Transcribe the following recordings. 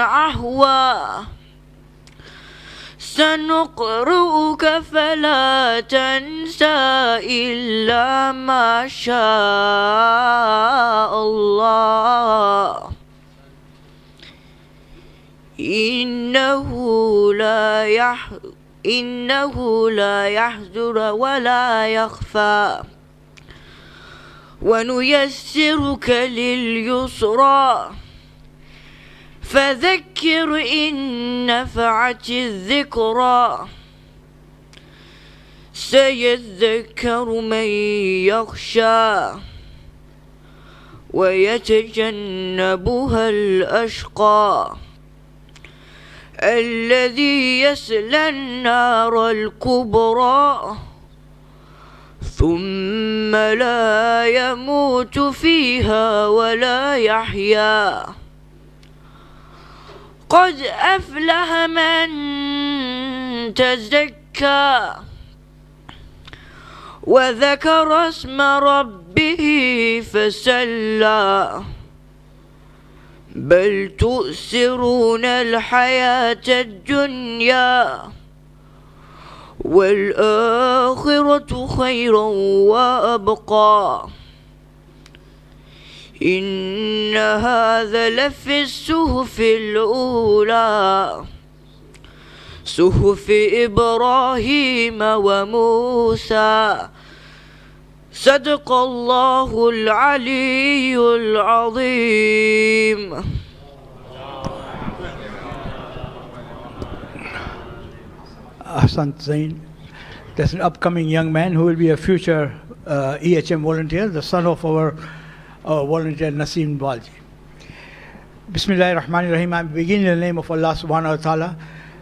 أهوى سنقرئك فلا تنسى إلا ما شاء الله إنه لا يحزن ولا يخفى ونيسرك لليسرى فذكر إن نفعت الذكرى سيذكر من يخشى ويتجنبها الأشقى الذي يصلى النار الكبرى ثم لا يموت فيها ولا يحيا قد أفلح من تزكى وذكر اسم ربه فصلى بل تؤثرون الحياة الدنيا والآخرة خير وأبقى إن هذا لفي الصحف الأولى صحف إبراهيم وموسى صدق الله العلي العظيم. Ahsan Zain, there's an upcoming young man who will be a future EHM volunteer, the son of our volunteer Naseem Balji. Bismillahir Rahmanir Rahim. I begin in the name of Allah subhanahu wa ta'ala,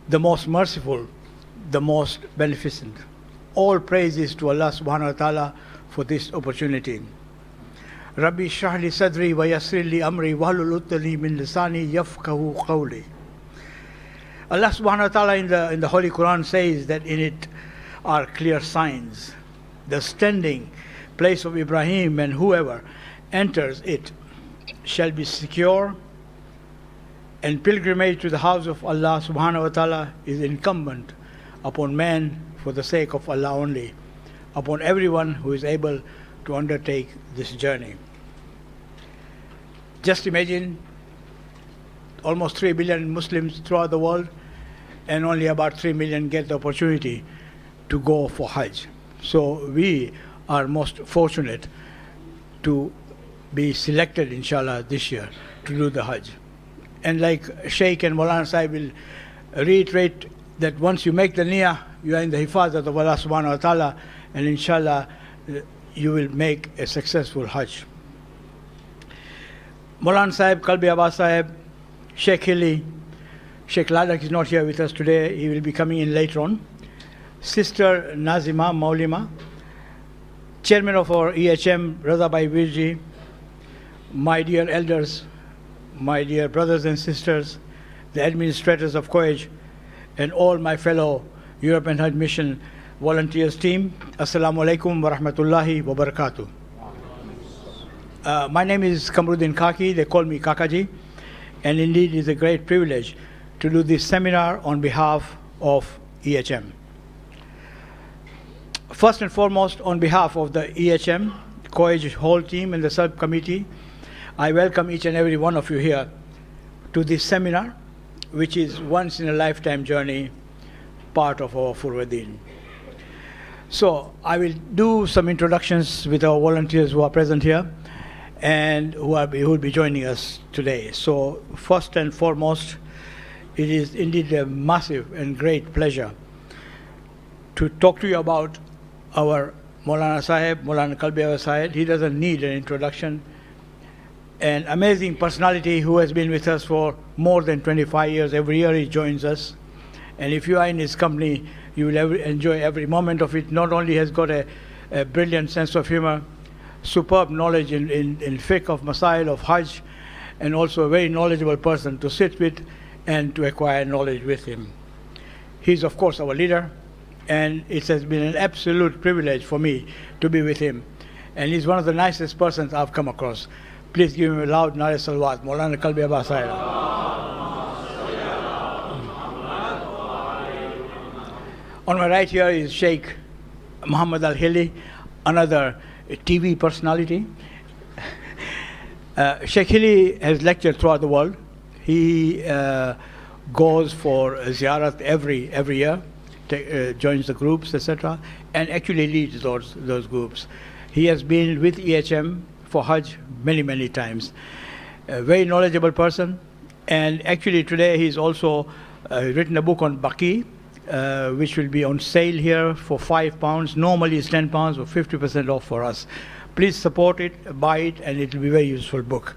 the most merciful, the most beneficent. All praises to Allah subhanahu wa ta'ala for this opportunity. Rabbi shrah li sadri wa yassir li amri wahlul 'uqdatan min lisani yafqahu qawli. Allah subhanahu wa ta'ala in the Holy Quran says that in it are clear signs. The standing place of Ibrahim and whoever enters it shall be secure, and pilgrimage to the house of Allah subhanahu wa ta'ala is incumbent upon man for the sake of Allah only, upon everyone who is able to undertake this journey. Just imagine almost 3 billion Muslims throughout the world, and only about 3 million get the opportunity to go for Hajj. So we are most fortunate to be selected, inshallah, this year to do the Hajj. And like Sheikh and Maulana Sahib will reiterate that once you make the niyyah, you are in the hifazat of Allah subhanahu wa ta'ala, and inshallah you will make a successful Hajj. Maulana Sahib, Kalbi Abbas Sahib, Sheikh Hilli, Sheikh Ladak is not here with us today, he will be coming in later on. Sister Nazima Maulima, Chairman of our EHM, Raza Bhai Virji, my dear elders, my dear brothers and sisters, the administrators of Hujjaj, and all my fellow European Hajj Mission volunteers team, Assalamu alaikum wa rahmatullahi wa barakatuh. My name is Kamruddin Kaki, they call me Kakaji, and indeed it is a great privilege to do this seminar on behalf of EHM. First and foremost, on behalf of the EHM, Hujjaj whole team and the subcommittee, I welcome each and every one of you here to this seminar, which is once in a lifetime journey, part of our Furwadeen. So I will do some introductions with our volunteers who are present here and who will be joining us today. So first and foremost, it is indeed a massive and great pleasure to talk to you about our Maulana Sahib, Maulana Kalbi Abbas Sahib. He doesn't need an introduction. An amazing personality who has been with us for more than 25 years. Every year he joins us. And if you are in his company, you will enjoy every moment of it. Not only has got a brilliant sense of humor, superb knowledge in fiqh of Masail of Hajj, and also a very knowledgeable person to sit with and to acquire knowledge with him. He's of course our leader, and it has been an absolute privilege for me to be with him. And he's one of the nicest persons I've come across. Please give him a loud Nare Salawat, Maulana Kalbi Abbas Sahib. On my right here is Sheikh Muhammad Al-Hili, another TV personality. Sheikh Hili has lectured throughout the world. He goes for ziyarat every year, joins the groups, etc., and actually leads those groups. He has been with EHM for Hajj many times. A very knowledgeable person, and actually today he's also written a book on Baqi, which will be on sale here for £5. Normally it's £10 or 50% off for us. Please support it, buy it, and it will be a very useful book.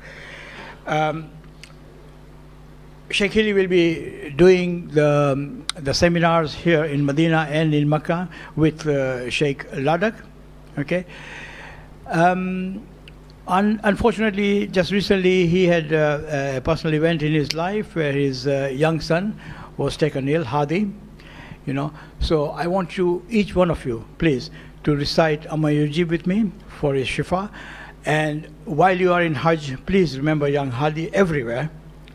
Sheikh Hili will be doing the seminars here in Medina and in Makkah with Sheikh Ladak. Okay. Unfortunately, just recently he had a personal event in his life where his young son was taken ill, Hadi. So I want you, each one of you, please, to recite Amma Yujib with me for his shifa. And while you are in Hajj, please remember young Hadi everywhere,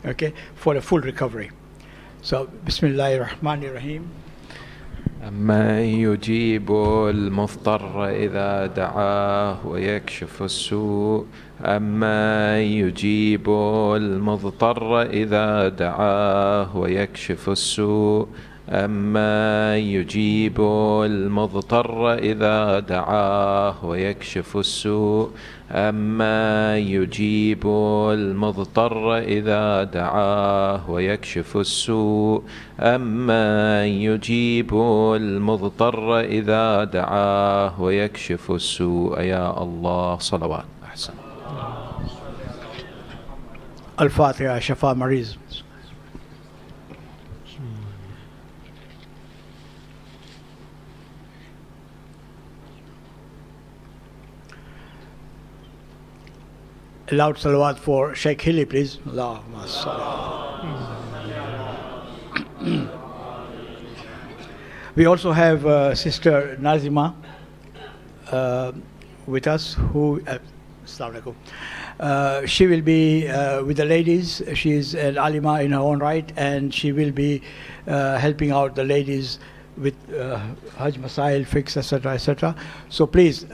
okay, for a full recovery. So, Bismillahir Rahmanir Rahim. أما يجيب المضطر إذا دعاه ويكشف السوء أما يجيب المضطر إذا دعاه ويكشف السوء أما يجيب المضطر إذا دعاه ويكشف السوء أما يجيب المضطر إذا دعاه ويكشف السوء أما يجيب المضطر إذا دعاه ويكشف السوء يا الله صلوات أحسن Al-Fatiha, Shafa Mariz. A loud salawat for Sheikh Hili, please. Allahumma salli. We also have Sister Nazima with us, who Assalamu alaikum. She will be with the ladies. She is an alima in her own right, and she will be helping out the ladies with Hajj Masail, fiqh, etc., etc. So please,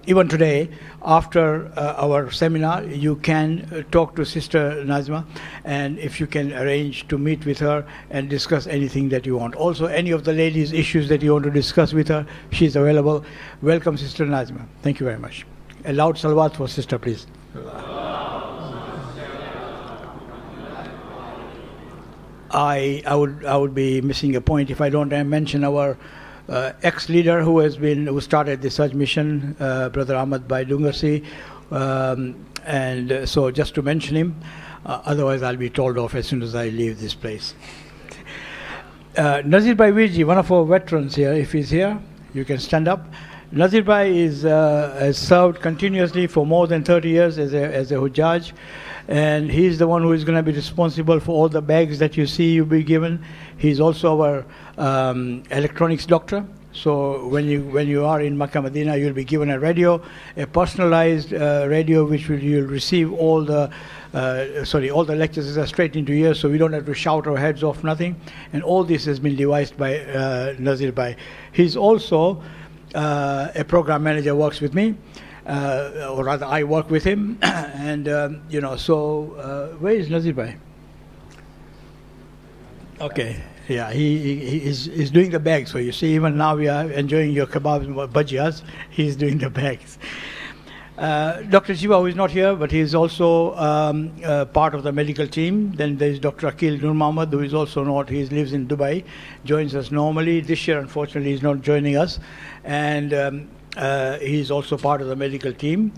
even today, after our seminar, you can talk to Sister Nazma, and if you can arrange to meet with her and discuss anything that you want. Also, any of the ladies' issues that you want to discuss with her, she's available. Welcome, Sister Nazma. Thank you very much. A loud salawat for Sister, please. I would be missing a point if I don't mention our ex-leader who started this Hajj mission, Brother Ahmad Bhai Dungarsi, and so just to mention him, otherwise I'll be told off as soon as I leave this place. Nazir Bhai Virji, one of our veterans here, if he's here, you can stand up. Nazir Bhai has served continuously for more than 30 years as a Hujjaj. And he's the one who is going to be responsible for all the bags that you see you'll be given. He's also our electronics doctor. So when you are in Makkah Medina, you'll be given a radio, a personalized radio, which you'll receive all the lectures are straight into ears, so we don't have to shout our heads off, nothing. And all this has been devised by Nazir Bhai. He's also a program manager, works with me. Or rather, I work with him, and so where is Nazir Bhai? Okay, yeah, he's doing the bags. So you see, even now we are enjoying your kebabs and bhajiyas. He's doing the bags. Dr. Shiva, who is not here, but he is also part of the medical team. Then there is Dr. Akil Nur Muhammad, who is also not. He lives in Dubai, joins us normally. This year, unfortunately, he's not joining us, and. He's also part of the medical team.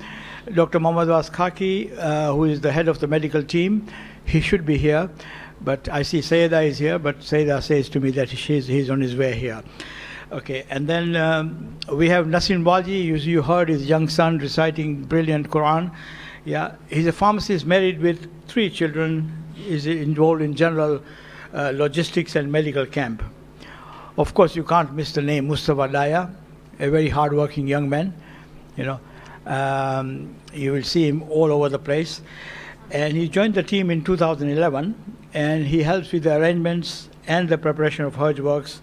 Dr. Mohammad Was Khaki, who is the head of the medical team, he should be here, but I see Sayyida is here, but Sayyida says to me that he's on his way here. Okay, and then we have Nasim Baji. You heard his young son reciting brilliant Quran. Yeah, he's a pharmacist married with 3 children, is involved in general logistics and medical camp. Of course, you can't miss the name Mustafa Daya, a very hard-working young man, you will see him all over the place. And he joined the team in 2011, and he helps with the arrangements and the preparation of Hajj works.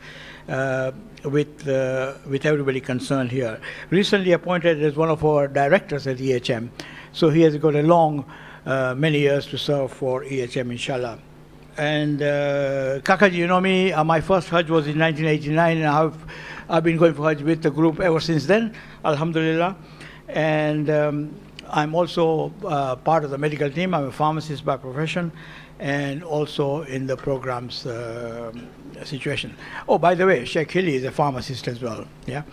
with everybody concerned here. Recently appointed as one of our directors at EHM, so he has got a long, many years to serve for EHM, inshallah. And Kakaji, you know me, my first Hajj was in 1989, and I've been going for Hajj with the group ever since then, alhamdulillah. And I'm also part of the medical team. I'm a pharmacist by profession, and also in the programs situation. Oh, by the way, Sheikh Hilly is a pharmacist as well. Yeah.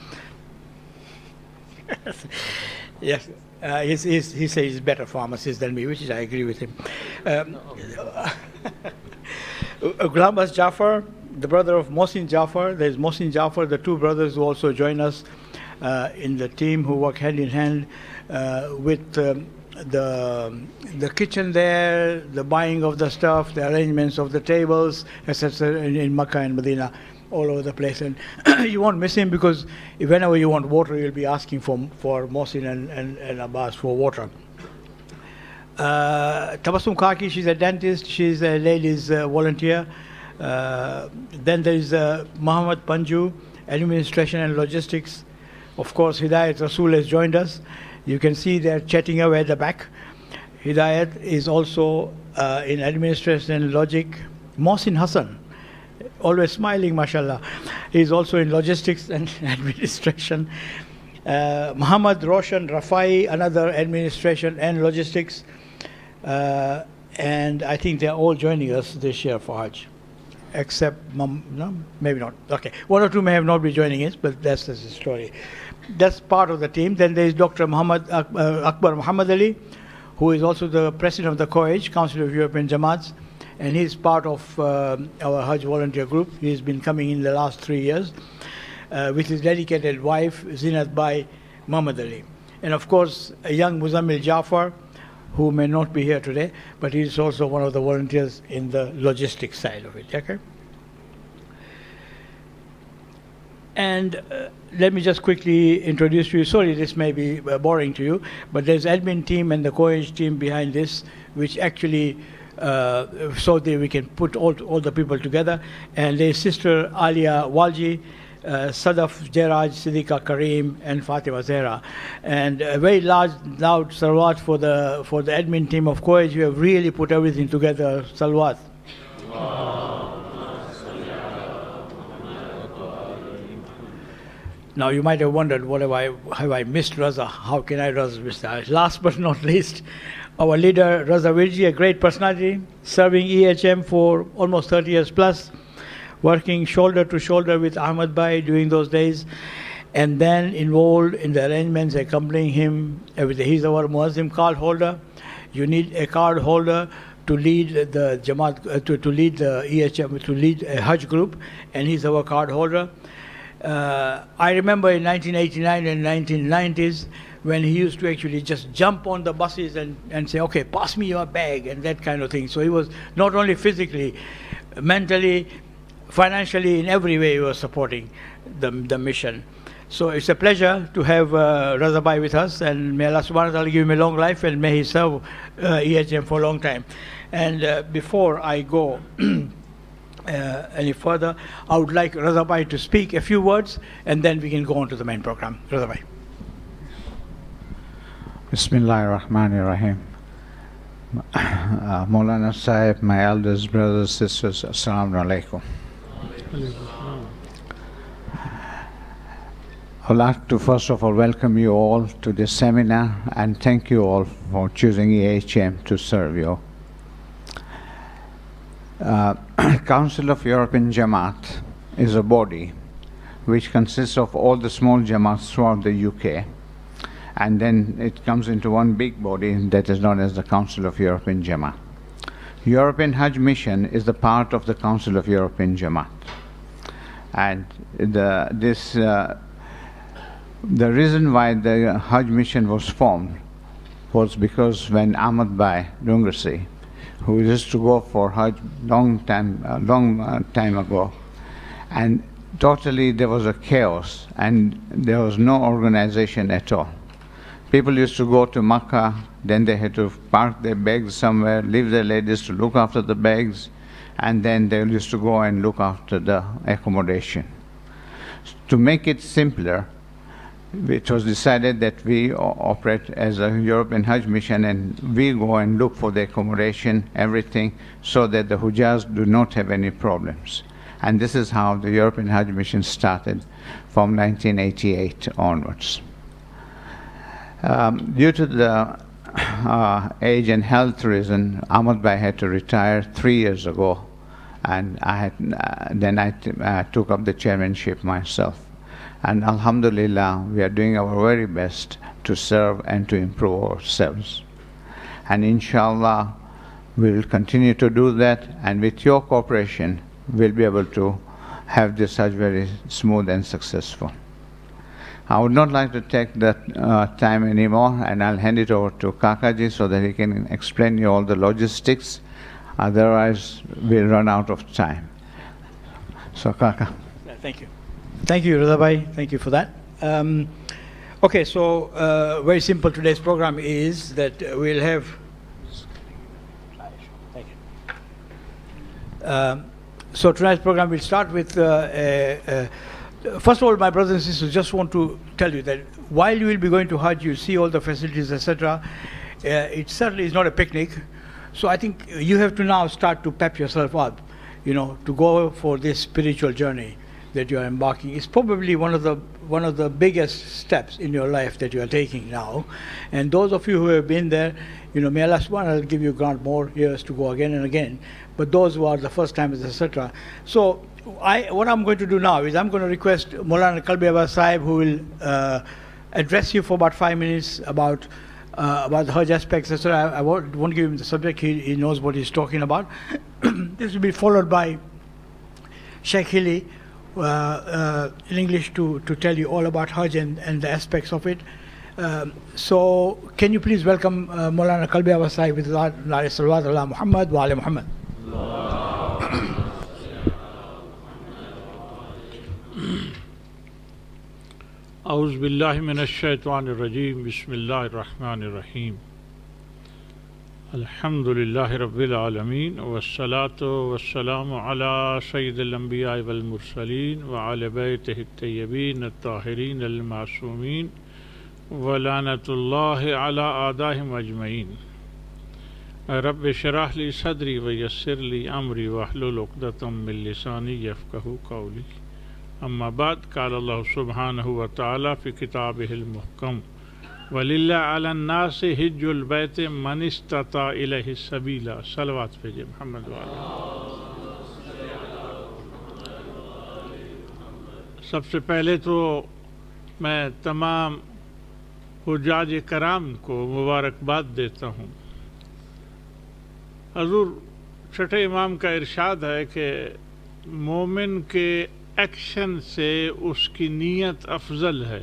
Yes. He says he's a better pharmacist than me, which is I agree with him. Glambas Jafar, the brother of Mohsin Jafar. There's Mohsin Jafar, the two brothers who also join us in the team, who work hand in hand with the kitchen there, the buying of the stuff, the arrangements of the tables, etc. in Makkah and Medina, all over the place. And you won't miss him, because whenever you want water, you'll be asking for Mohsin and Abbas for water. Tabassum Kaki, she's a dentist. She's a ladies volunteer. Then there is Muhammad Panju, administration and logistics. Of course, Hidayat Rasul has joined us. You can see they're chatting away at the back. Hidayat is also in administration and logic. Mohsin Hassan, always smiling, mashallah. He's also in logistics and administration. Muhammad Roshan Rafai, another administration and logistics. And I think they're all joining us this year for Hajj. Except, no, maybe not. Okay, one or two may have not been joining us, but that's the story. That's part of the team. Then there is Dr. Muhammad Akbar Muhammad Ali, who is also the president of the COAJ, Council of European Jamaats, and he's part of our Hajj volunteer group. He's been coming in the last 3 years with his dedicated wife, Zinat Bai Muhammad Ali. And of course, a young Muzammil Jafar, who may not be here today, but he's also one of the volunteers in the logistics side of it. Okay? And let me just quickly introduce you. Sorry, this may be boring to you, but there's admin team and the COAJ team behind this, which actually so that we can put all the people together. And there's Sister Alia Walji, Sadaf Jeraj, Siddiqa Kareem, and Fatima Zehra. And a very loud salawat for the admin team of COAJ. You have really put everything together. Salawat. Now you might have wondered, what have I missed Raza? How can I miss that? Last but not least, our leader Raza Virji, a great personality, serving EHM for almost 30 years plus, working shoulder to shoulder with Ahmad Bhai during those days, and then involved in the arrangements, accompanying him. He's our Muazzim card holder. You need a card holder to lead the Jamaat, to lead the EHM, to lead a Hajj group, and he's our card holder. I remember in 1989 and 1990s when he used to actually just jump on the buses and say, okay, pass me your bag, and that kind of thing. So he was not only physically, mentally, financially, in every way he was supporting the mission. So it's a pleasure to have Raza Bhai with us, and may Allah subhanahu wa ta'ala give him a long life, and may he serve EHM for a long time. And before I go any further, I would like Raza Bhai to speak a few words, and then we can go on to the main program. Raza Bhai. Bismillahir Rahmanir Rahim. Maulana Sahib, my elders, brothers, sisters, Assalamu Alaikum. I'd like to first of all welcome you all to this seminar and thank you all for choosing EHM to serve you. Council of European Jamaat is a body which consists of all the small Jamaats throughout the UK, and then it comes into one big body that is known as the Council of European Jamaat. European Hajj Mission is the part of the Council of European Jamaat, and the reason why the Hajj Mission was formed was because when Ahmad Bhai Dungrasi, who used to go for Hajj long time ago, and totally there was a chaos and there was no organization at all. People used to go to Makkah, then they had to park their bags somewhere, leave their ladies to look after the bags, and then they used to go and look after the accommodation. To make it simpler, it was decided that we operate as a European Hajj Mission, and we go and look for the accommodation, everything, so that the Hujjaj do not have any problems. And this is how the European Hajj Mission started from 1988 onwards. Due to the age and health reason, Ahmad Bhai had to retire 3 years ago, and I took up the chairmanship myself. And Alhamdulillah, we are doing our very best to serve and to improve ourselves. And inshallah, we will continue to do that, and with your cooperation, we'll be able to have this Hajj very smooth and successful. I would not like to take that time anymore, and I'll hand it over to Kakaji so that he can explain you all the logistics. Otherwise, we'll run out of time. So, Kaka. Thank you. Thank you, Reza Bhai. Thank you for that. Okay, so very simple. Today's program is that we'll have. Thank you. So tonight's program will start with. First of all, my brothers and sisters, just want to tell you that while you will be going to Hajj, you see all the facilities, etc. It certainly is not a picnic. So I think you have to now start to pep yourself up, to go for this spiritual journey that you are embarking. It's probably one of the biggest steps in your life that you are taking now. And those of you who have been there, may Allah subhanahu wa ta'ala give you grant more years to go again and again. But those who are the first timers, etc. So what I'm going to do now is I'm going to request Maulana Kalbi Abbas Sahib, who will address you for about 5 minutes about the Hajj aspects, etc. I won't give him the subject. He knows what he's talking about. This will be followed by Sheikh Hilli, in English to tell you all about Hajj and the aspects of it. So can you please welcome Maulana Kalbi Abbas Sahib with La Salawat ala Muhammad wa ala Muhammad. أعوذ بالله من الشيطان الرجيم بسم الله الرحمن الرحيم الحمد لله رب العالمين والصلاة والسلام على سيد الأنبياء والمرسلين وعلى بيته الطيبين الطاهرين المعصومين ولعنة الله على أعدائهم أجمعين رب اشرح لي صدري ويسر لي أمري واحلل عقدة من لساني يفقهوا قولي أما بعد قال الله سبحانه وتعالى في كتابه المحكم ولله على الناس حج البيت من استطاع إليه السبيل صلوات पे محمد वाले। सबसे पहले तो मैं तमाम हुज्जाज कराम को मुबारकबाद देता हूँ। हजूर छठे इमाम का इरशाद है कि मोमिन के एक्शन से उसकी नीयत अफजल है।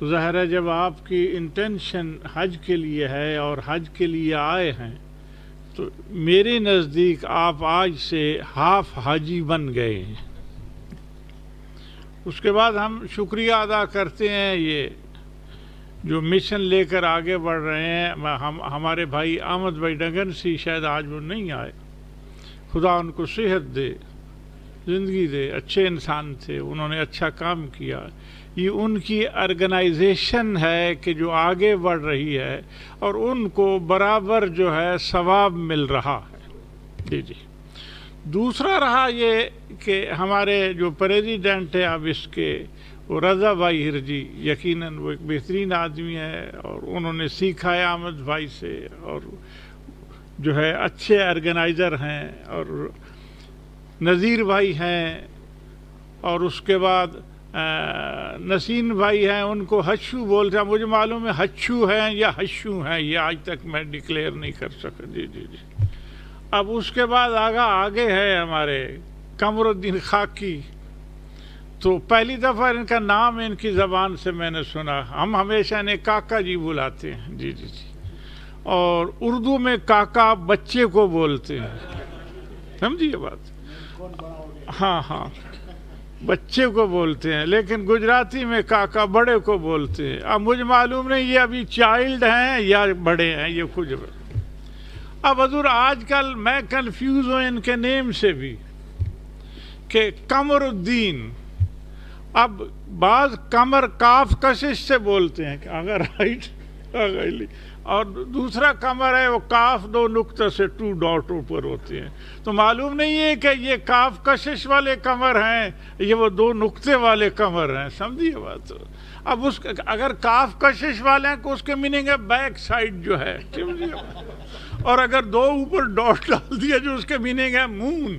तो ज़ाहिर है जब आपकी इंटेंशन हज के लिए है और हज के लिए आए हैं तो मेरे नज़दीक आप आज से हाफ हाजी बन गए हैं। उसके बाद हम शुक्रिया अदा करते हैं ये जो मिशन लेकर आगे बढ़ रहे हैं। हमारे भाई अहमद भाई डंगन सी शायद आज वो नहीं आए, खुदा उनको सेहत दे, ज़िंदगी दे, अच्छे इंसान थे, उन्होंने अच्छा काम किया। ये उनकी ऑर्गेनाइजेशन है कि जो आगे बढ़ रही है और उनको बराबर जो है सवाब मिल रहा है। जी। दूसरा रहा ये कि हमारे जो प्रेसिडेंट है अब इसके, वो रज़ा भाई हिरजी, यकीनन वो एक बेहतरीन आदमी है और उन्होंने सीखा है अहमद भाई से और जो है अच्छे ऑर्गेनाइज़र हैं। और नज़ीर भाई हैं और उसके बाद नसीन भाई हैं, उनको हच्छू बोलते हैं। मुझे मालूम है हच्छू हैं या हश्शू हैं, ये आज तक मैं डिक्लेयर नहीं कर सका। जी। अब उसके बाद आगे है हमारे कमरुद्दीन खाकी। तो पहली दफ़ा इनका नाम इनकी ज़बान से मैंने सुना। हम हमेशा इन्हें काका जी बुलाते हैं। जी। और उर्दू में काका बच्चे को बोलते हैं, समझिए बात। हाँ, बच्चे को बोलते हैं, लेकिन गुजराती में काका बड़े को बोलते हैं। अब मुझे मालूम नहीं ये अभी चाइल्ड हैं या बड़े हैं, ये कुछ। अब हजूर आजकल मैं कंफ्यूज हूँ इनके नेम से भी कि कमरुद्दीन अब बाज कमर काफ कशिश से बोलते हैं कि अगर राइट और दूसरा कमर है वो काफ दो नुक्ते से 2 डॉट ऊपर होते हैं, तो मालूम नहीं है कि ये काफ कशिश वाले कमर हैं, ये वो 2 नुक्ते वाले कमर हैं। समझिए बात। अब उस अगर काफ कशिश वाले हैं तो उसके मीनिंग है बैक साइड जो है, समझिए। और अगर 2 ऊपर डॉट डाल दिया जो उसके मीनिंग है मून,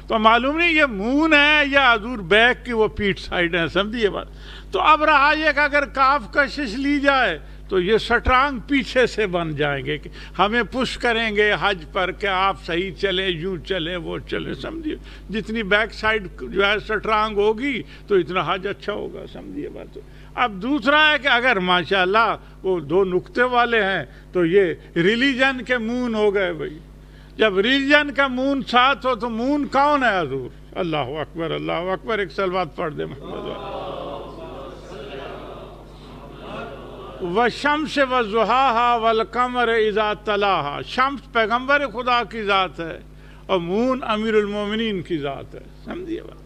तो मालूम नहीं ये मून है या हजूर बैक की वो पीठ साइड है। समझिए बात। तो अब रहा ये कि अगर काफ कशिश ली जाए तो ये शटरांग पीछे से बन जाएंगे कि हमें पुश करेंगे हज पर कि आप सही चले, यूं चले, वो चले। समझिए, जितनी बैक साइड जो है शटरांग होगी तो इतना हज अच्छा होगा। समझिए बात। अब दूसरा है कि अगर माशाल्लाह वो 2 नुक्ते वाले हैं तो ये रिलीजन के मून हो गए भाई। जब रिलीजन का मून साथ हो तो मून कौन है हजूर? अल्लाह अकबर, अल्लाह अकबर। एक सलवात पढ़ दे मोहम्मद। व शम्स व ज़ुहाहा वल कमर इज़ा तलाहा। शम्स पैगंबर खुदा की ज़ात है और मून अमीरुल मोमिनीन की ज़ात है। समझिए बात।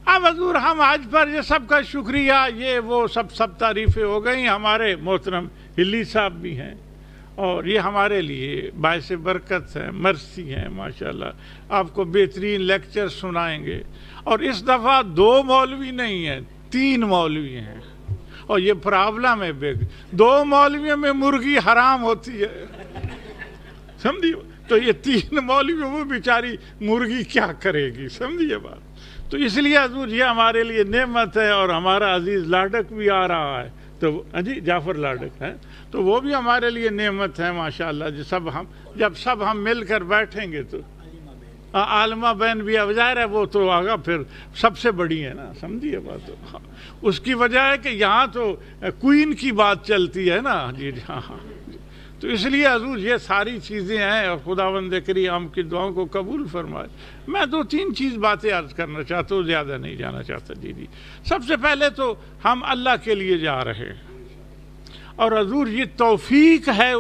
अब हजूर हम हज पर ये सब का शुक्रिया, ये वो सब तारीफ़ें हो गई। हमारे मोहतरम हिल्ली साहब भी हैं और ये हमारे लिए बायस बरकत है, मर्सी है माशाल्लाह। आपको बेहतरीन लेक्चर सुनाएंगे। और इस दफ़ा 2 मौलवी नहीं हैं, 3 मौलवी हैं। और ये प्रॉब्लम है बेग, 2 मौलवियों में मुर्गी हराम होती है। समझिए। तो ये 3 मौलवियों में बेचारी मुर्गी क्या करेगी? समझिए बात। तो इसलिए हजूर ये हमारे लिए नेमत है। और हमारा अजीज़ लाडक भी आ रहा है, तो जी जाफ़र लाडक है, तो वो भी हमारे लिए नेमत है माशाल्लाह। जब सब हम मिलकर बैठेंगे तो आलमा बहन भी अब ज़ाहिर है वो तो आगा फिर सबसे बड़ी है ना। समझिए बात। हाँ, उसकी वजह है कि यहाँ तो क्वीन की बात चलती है ना। जी हाँ हाँ। तो इसलिए हजूर ये सारी चीज़ें हैं और खुदावंद करीम की दुआओं को कबूल फरमाए। मैं 2-3 चीज़ बातें अर्ज़ करना चाहता हूँ, ज़्यादा नहीं जाना चाहता। जी। सबसे पहले तो हम अल्लाह के लिए जा रहे हैं और हजूर ये तौफीक है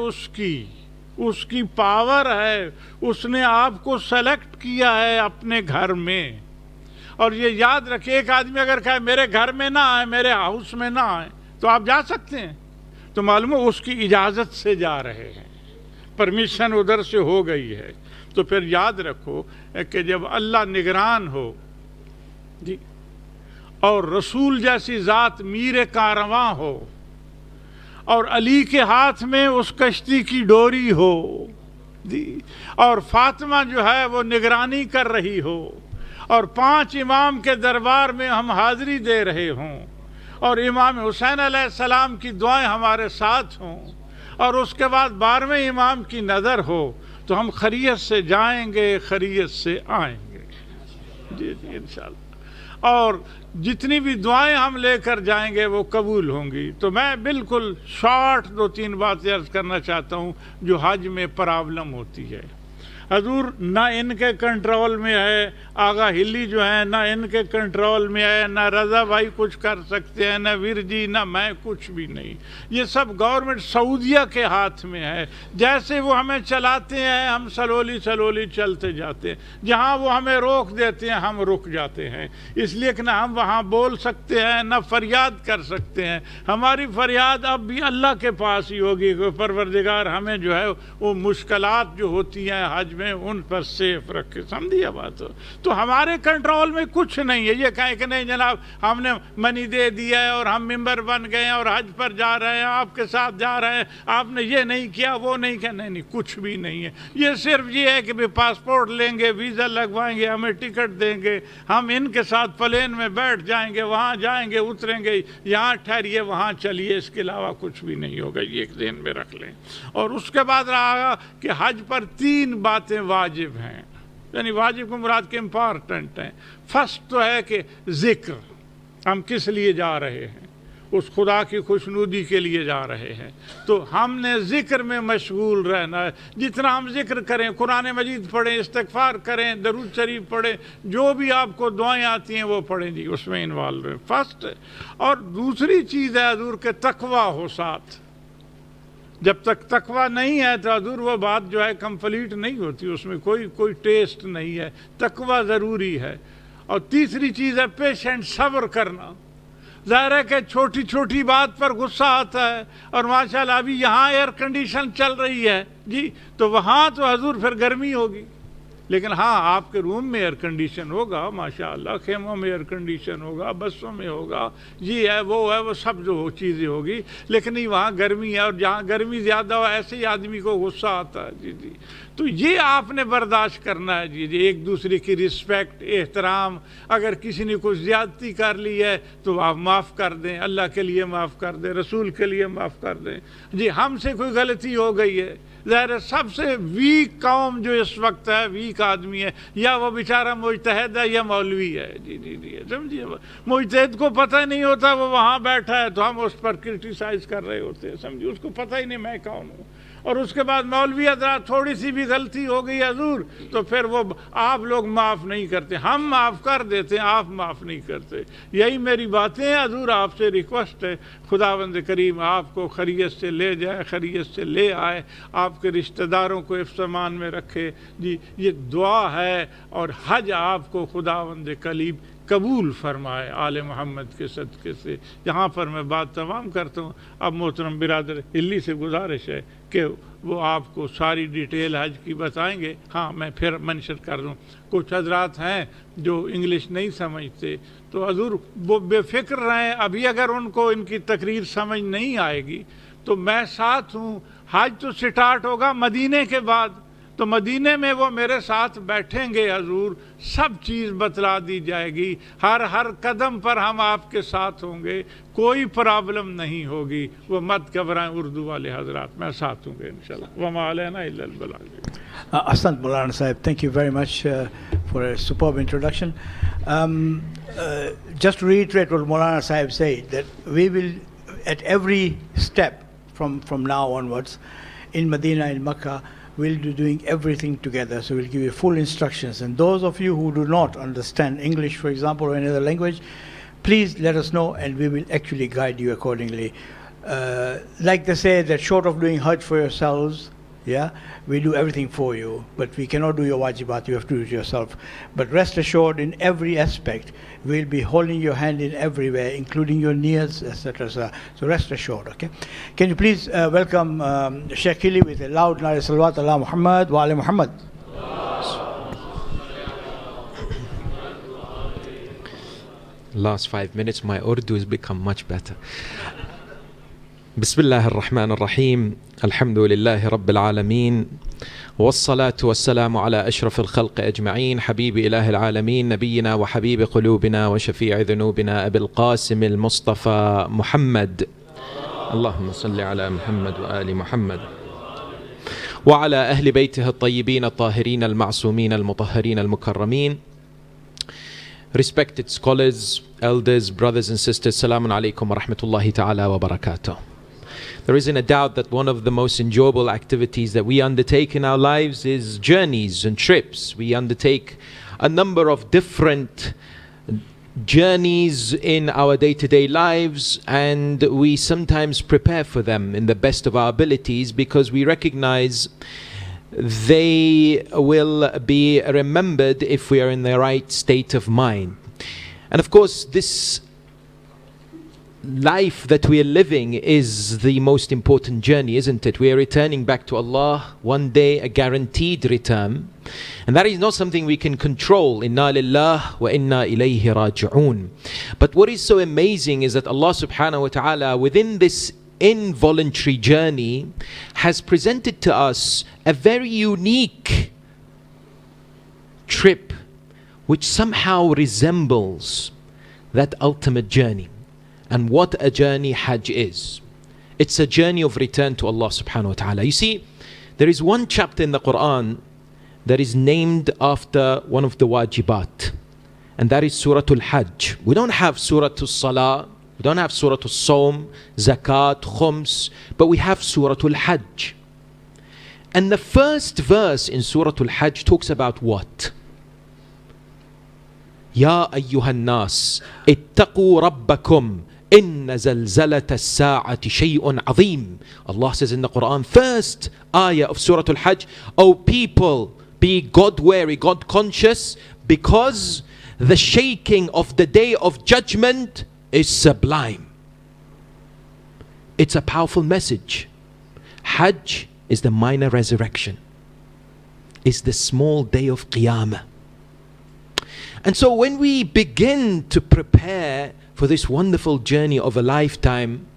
उसकी पावर है। उसने आपको सेलेक्ट किया है अपने घर में। और ये याद रखिए, एक आदमी अगर कहे मेरे घर में ना आए, मेरे हाउस में ना आए, तो आप जा सकते हैं? तो मालूम है उसकी इजाज़त से जा रहे हैं, परमिशन उधर से हो गई है। तो फिर याद रखो कि जब अल्लाह निगरान हो जी और रसूल जैसी ज़ात मीर कारवां हो और अली के हाथ में उस कश्ती की डोरी हो जी, और फातिमा जो है वो निगरानी कर रही हो और 5 इमाम के दरबार में हम हाज़िरी दे रहे हों और इमाम हुसैन अलैहिस्सलाम की दुआएं हमारे साथ हों और उसके बाद 12वें इमाम की नज़र हो, तो हम खैरियत से जाएंगे, खैरियत से आएंगे। जी इंशाअल्लाह। और जितनी भी दुआएं हम लेकर जाएंगे वो कबूल होंगी। तो मैं बिल्कुल शॉर्ट 2-3 बातें अर्ज़ करना चाहता हूँ जो हज में प्रॉब्लम होती है। हजूर ना इनके कंट्रोल में है, आगा हिल्ली जो है ना इनके कंट्रोल में है, ना रज़ा भाई कुछ कर सकते हैं, ना वीर जी, ना मैं, कुछ भी नहीं। ये सब गवर्नमेंट सऊदिया के हाथ में है। जैसे वो हमें चलाते हैं हम सलोली सलोली चलते जाते हैं, जहाँ वो हमें रोक देते हैं हम रुक जाते हैं। इसलिए कि ना हम वहाँ बोल सकते हैं ना फरियाद कर सकते हैं। हमारी फरियाद अब भी अल्लाह के पास ही होगी कि परवरदिगार हमें जो है वो मुश्किलात जो होती हैं हज में उन पर सेफ रखे। समझिए बात। तो हमारे कंट्रोल में कुछ नहीं है। ये कहें कि नहीं जनाब हमने मनी दे दिया है और हम मेंबर बन गए हैं और हज पर जा रहे हैं, आपके साथ जा रहे हैं, आपने ये नहीं किया, वो नहीं किया। नहीं, कुछ भी नहीं है। ये सिर्फ ये है कि भी पासपोर्ट लेंगे, वीज़ा लगवाएंगे, हमें टिकट देंगे, हम इनके साथ प्लेन में बैठ जाएंगे, वहाँ जाएंगे, उतरेंगे, यहाँ ठहरिए, वहाँ चलिए। इसके अलावा कुछ भी नहीं होगा। ये एक दिन में रख लें। और उसके बाद रहा कि हज पर 3 बातें वाजिब हैं, यानी वाजिब को मुराद के इम्पॉर्टेंट हैं। फर्स्ट तो है कि जिक्र, हम किस लिए जा रहे हैं, उस खुदा की खुशनुदी के लिए जा रहे हैं। तो हमने जिक्र में मशगूल रहना है। जितना हम जिक्र करें, कुरान मजीद पढ़ें, इस्तिग़फ़ार करें, दरूद शरीफ पढ़ें, जो भी आपको दुआएं आती हैं वो पढ़ें जी, उसमें इन्वॉल्व रहें। फर्स्ट। और दूसरी चीज़ है हजूर के तकवा हो साथ। जब तक तकवा नहीं है तो हजूर वो बात जो है कंप्लीट नहीं होती, उसमें कोई टेस्ट नहीं है। तकवा ज़रूरी है। और तीसरी चीज़ है पेशेंट, सब्र करना। ज़ाहिर है कि छोटी छोटी बात पर गुस्सा आता है, और माशाल्लाह अभी यहाँ एयर कंडीशन चल रही है जी, तो वहाँ तो हजूर फिर गर्मी होगी, लेकिन हाँ आपके रूम में एयर कंडीशन होगा माशाल्लाह, खेमों में एयर कंडीशन होगा, बसों में होगा, ये है वो सब जो चीज़ें होगी, लेकिन नहीं वहाँ गर्मी है, और जहाँ गर्मी ज़्यादा हो ऐसे ही आदमी को गुस्सा आता है जी। तो ये आपने बर्दाश्त करना है जी, एक दूसरे की रिस्पेक्ट, एहतराम। अगर किसी ने कुछ ज़्यादती कर ली है तो आप माफ़ कर दें, अल्लाह के लिए माफ़ कर दें, रसूल के लिए माफ़ कर दें जी। हमसे कोई गलती हो गई है, ज़ाहिर सबसे वीक कौम जो इस वक्त है, वीक आदमी है, या वो बेचारा मुजतहिद है या मौलवी है जी, समझिए। मुजतहिद को पता नहीं होता, वो वहाँ बैठा है तो हम उस पर क्रिटिसाइज़ कर रहे होते हैं, समझिए, उसको पता ही नहीं मैं कौन हूँ। और उसके बाद मौलवी हज़रात थोड़ी सी भी गलती हो गई हजूर तो फिर वो आप लोग माफ़ नहीं करते, हम माफ़ कर देते हैं, आप माफ़ नहीं करते। यही मेरी बातें हैं हजूर, आपसे रिक्वेस्ट है, खुदावंद करीम आपको खैरियत से ले जाए, खैरियत से ले आए, आपके रिश्तेदारों को इफ्तमान में रखे जी, ये दुआ है। और हज आपको खुदावंद करीम कबूल फरमाए आले मोहम्मद के सदक़े से। यहाँ पर मैं बात तमाम करता हूँ। अब मोहतरम बिरादर हिल्ली से गुजारिश है कि वो आपको सारी डिटेल हज की बताएंगे। हाँ मैं फिर मेंशन कर दूँ, कुछ हजरात हैं जो इंग्लिश नहीं समझते, तो हजूर वो बेफिक्र रहें, अभी अगर उनको इनकी तकरीर समझ नहीं आएगी तो मैं साथ हूँ। हज तो स्टार्ट होगा मदीने के बाद, तो मदीने में वो मेरे साथ बैठेंगे हजूर, सब चीज़ बतला दी जाएगी, हर कदम पर हम आपके साथ होंगे, कोई प्रॉब्लम नहीं होगी, वो मत घबराएं उर्दू वाले हजरात, मैं साथ होंगे इंशाल्लाह। वमा अलैना इल्लल बलाग। Ahsan Maulana Sahib, thank you very much for a superb introduction. Just to reiterate what Maulana Sahib said, that we will at every step from now onwards in Medina, in Makkah, we'll be doing everything together. So we'll give you full instructions. And those of you who do not understand English, for example, or any other language, please let us know and we will actually guide you accordingly. Like they say that short of doing Hajj for yourselves, yeah, we do everything for you, but we cannot do your wajibat, you have to do it yourself. But rest assured, in every aspect, we'll be holding your hand in everywhere, including your needs, etc. So rest assured, okay? Can you please welcome Sheikh Hili with a loud Nare Salawat ala Muhammad wa ala Muhammad. Last 5 minutes, my Urdu has become much better. بسم الله الرحمن الرحيم الحمد لله رب العالمين والصلاة والسلام على أشرف الخلق أجمعين حبيب إله العالمين نبينا وحبيب قلوبنا وشفيع ذنوبنا أبي القاسم المصطفى محمد اللهم صل على محمد وآل محمد وعلى أهل بيته الطيبين الطاهرين المعصومين المطهرين المكرمين. Respected scholars, elders, brothers and sisters, Salamun alaikum wa rahmatullahi ta'ala wa barakatuh. There isn't a doubt that one of the most enjoyable activities that we undertake in our lives is journeys and trips. We undertake a number of different journeys in our day-to-day lives, and we sometimes prepare for them in the best of our abilities because we recognize they will be remembered if we are in the right state of mind. And of course, this life that we are living is the most important journey, isn't it? We are returning back to Allah one day, a guaranteed return, and that is not something we can control. Inna lillah wa inna ilayhi raji'un. But what is so amazing is that Allah subhanahu wa ta'ala within this involuntary journey has presented to us a very unique trip which somehow resembles that ultimate journey. And what a journey Hajj is. It's a journey of return to Allah subhanahu wa ta'ala. You see, there is one chapter in the Quran that is named after one of the wajibat, and that is Surah Al-Hajj. We don't have Surah Al-Salah, we don't have Surah Al-Sawm, Zakat, Khums, but we have Surah Al-Hajj. And the first verse in Surah Al-Hajj talks about what? Ya ayyuhan nas, ittaqu rabbakum, inna zalzalata as-sa'ati shay'un azim. Allah says in the Quran, first ayah of Surah Al-Hajj, O people, be God-wary, God-conscious, because the shaking of the day of judgment is sublime. It's a powerful message. Hajj is the minor resurrection. It's the small day of Qiyamah. And so when we begin to prepare for this wonderful journey of a lifetime,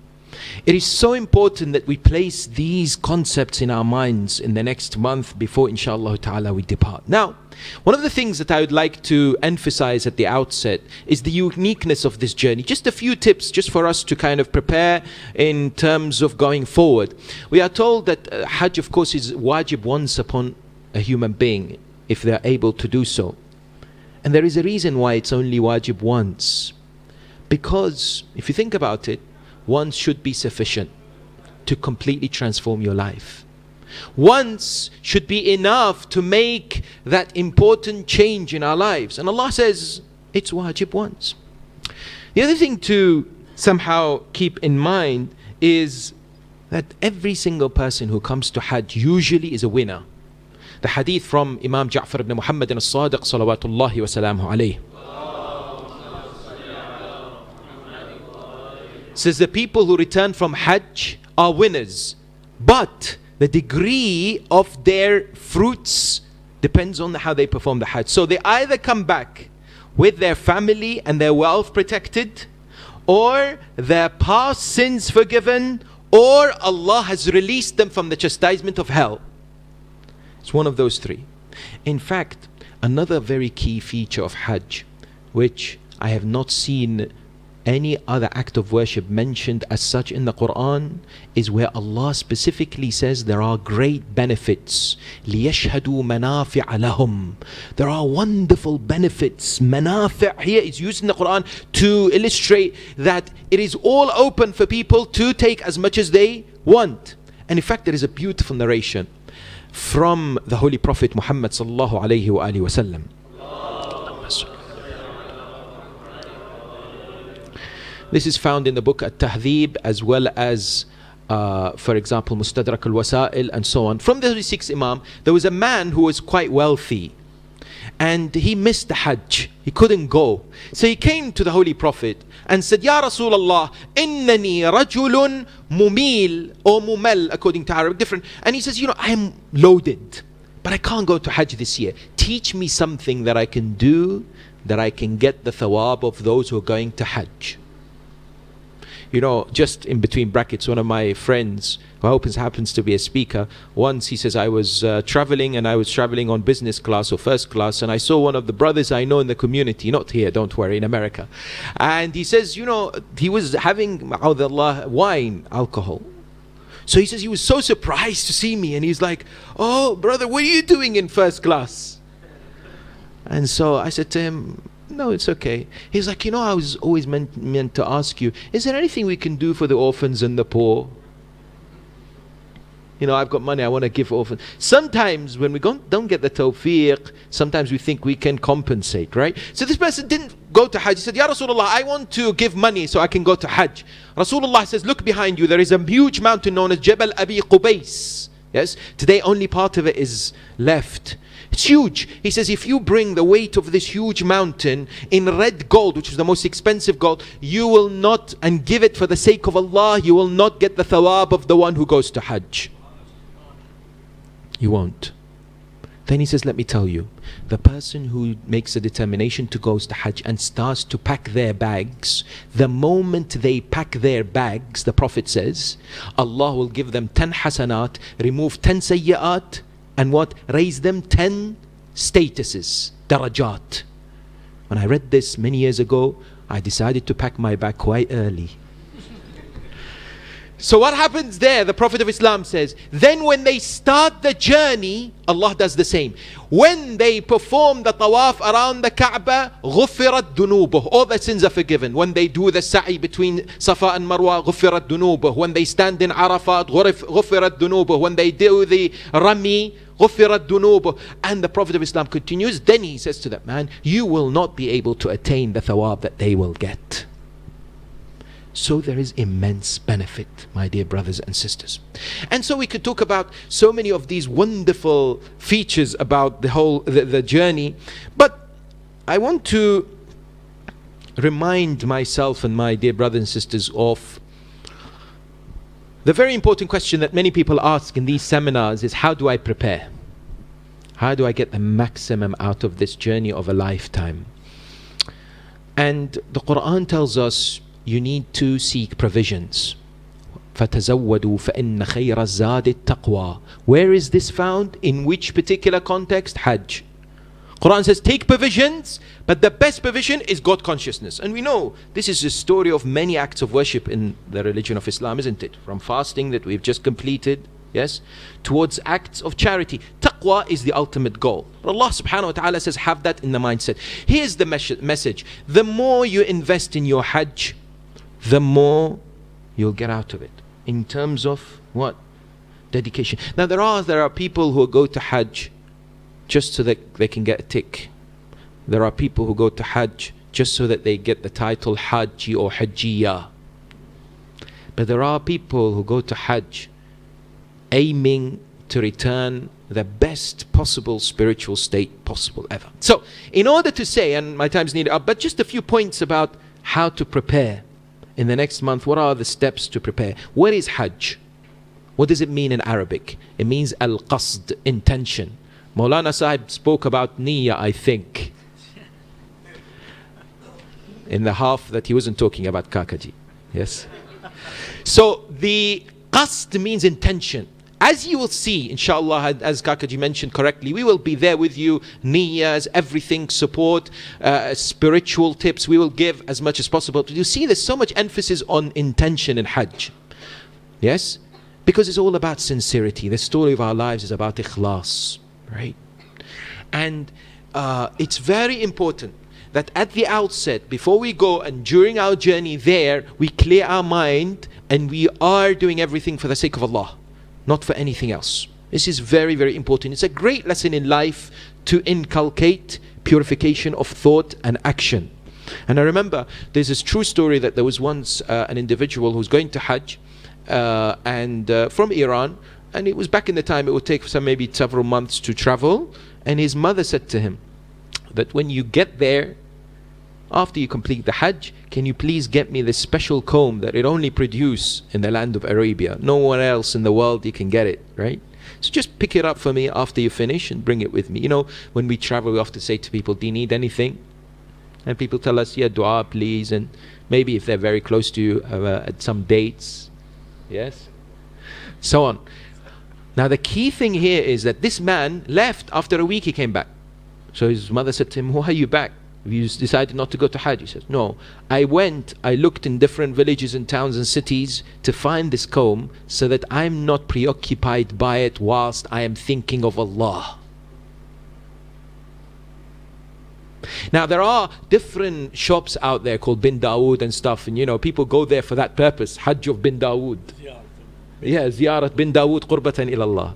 it is so important that we place these concepts in our minds in the next month before inshallah ta'ala we depart. Now, one of the things that I would like to emphasize at the outset is the uniqueness of this journey. Just a few tips just for us to kind of prepare in terms of going forward. We are told that Hajj, of course, is wajib once upon a human being if they are able to do so. And there is a reason why it's only wajib once. Because if you think about it, once should be sufficient to completely transform your life. Once should be enough to make that important change in our lives. And Allah says it's wajib once. The other thing to somehow keep in mind is that every single person who comes to Hajj usually is a winner. The hadith from Imam Ja'far ibn Muhammad as-Sadiq salawatullahi wa salamuhu alayhi says the people who return from Hajj are winners, but the degree of their fruits depends on how they perform the Hajj. So they either come back with their family and their wealth protected, or their past sins forgiven, or Allah has released them from the chastisement of hell. It's one of those three. In fact, another very key feature of Hajj, which I have not seen any other act of worship mentioned as such in the Quran, is where Allah specifically says there are great benefits. لِيَشْهَدُوا مَنَافِعَ لَهُمْ. There are wonderful benefits. Manafi' here is used in the Quran to illustrate that it is all open for people to take as much as they want. And in fact, there is a beautiful narration from the Holy Prophet Muhammad sallallahu alayhi wa alihi wa sallam. This is found in the book At-Tahdhib, as well as for example Mustadrak al-Wasa'il and so on. From the 36th Imam, there was a man who was quite wealthy and he missed the Hajj. He couldn't go. So he came to the Holy Prophet and said, Ya Rasulullah, innani rajulun mumil, or mumel according to Arabic, different. And he says, I am loaded, but I can't go to Hajj this year. Teach me something that I can do, that I can get the thawab of those who are going to Hajj. Just in between brackets, one of my friends who happens to be a speaker, once he says, I was traveling, and I was traveling on business class or first class, and I saw one of the brothers I know in the community, not here, don't worry, in America. And he says, he was having ma'udallah, wine, alcohol. So he says he was so surprised to see me, and he's like, oh brother, what are you doing in first class? And so I said to him, no, it's okay. He's like, I was always meant to ask you, is there anything we can do for the orphans and the poor? I've got money, I want to give orphans. Sometimes when we don't get the tawfiq, sometimes we think we can compensate, right? So this person didn't go to Hajj. He said, Ya Rasulullah, I want to give money so I can go to Hajj. Rasulullah says, look behind you, there is a huge mountain known as Jabal Abi Qubais. Yes, today only part of it is left. It's huge. He says, if you bring the weight of this huge mountain in red gold, which is the most expensive gold, you will not, and give it for the sake of Allah, you will not get the thawab of the one who goes to Hajj. You won't. Then he says, let me tell you, the person who makes a determination to go to Hajj and starts to pack their bags, the moment they pack their bags, the Prophet says, Allah will give them 10 hasanat, remove 10 sayyat, and raise them 10 statuses, darajat. When I read this many years ago, I decided to pack my bag quite early. So what happens there? The Prophet of Islam says, then when they start the journey, Allah does the same. When they perform the tawaf around the Kaaba, غُفِّرَتْ دُنُوبُهُ, all their sins are forgiven. When they do the sa'i between Safa and Marwa, غُفِّرَتْ دُنُوبُهُ. When they stand in Arafat, غُفِّرَتْ دُنُوبُهُ. When they do the Rami, غُفِّرَتْ دُنُوبُهُ. And the Prophet of Islam continues, then he says to that man, you will not be able to attain the thawab that they will get. So there is immense benefit, my dear brothers and sisters. And so we could talk about so many of these wonderful features about the whole the journey. But I want to remind myself and my dear brothers and sisters of the very important question that many people ask in these seminars is, how do I prepare? How do I get the maximum out of this journey of a lifetime? And the Quran tells us you need to seek provisions. فَتَزَوَّدُوا فَإِنَّ خَيْرَ الزَّادِ التَّقْوَى. Where is this found? In which particular context? Hajj. Quran says take provisions, but the best provision is God consciousness. And we know this is a story of many acts of worship in the religion of Islam, isn't it? From fasting that we've just completed, yes, towards acts of charity. Taqwa is the ultimate goal. But Allah subhanahu wa ta'ala says have that in the mindset. Here's the message. The more you invest in your Hajj, the more you'll get out of it. In terms of what? Dedication. Now there are people who go to Hajj just so that they can get a tick. There are people who go to Hajj just so that they get the title Hajji or Hajjiya. But there are people who go to Hajj aiming to return the best possible spiritual state possible ever. So, in order to say, and my time's needed up, but just a few points about how to prepare in the next month. What are the steps to prepare? What is Hajj? What does it mean in Arabic? It means al-qasd, intention. Maulana Sahib spoke about niyyah, I think, in the half that he wasn't talking about Kakaji. Yes. So the qasd means intention. As you will see, inshallah, as Kakaji mentioned correctly, we will be there with you, niyyahs, everything, support, spiritual tips, we will give as much as possible. But you see there's so much emphasis on intention in Hajj. Yes? Because it's all about sincerity. The story of our lives is about ikhlas. Right? And it's very important that at the outset, before we go and during our journey there, we clear our mind and we are doing everything for the sake of Allah, not for anything else. This is very, very important. It's a great lesson in life to inculcate purification of thought and action. And I remember there's this true story that there was once an individual who was going to Hajj from Iran. And it was back in the time it would take maybe several months to travel. And his mother said to him that when you get there, after you complete the Hajj, can you please get me this special comb that it only produce in the land of Arabia? Nowhere else in the world you can get it, right? So just pick it up for me after you finish and bring it with me. You know, when we travel, we often say to people, do you need anything? And people tell us, yeah, dua please. And maybe if they're very close to you at some dates, yes, so on. Now the key thing here is that this man left. After a week he came back. So his mother said to him, why are you back? Have you decided not to go to Hajj? He says, no, I looked in different villages and towns and cities to find this comb so that I'm not preoccupied by it whilst I am thinking of Allah. Now there are different shops out there called Bin Dawood and stuff, and you know, people go there for that purpose. Hajj of Bin Dawood. Yeah, ziyarat bin Dawood qurbatan ilallah.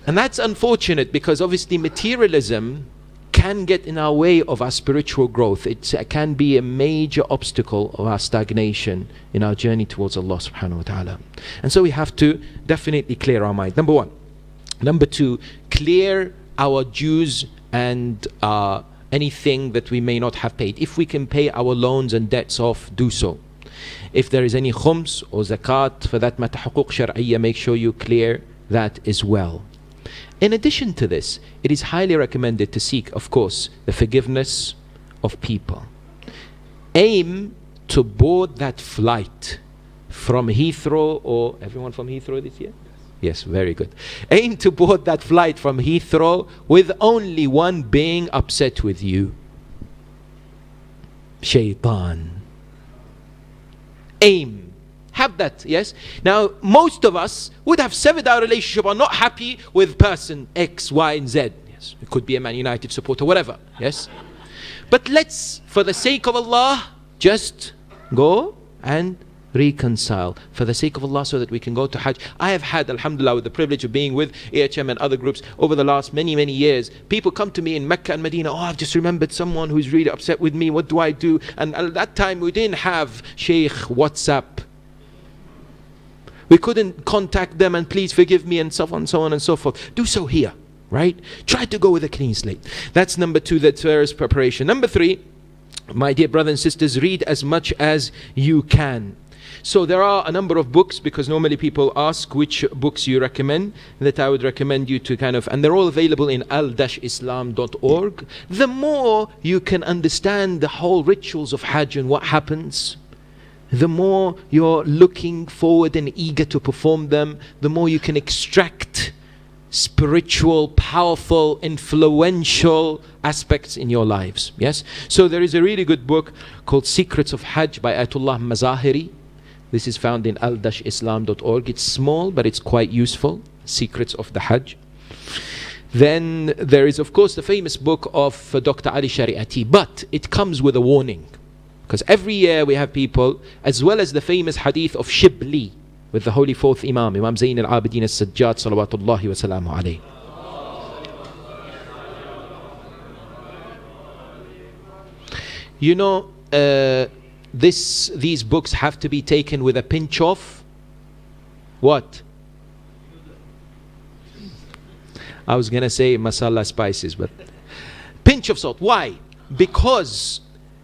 And that's unfortunate because obviously materialism can get in our way of our spiritual growth. It can be a major obstacle of our stagnation in our journey towards Allah subhanahu wa ta'ala. And so we have to definitely clear our mind. Number one. Number two, clear our dues and anything that we may not have paid. If we can pay our loans and debts off, do so. If there is any khums or zakat, for that matter, huquq shar'iyya, make sure you clear that as well. In addition to this, it is highly recommended to seek, of course, the forgiveness of people. Aim to board that flight from Heathrow, or everyone from Heathrow this year? Yes, very good. Aim to board that flight from Heathrow with only one being upset with you. Shaitan. Aim. Have that, yes? Now, most of us would have severed our relationship or not happy with person X, Y, and Z. Yes, it could be a Man United supporter, whatever, yes? But let's, for the sake of Allah, just go and reconcile for the sake of Allah so that we can go to Hajj. I have had, alhamdulillah, with the privilege of being with EHM and other groups over the last many years. People come to me in Mecca and Medina, oh, I've just remembered someone who's really upset with me, what do I do? And at that time we didn't have Sheikh WhatsApp. We couldn't contact them and please forgive me and so on and so forth. Do so here, right? Try to go with a clean slate. That's number two, that's first preparation. Number three, My dear brothers and sisters, read as much as you can. So there are a number of books, because normally people ask which books you recommend, that I would recommend you to and they're all available in al-islam.org. The more you can understand the whole rituals of Hajj and what happens, the more you're looking forward and eager to perform them, the more you can extract spiritual, powerful, influential aspects in your lives. Yes? So there is a really good book called Secrets of Hajj by Ayatollah Mazahiri. This is found in al-islam.org. It's small, but it's quite useful. Secrets of the Hajj. Then there is, of course, the famous book of Dr. Ali Shariati, but it comes with a warning. Because every year we have people, as well as the famous hadith of Shibli, with the holy fourth Imam, Imam Zayn al-Abidin al-Sajjad, salawatullahi wa salamu alayhi. You know, these books have to be taken with a pinch of what? I was going to say masala spices, but pinch of salt. Why? Because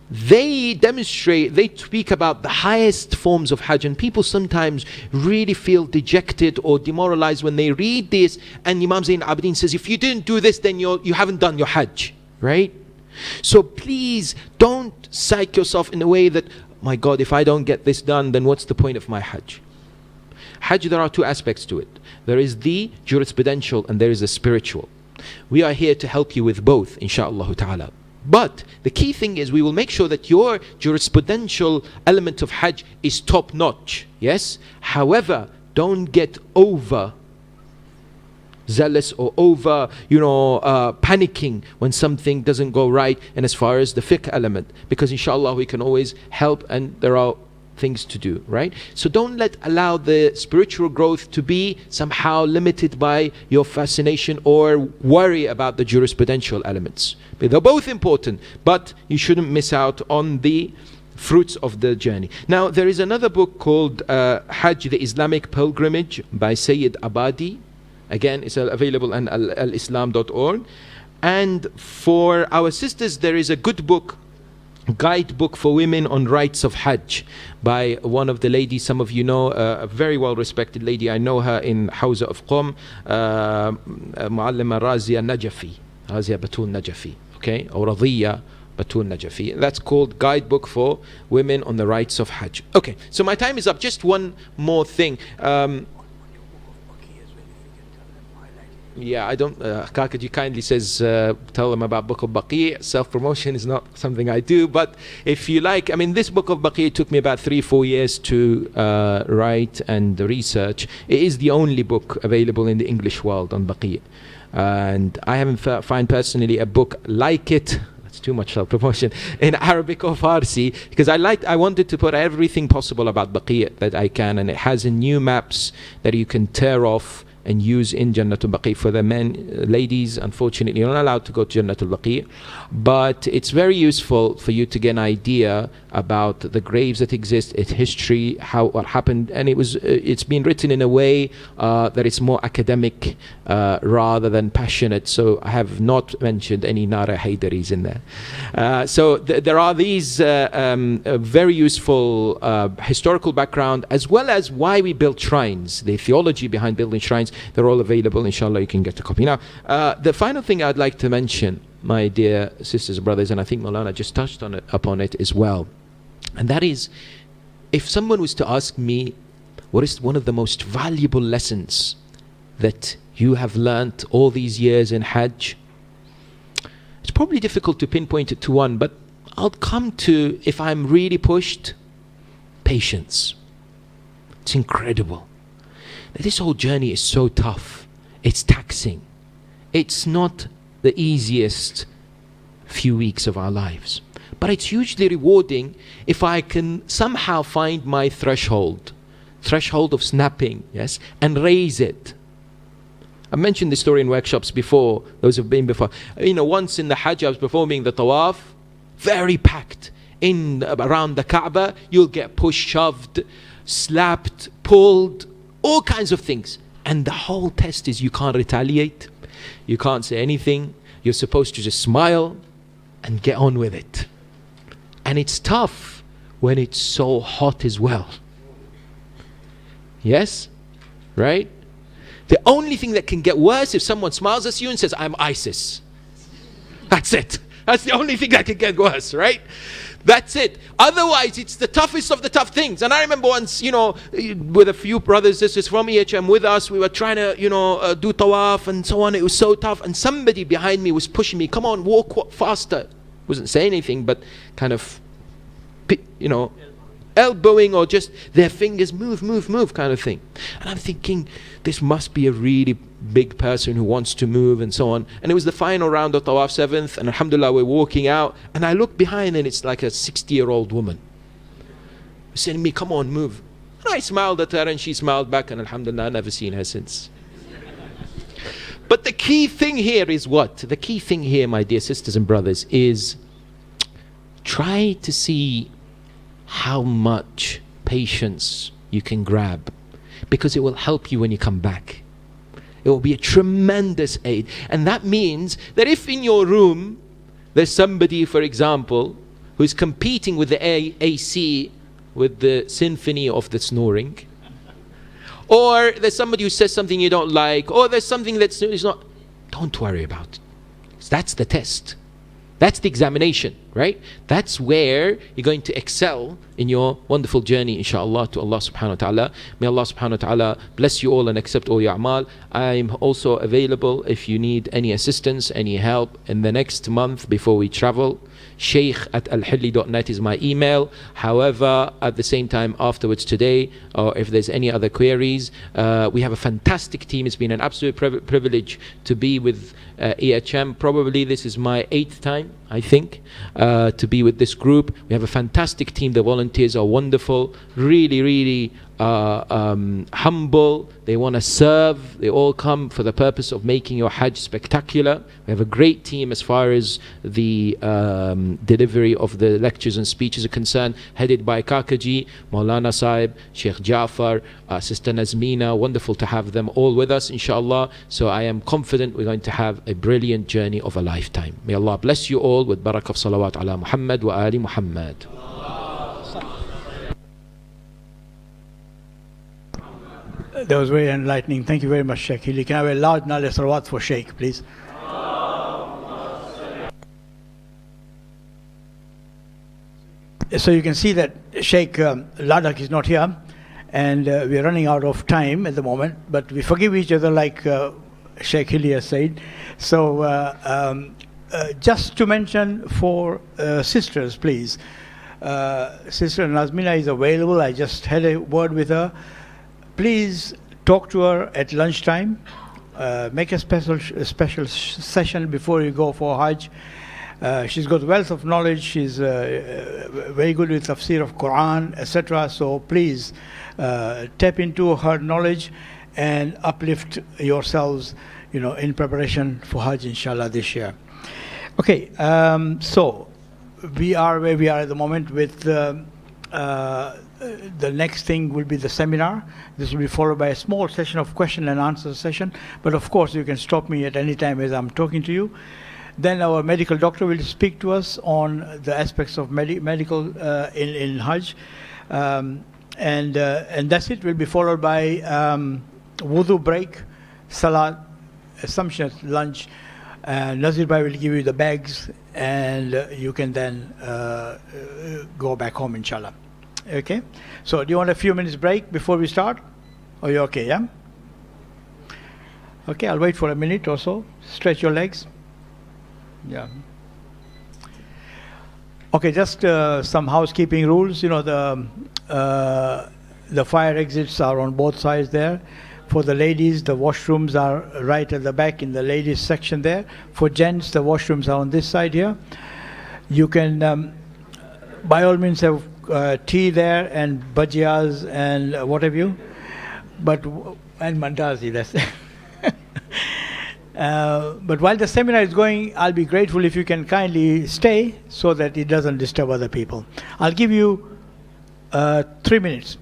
they demonstrate, they speak about the highest forms of Hajj, and people sometimes really feel dejected or demoralized when they read this, and Imam Zayn al-Abidin says, if you didn't do this, then you haven't done your Hajj, right? So please don't psych yourself in a way that, my God, if I don't get this done, then what's the point of my Hajj? Hajj, there are two aspects to it. There is the jurisprudential and there is the spiritual. We are here to help you with both, inshaAllah ta'ala. But the key thing is we will make sure that your jurisprudential element of Hajj is top notch. Yes? However, don't get over zealous or over, panicking when something doesn't go right, and as far as the fiqh element, because inshallah we can always help, and there are things to do, right? So don't allow the spiritual growth to be somehow limited by your fascination or worry about the jurisprudential elements. They're both important, but you shouldn't miss out on the fruits of the journey. Now there is another book called Hajj, the Islamic Pilgrimage by Sayyid Abadi. Again, it's available on al-islam.org. And for our sisters, there is a good book, guidebook for women on rites of Hajj by one of the ladies, some of you know, a very well respected lady. I know her in Hawza of Qom, Muallima Razia Najafi, Razia Batul Najafi, okay, or Radhiya Batul Najafi. That's called Guidebook for Women on the Rites of Hajj. Okay, so my time is up. Just one more thing. Yeah, I don't, Kakaji kindly says, tell them about Book of Baqi. Self-promotion is not something I do, but if you like, this Book of Baqi took me about 3-4 years to write and research. It is the only book available in the English world on Baqi. And I haven't found personally a book like it, that's too much self-promotion, in Arabic or Farsi, because I wanted to put everything possible about Baqi that I can, and it has new maps that you can tear off and use in Jannatul Baqi. For the men, ladies, unfortunately, you're not allowed to go to Jannatul Baqi, but it's very useful for you to get an idea about the graves that exist, its history, what happened, and it's been written in a way that it's more academic rather than passionate. So I have not mentioned any Nara Haidaris in there. So there are these very useful historical background, as well as why we built shrines, the theology behind building shrines. They're all available. Inshallah, you can get a copy. Now, the final thing I'd like to mention, my dear sisters and brothers, and I think Maulana just touched upon it as well, and that is, if someone was to ask me, what is one of the most valuable lessons that you have learnt all these years in Hajj? It's probably difficult to pinpoint it to one, but I'll come to, if I'm really pushed, patience. It's incredible. This whole journey is so tough. It's taxing. It's not the easiest few weeks of our lives. But it's hugely rewarding if I can somehow find my threshold of snapping, yes, and raise it. I mentioned this story in workshops before, those who have been before. Once in the Hajj, I was performing the tawaf, very packed. Around the Kaaba, you'll get pushed, shoved, slapped, pulled, all kinds of things. And the whole test is you can't retaliate, you can't say anything, you're supposed to just smile and get on with it. And it's tough when it's so hot as well. Yes? Right? The only thing that can get worse if someone smiles at you and says, I'm ISIS. That's it. That's the only thing that can get worse, right? That's it. Otherwise, it's the toughest of the tough things. And I remember once, with a few brothers, sisters from EHM with us, we were trying to, do tawaf and so on. It was so tough. And somebody behind me was pushing me, come on, walk faster. Wasn't saying anything, but kind of, elbowing or just their fingers, move kind of thing. And I'm thinking, this must be a really big person who wants to move and so on. And it was the final round of Tawaf 7th, and alhamdulillah we're walking out, and I look behind and it's like a 60-year-old woman saying to me, come on, move. And I smiled at her and she smiled back, and alhamdulillah I've never seen her since. But the key thing here is what? The key thing here, my dear sisters and brothers, is try to see how much patience you can grab, because it will help you when you come back. It will be a tremendous aid. And that means that if in your room there's somebody, for example, who's competing with the AC with the symphony of the snoring, or there's somebody who says something you don't like, or there's something that's not, don't worry about it. That's the test. That's the examination, right? That's where you're going to excel in your wonderful journey, inshallah, to Allah subhanahu wa ta'ala. May Allah subhanahu wa ta'ala bless you all and accept all your a'mal. I'm also available if you need any assistance, any help in the next month before we travel. sheikh@alhilli.net is my email. However, at the same time afterwards today, or if there's any other queries, we have a fantastic team. It's been an absolute privilege to be with EHM. Probably this is my 8th time, I think, to be with this group. We have a fantastic team. The volunteers are wonderful, really humble. They want to serve. They all come for the purpose of making your Hajj spectacular. We have a great team as far as the delivery of the lectures and speeches are concerned, headed by Kakaji, Maulana Saib, Sheikh Jafar, Sister Nazmina. Wonderful to have them all with us, inshallah. So I am confident we're going to have a brilliant journey of a lifetime. May Allah bless you all with barakah of salawat ala Muhammad wa ali Muhammad. That was very enlightening. Thank you very much, Sheikh Hilli. Can I have a loud Nale Salawat for Sheikh, please? So you can see that Sheikh Ladakh is not here, and we're running out of time at the moment, but we forgive each other like Sheikh Hilli has said. So just to mention for sisters, please. Sister Nazmina is available. I just had a word with her. Please talk to her at lunchtime. Make a special session before you go for Hajj. She's got wealth of knowledge. She's very good with tafsir of Quran, etc. So please tap into her knowledge and uplift yourselves, in preparation for Hajj, inshallah, this year. Okay, so we are where we are at the moment with the next thing will be the seminar. This will be followed by a small session of question and answer session. But of course, you can stop me at any time as I'm talking to you. Then our medical doctor will speak to us on the aspects of medical in Hajj. And that's it. Will be followed by wudu break, salat, assumption lunch. Nazir Bhai will give you the bags, and you can then go back home, inshallah. Okay, so do you want a few minutes break before we start? Are you okay, yeah? Okay, I'll wait for a minute or so. Stretch your legs. Yeah. Okay, just some housekeeping rules. The fire exits are on both sides there. For the ladies, the washrooms are right at the back in the ladies section there. For gents, the washrooms are on this side here. You can, by all means, have tea there and bhajiyas and what have you, and mandazi. That's but while the seminar is going, I'll be grateful if you can kindly stay so that it doesn't disturb other people. I'll give you 3 minutes.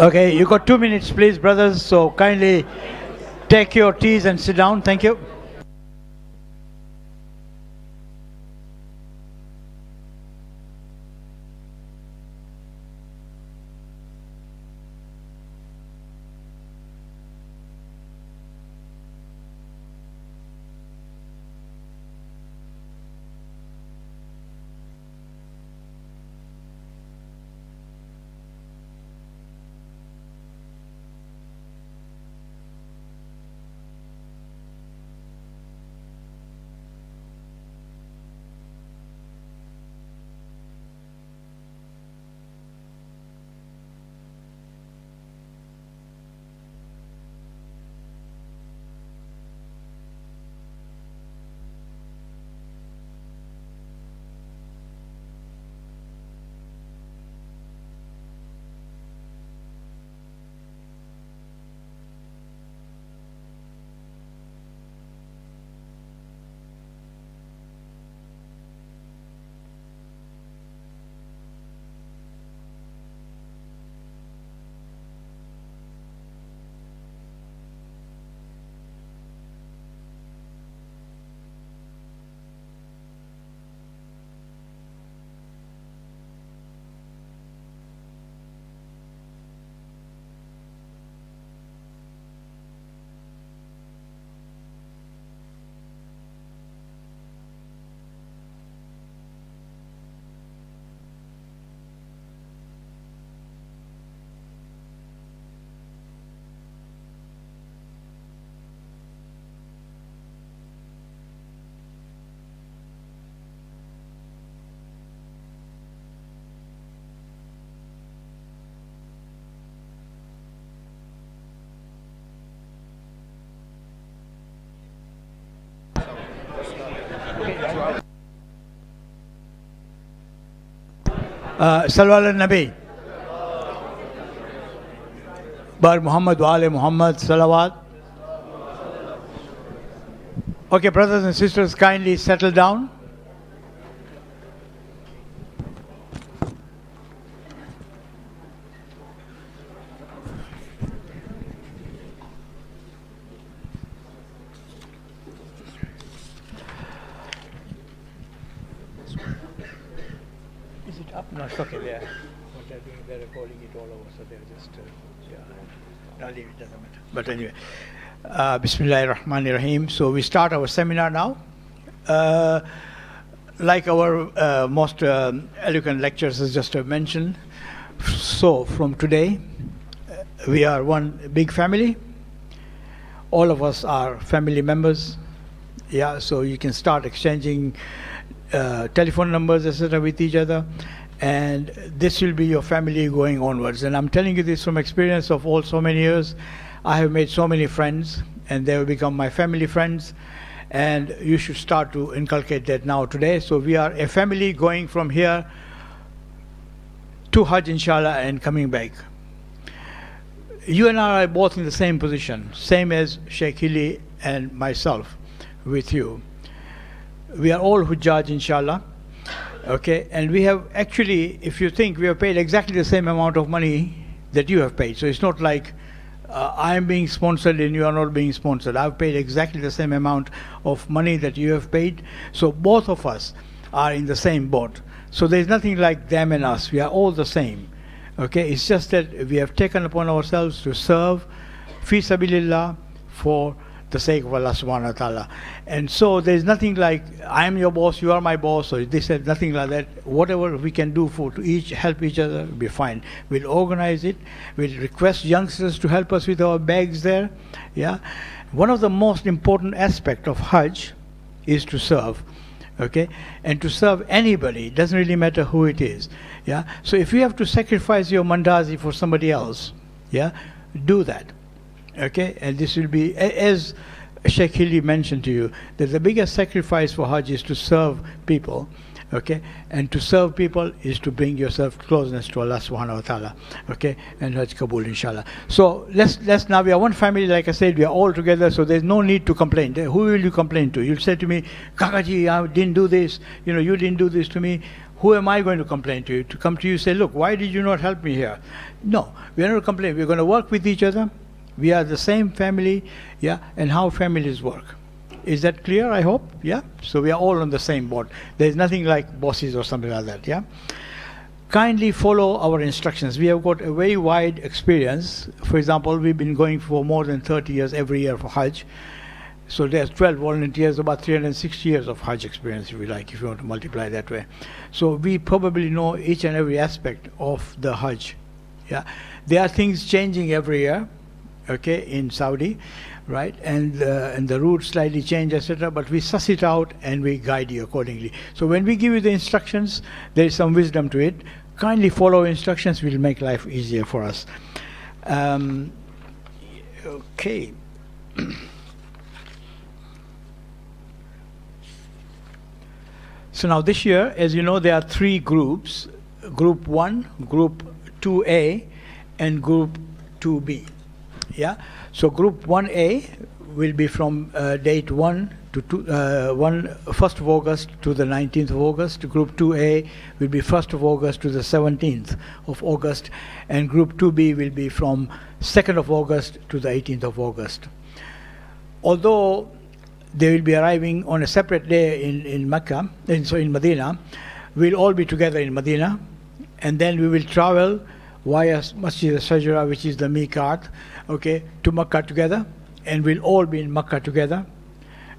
Okay, you got 2 minutes, please, brothers. So kindly take your teas and sit down. Thank you. Salwa ala Nabi. Bar Muhammad wa ali Muhammad salawat. Okay, brothers and sisters, kindly settle down. Is it up? No, it's okay there. What they're doing, they're recording it all over, so they're just, yeah, I'll leave it, doesn't matter. But anyway, Bismillahir Rahmanir Rahim. So we start our seminar now. Like our most eloquent lectures has just mentioned, so from today, we are one big family. All of us are family members. Yeah, so you can start exchanging telephone numbers, etc., with each other, and this will be your family going onwards. And I'm telling you this from experience of all so many years. I have made so many friends, and they will become my family friends, and you should start to inculcate that now today. So we are a family going from here to Hajj, inshallah, and coming back. You and I are both in the same position, same as Sheikh Hili and myself with you. We are all Hujjaj, inshallah. Okay, and we have actually, if you think, we have paid exactly the same amount of money that you have paid. So it's not like I am being sponsored and you are not being sponsored. I've paid exactly the same amount of money that you have paid. So both of us are in the same boat. So there's nothing like them and us. We are all the same. Okay, it's just that we have taken upon ourselves to serve fi sabilillah for the sake of Allah subhanahu wa ta'ala. And so there's nothing like I am your boss, you are my boss, or this and nothing like that. Whatever we can do to each help each other will be fine. We'll organize it. We'll request youngsters to help us with our bags there. Yeah. One of the most important aspects of Hajj is to serve. Okay, and to serve anybody, it doesn't really matter who it is. Yeah. So if you have to sacrifice your mandazi for somebody else, yeah, do that. Okay, and this will be, as Sheikh Hili mentioned to you, that the biggest sacrifice for Hajj is to serve people. Okay, and to serve people is to bring yourself closeness to Allah subhanahu wa ta'ala. Okay, and Hajj Kabul, inshallah. So let's now, we are one family, like I said, we are all together, so there's no need to complain. Who will you complain to? You'll say to me, Kakaji, I didn't do this, you didn't do this to me. who am I going to complain to you? To come to you say, look, why did you not help me here? No, we are not complaining. We're going to work with each other. We are the same family, yeah, and how families work. Is that clear, I hope? Yeah? So we are all on the same board. There's nothing like bosses or something like that, yeah? Kindly follow our instructions. We have got a very wide experience. For example, we've been going for more than 30 years every year for Hajj. So there's 12 volunteers, about 360 years of Hajj experience, if you like, if you want to multiply that way. So we probably know each and every aspect of the Hajj. Yeah, there are things changing every year, okay, in Saudi, right? And the routes slightly change, etc. But we suss it out and we guide you accordingly. So when we give you the instructions, there is some wisdom to it. Kindly follow instructions. Will make life easier for us. Okay. So now this year, as you know, there are 3 groups: Group 1, Group 2A, and Group 2B. Yeah. So Group 1A will be from date 1 to 1st of August to the 19th of August. Group 2A will be 1st of August to the 17th of August, and Group 2B will be from 2nd of August to the 18th of August. Although they will be arriving on a separate day in Mecca, so in Medina, we'll all be together in Medina, and then we will travel via Masjid al-Shajara, which is the Miqat, okay, to Mecca together, and we'll all be in Mecca together.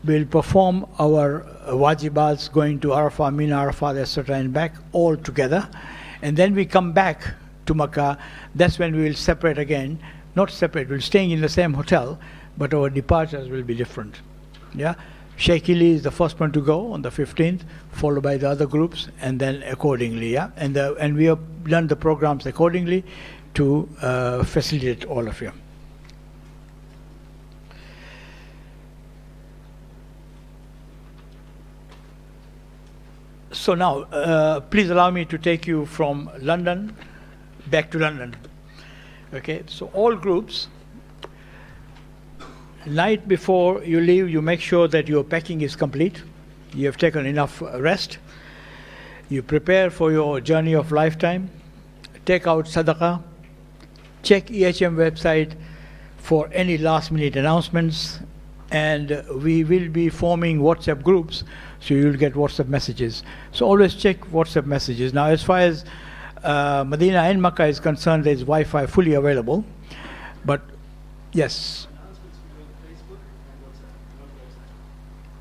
We'll perform our wajibats, going to Arafah, Mina, Arafah, etc., and back all together, and then we come back to Mecca. That's when we will separate again. Not separate, we're staying in the same hotel, but our departures will be different. Yeah, Sheikh Ili is the first one to go on the 15th, followed by the other groups, and then accordingly. Yeah, and we have done the programs accordingly to facilitate all of you. So now, please allow me to take you from London back to London. Okay, so all groups. Night before you leave, you make sure that your packing is complete. You have taken enough rest. You prepare for your journey of lifetime. Take out sadaqah. Check EHM website for any last-minute announcements. And we will be forming WhatsApp groups, so you'll get WhatsApp messages. So always check WhatsApp messages. Now, as far as Medina and Makkah is concerned, there's Wi-Fi fully available. But yes.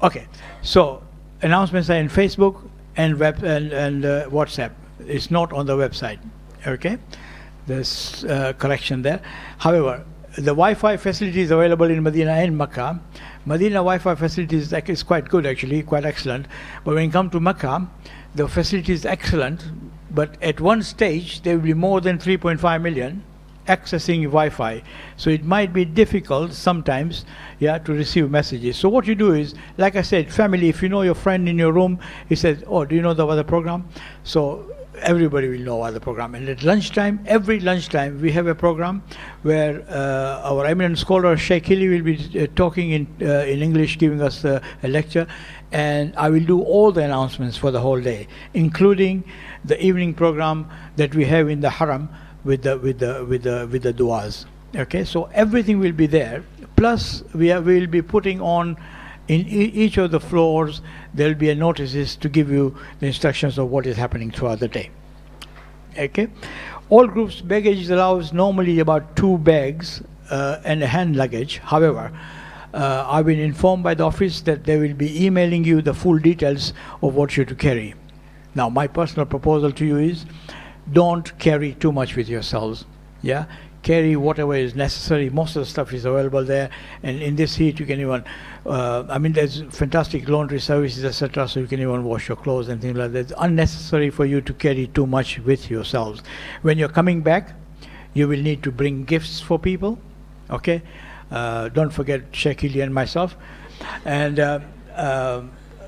Okay, so announcements are in Facebook and WhatsApp. It's not on the website. Okay, there's correction there. However, the Wi-Fi facility is available in Medina and Makkah. Medina Wi-Fi facility is quite good, actually, quite excellent. But when you come to Makkah, the facility is excellent. But at one stage, there will be more than 3.5 million accessing Wi-Fi, so it might be difficult sometimes, yeah, to receive messages. So what you do is, like I said, family, if you know your friend in your room, he says, oh, do you know the other program? So everybody will know other program. And at lunchtime, every lunchtime, we have a program where our eminent scholar Sheikh Ili will be talking in English, giving us a lecture, and I will do all the announcements for the whole day, including the evening program that we have in the Haram, with the du'as. Okay, so everything will be there. Plus, we will be putting on in each of the floors. There will be a notices to give you the instructions of what is happening throughout the day. Okay, all groups baggage allows normally about 2 bags and a hand luggage. However, I've been informed by the office that they will be emailing you the full details of what you're to carry. Now, my personal proposal to you is, don't carry too much with yourselves. Yeah, carry whatever is necessary. Most of the stuff is available there, and in this heat you can even I mean, there's fantastic laundry services, etc., so you can even wash your clothes and things like that. It's unnecessary for you to carry too much with yourselves. When you're coming back, you will need to bring gifts for people. Okay, don't forget Sheikh Ili and myself. And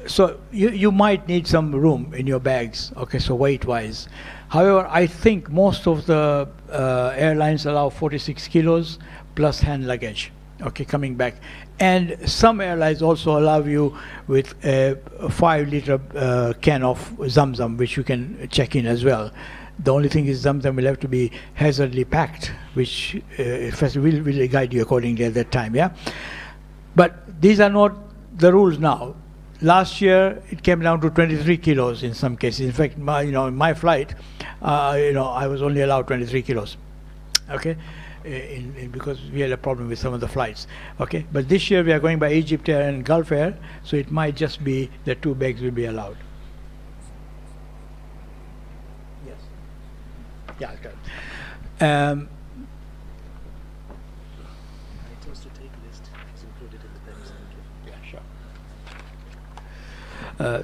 so you might need some room in your bags, okay, so weight-wise. However, I think most of the airlines allow 46 kilos plus hand luggage, okay, coming back. And some airlines also allow you with a 5-liter can of Zamzam, which you can check in as well. The only thing is Zamzam will have to be hazardly packed, which will guide you accordingly at that time, yeah? But these are not the rules now. Last year, it came down to 23 kilos in some cases. In fact, in my flight, I was only allowed 23 kilos, okay? Because we had a problem with some of the flights, okay? But this year we are going by Egypt Air and Gulf Air, so it might just be that 2 bags will be allowed. Yes. Yeah, okay.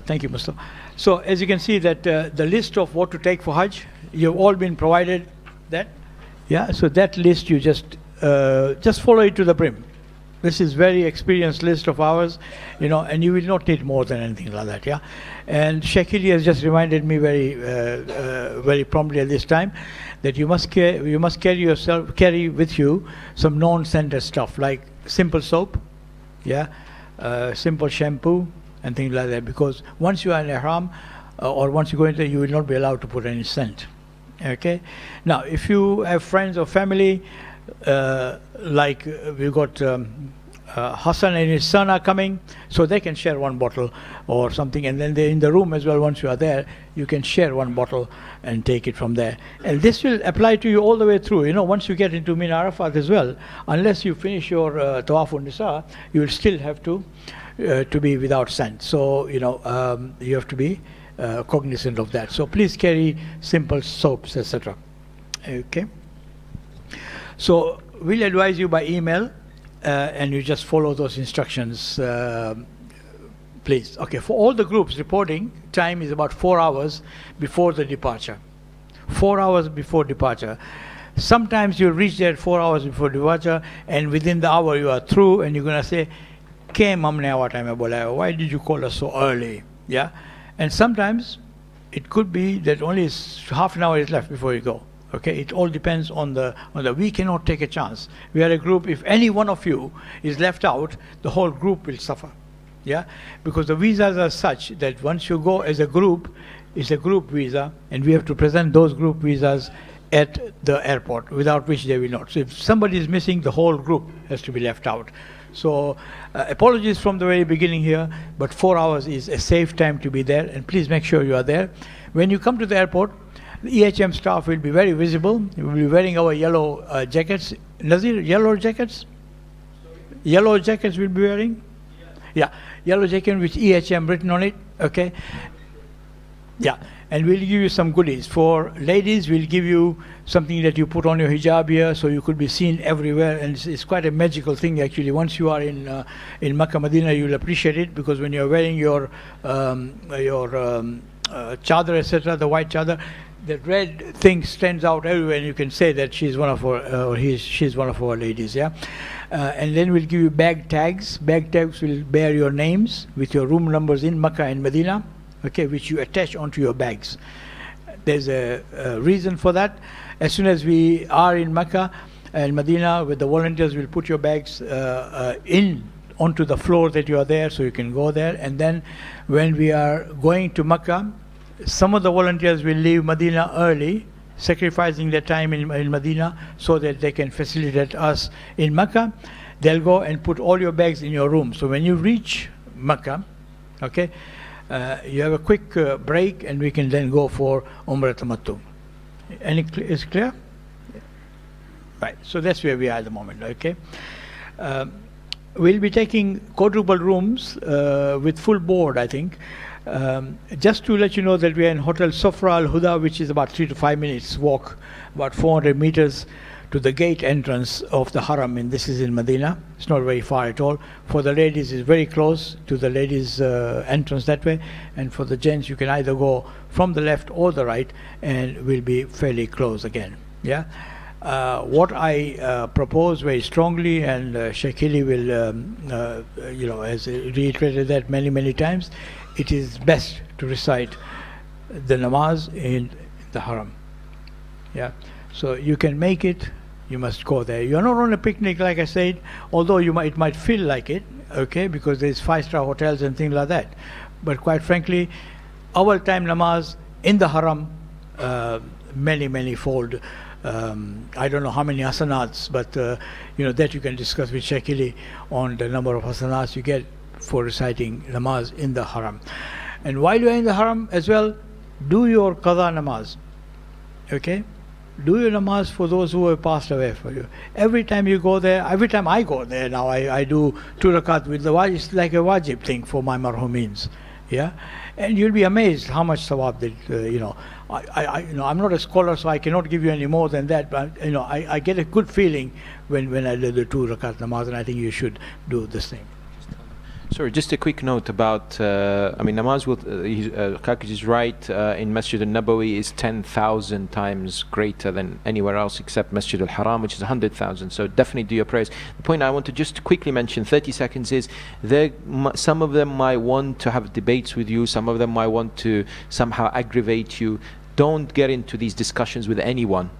Thank you, Mustafa. So as you can see that the list of what to take for Hajj, you've all been provided that. Yeah, so that list you just follow it to the brim. This is very experienced list of ours, and you will not need more than anything like that, yeah. And Shakili has just reminded me very promptly at this time that you must carry with you some non-scented stuff like simple soap, yeah, simple shampoo and things like that, because once you are in ihram or once you go into, you will not be allowed to put any scent. Okay. Now, if you have friends or family, like we've got Hassan and his son are coming, so they can share 1 bottle or something, and then they're in the room as well. Once you are there, you can share 1 bottle and take it from there. And this will apply to you all the way through. Once you get into Mina Arafat as well, unless you finish your Tawaf Nisa, you will still have to be without scent. So, you have to be cognizant of that. So please carry simple soaps, etc. Okay. So we'll advise you by email, and you just follow those instructions, please. Okay. For all the groups, reporting time is about 4 hours before the departure. 4 hours before departure. Sometimes you reach there 4 hours before departure, and within the hour you are through, and you're going to say, why did you call us so early? Yeah. And sometimes it could be that only half an hour is left before you go. Okay, it all depends on the. We cannot take a chance. We are a group. If any one of you is left out, the whole group will suffer. Yeah, because the visas are such that once you go as a group, it's a group visa, and we have to present those group visas at the airport, without which they will not. So if somebody is missing, the whole group has to be left out. So apologies from the very beginning here, but 4 hours is a safe time to be there, and please make sure you are there. When you come to the airport, the EHM staff will be very visible. We will be wearing our yellow jackets. Nazir, yellow jackets? Yellow jackets we'll be wearing? Yeah, yellow jacket with EHM written on it, okay? Yeah, and we'll give you some goodies. For ladies, we'll give you something that you put on your hijab here, so you could be seen everywhere, and it's quite a magical thing actually. Once you are in Makkah, Medina, you'll appreciate it, because when you're wearing your chadar, etc., the white chadar, that red thing stands out everywhere, and you can say that she's one of our, she's one of our ladies, yeah. And then we'll give you bag tags. Bag tags will bear your names with your room numbers in Makkah and Medina, okay, which you attach onto your bags. There's a reason for that. As soon as we are in Makkah and Medina, with the volunteers, we'll put your bags onto the floor that you are there, so you can go there. And then when we are going to Makkah, some of the volunteers will leave Medina early, sacrificing their time in Medina so that they can facilitate us in Makkah. They'll go and put all your bags in your room. So when you reach Makkah, okay, you have a quick break, and we can then go for Umrah Tamattu. Is clear? Right, so that's where we are at the moment, okay? We'll be taking quadruple rooms with full board, I think. Just to let you know that we are in Hotel Sofra Al Huda, which is about 3 to 5 minutes walk, about 400 meters to the gate entrance of the Haram, and this is in Medina. It's not very far at all. For the ladies, it's very close to the ladies' entrance that way, and for the gents, you can either go from the left or the right, and we'll be fairly close again. Yeah. What I propose very strongly, and Shakili will, has reiterated that many times, it is best to recite the namaz in the Haram. Yeah. So you can make it, you must go there. You're not on a picnic, like I said, although it might feel like it, okay, because there's 5-star hotels and things like that. But quite frankly, our time namaz in the haram, many fold. I don't know how many hasanats, but that you can discuss with Shakili on the number of hasanats you get for reciting namaz in the haram. And while you're in the haram as well, do your qada namaz. Okay? Do your namaz for those who have passed away for you. Every time you go there, every time I go there now, I do 2 rakat with the wajib. It's like a wajib thing for my marhumeens. Yeah? And you'll be amazed how much sawab that, I'm not a scholar, so I cannot give you any more than that, but I get a good feeling when I do the 2 rakat namaz, and I think you should do the same. Sorry, just a quick note about, namaz will, Kakaj is right, in Masjid al-Nabawi is 10,000 times greater than anywhere else except Masjid al-Haram, which is 100,000, so definitely do your prayers. The point I want to just quickly mention, 30 seconds, is some of them might want to have debates with you, some of them might want to somehow aggravate you. Don't get into these discussions with anyone,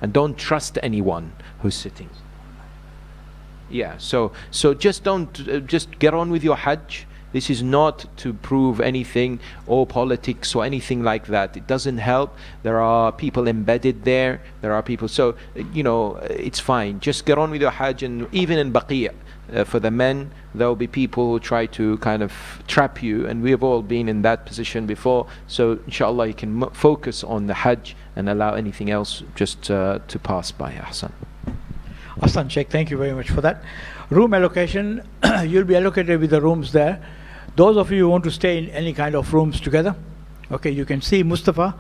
and don't trust anyone who's sitting. Yeah, so just don't, just get on with your Hajj. This is not to prove anything or politics or anything like that. It doesn't help. There are people embedded there. There are people, so it's fine. Just get on with your Hajj. And even in Baqi', for the men, there will be people who try to kind of trap you, and we have all been in that position before. So inshallah you can focus on the Hajj and allow anything else just to pass by. Ahsan. Ahsan, Sheikh, thank you very much for that. Room allocation, you'll be allocated with the rooms there. Those of you who want to stay in any kind of rooms together, okay, you can see Mustafa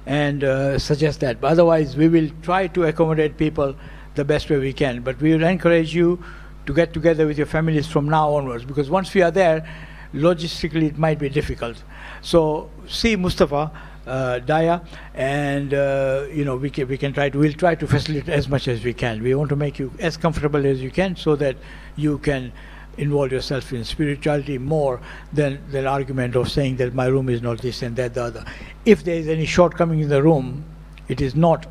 and suggest that. But otherwise, we will try to accommodate people the best way we can. But we will encourage you to get together with your families from now onwards, because once we are there, logistically it might be difficult. So see Mustafa, Daya, and we'll try to facilitate as much as we can. We want to make you as comfortable as you can, so that you can involve yourself in spirituality more than the argument of saying that my room is not this and that the other. If there is any shortcoming in the room, it is not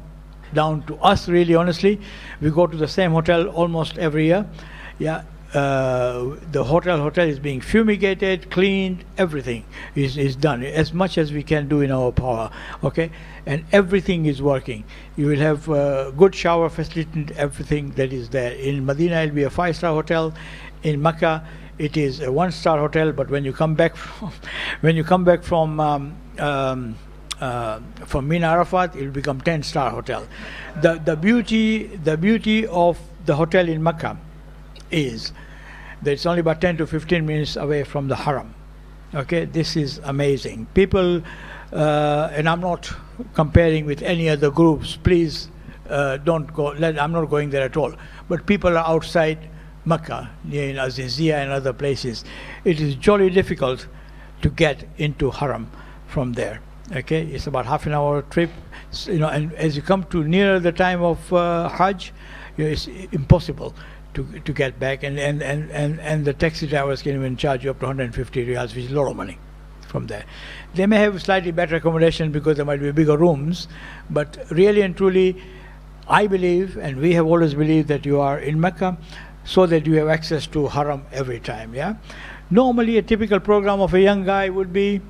down to us, really, honestly. We go to the same hotel almost every year. Yeah. The hotel is being fumigated, cleaned, everything is done as much as we can do in our power, okay, and everything is working. You will have good shower facility, everything that is there. In Medina it will be a 5-star hotel. In Mecca it is a 1-star hotel, but when you come back from Mina Arafat, it will become 10-star hotel. The beauty of the hotel in Mecca is that it's only about 10 to 15 minutes away from the haram. Okay, this is amazing. People, and I'm not comparing with any other groups, please don't go, I'm not going there at all. But people are outside Mecca, near Azizia and other places. It is jolly difficult to get into haram from there. Okay, it's about half an hour trip, and as you come to nearer the time of Hajj, it's impossible to get back, and the taxi drivers can even charge you up to 150 riyals, which is a lot of money from there. They may have slightly better accommodation because there might be bigger rooms, but really and truly, I believe, and we have always believed, that you are in Mecca so that you have access to haram every time. Yeah. Normally, a typical program of a young guy would be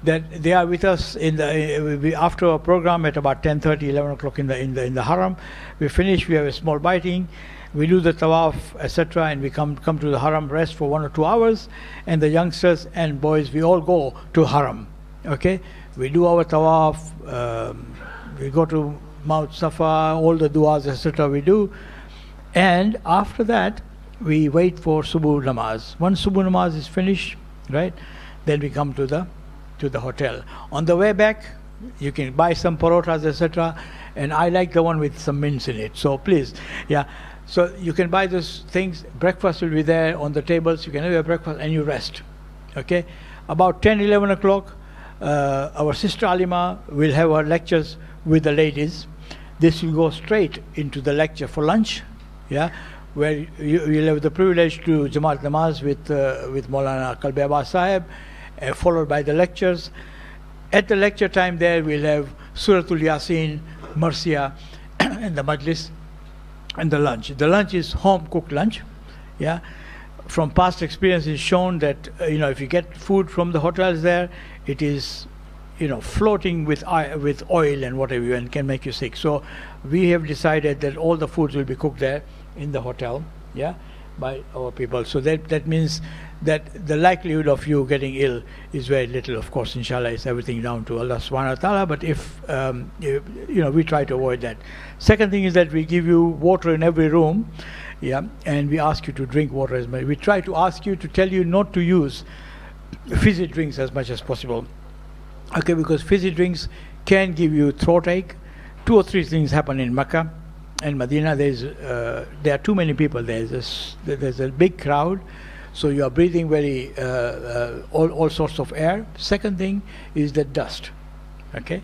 that they are with us after a program at about 10:30, 11 o'clock in the haram. We finish. We have a small biting. We do the tawaf, etc., and we come to the haram, rest for 1 or 2 hours, and the youngsters and boys, we all go to haram. Okay, we do our tawaf, we go to Mount Safa, all the du'as, etc. we do, and after that we wait for subuh namaz. Once subuh namaz is finished, right, then we come to the hotel. On the way back, you can buy some parotas, etc., and I like the one with some mince in it. So please, yeah. So you can buy those things. Breakfast will be there on the tables. You can have your breakfast and you rest. Okay. About 10, 11 o'clock, our sister Alima will have her lectures with the ladies. This will go straight into the lecture for lunch. Yeah, where you'll have the privilege to Jamaat Namaz with Maulana Kalbi Abbas Sahib, followed by the lectures. At the lecture time there, we'll have Suratul Yasin, Marsiya, and the Majlis. And the lunch. The lunch is home cooked lunch. Yeah. From past experience, it's shown that if you get food from the hotels there, it is floating with oil and whatever, and can make you sick. So we have decided that all the foods will be cooked there in the hotel, yeah, by our people. So that means that the likelihood of you getting ill is very little. Of course, inshallah, it's everything down to Allah subhanahu wa ta'ala, but if we try to avoid that. Second thing is that we give you water in every room, yeah, and we ask you to drink water as much. We try to ask you to tell you not to use fizzy drinks as much as possible. Okay, because fizzy drinks can give you throat ache. 2 or 3 things happen in Mecca and Medina. There are too many people there. There's a big crowd, so you are breathing very all sorts of air. Second thing is the dust. Okay,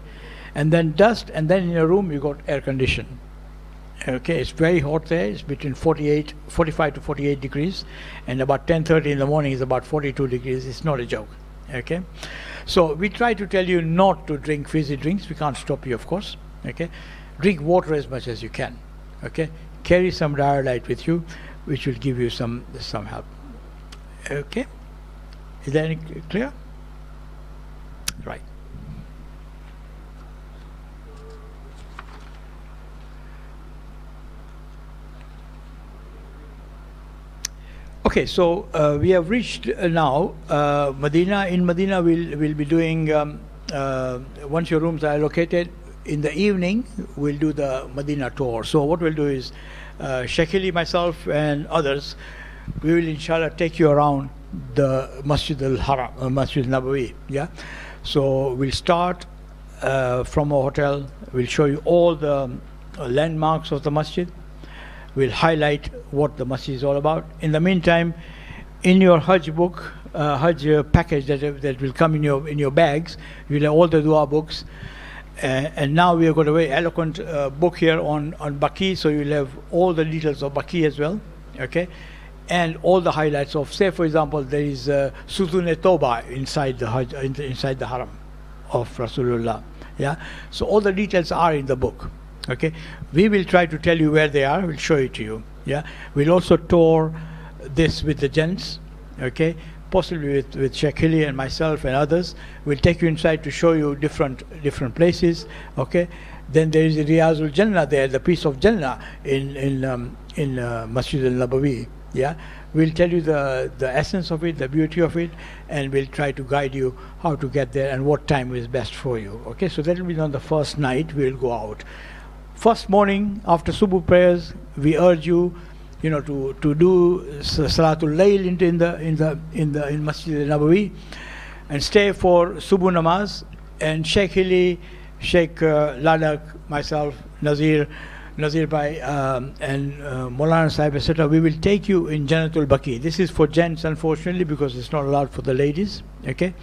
and then dust, and then in your room you got air condition. Okay, it's very hot there. It's between 45 to 48 degrees, and about 10:30 in the morning is about 42 degrees. It's not a joke. Okay, so we try to tell you not to drink fizzy drinks. We can't stop you, of course. Okay, drink water as much as you can. Okay, carry some dialyte with you, which will give you some help. Okay, is that clear? Right. Okay, so we have reached now Medina. In Medina, we'll be doing, once your rooms are allocated, in the evening, we'll do the Medina tour. So what we'll do is, Shakili, myself, and others, we will inshallah take you around the Masjid al-Haram, Masjid Nabawi. Yeah, so we'll start from a hotel. We'll show you all the landmarks of the masjid. We'll highlight what the masjid is all about. In the meantime, in your Hajj book, Hajj package that will come in your bags, you'll have all the dua books. And now we have got a very eloquent book here on Baqi, so you'll have all the details of Baqi as well. Okay, and all the highlights of, say for example, there is Sutun-e-Tawbah inside the Hajj, inside the Haram of Rasulullah. Yeah, so all the details are in the book. Okay, we will try to tell you where they are. We'll show it to you. Yeah, we'll also tour this with the gents. Okay, possibly with Shakili and myself and others. We'll take you inside to show you different places. Okay, then there is the Riyazul Jannah there, the piece of Jannah in Masjid al-Nabawi. Yeah, we'll tell you the essence of it, the beauty of it, and we'll try to guide you how to get there and what time is best for you. Okay, so that will be on the first night. We'll go out. First morning after Subuh prayers, we urge you, to do Salatul Layl in Masjid al-Nabawi, and stay for Subuh Namaz. And Sheikh Hili, Sheikh Ladak, myself, Nazir Bhai, and Maulana Sahib, etc. We will take you in Jannatul Baqi. This is for gents, unfortunately, because it's not allowed for the ladies. Okay,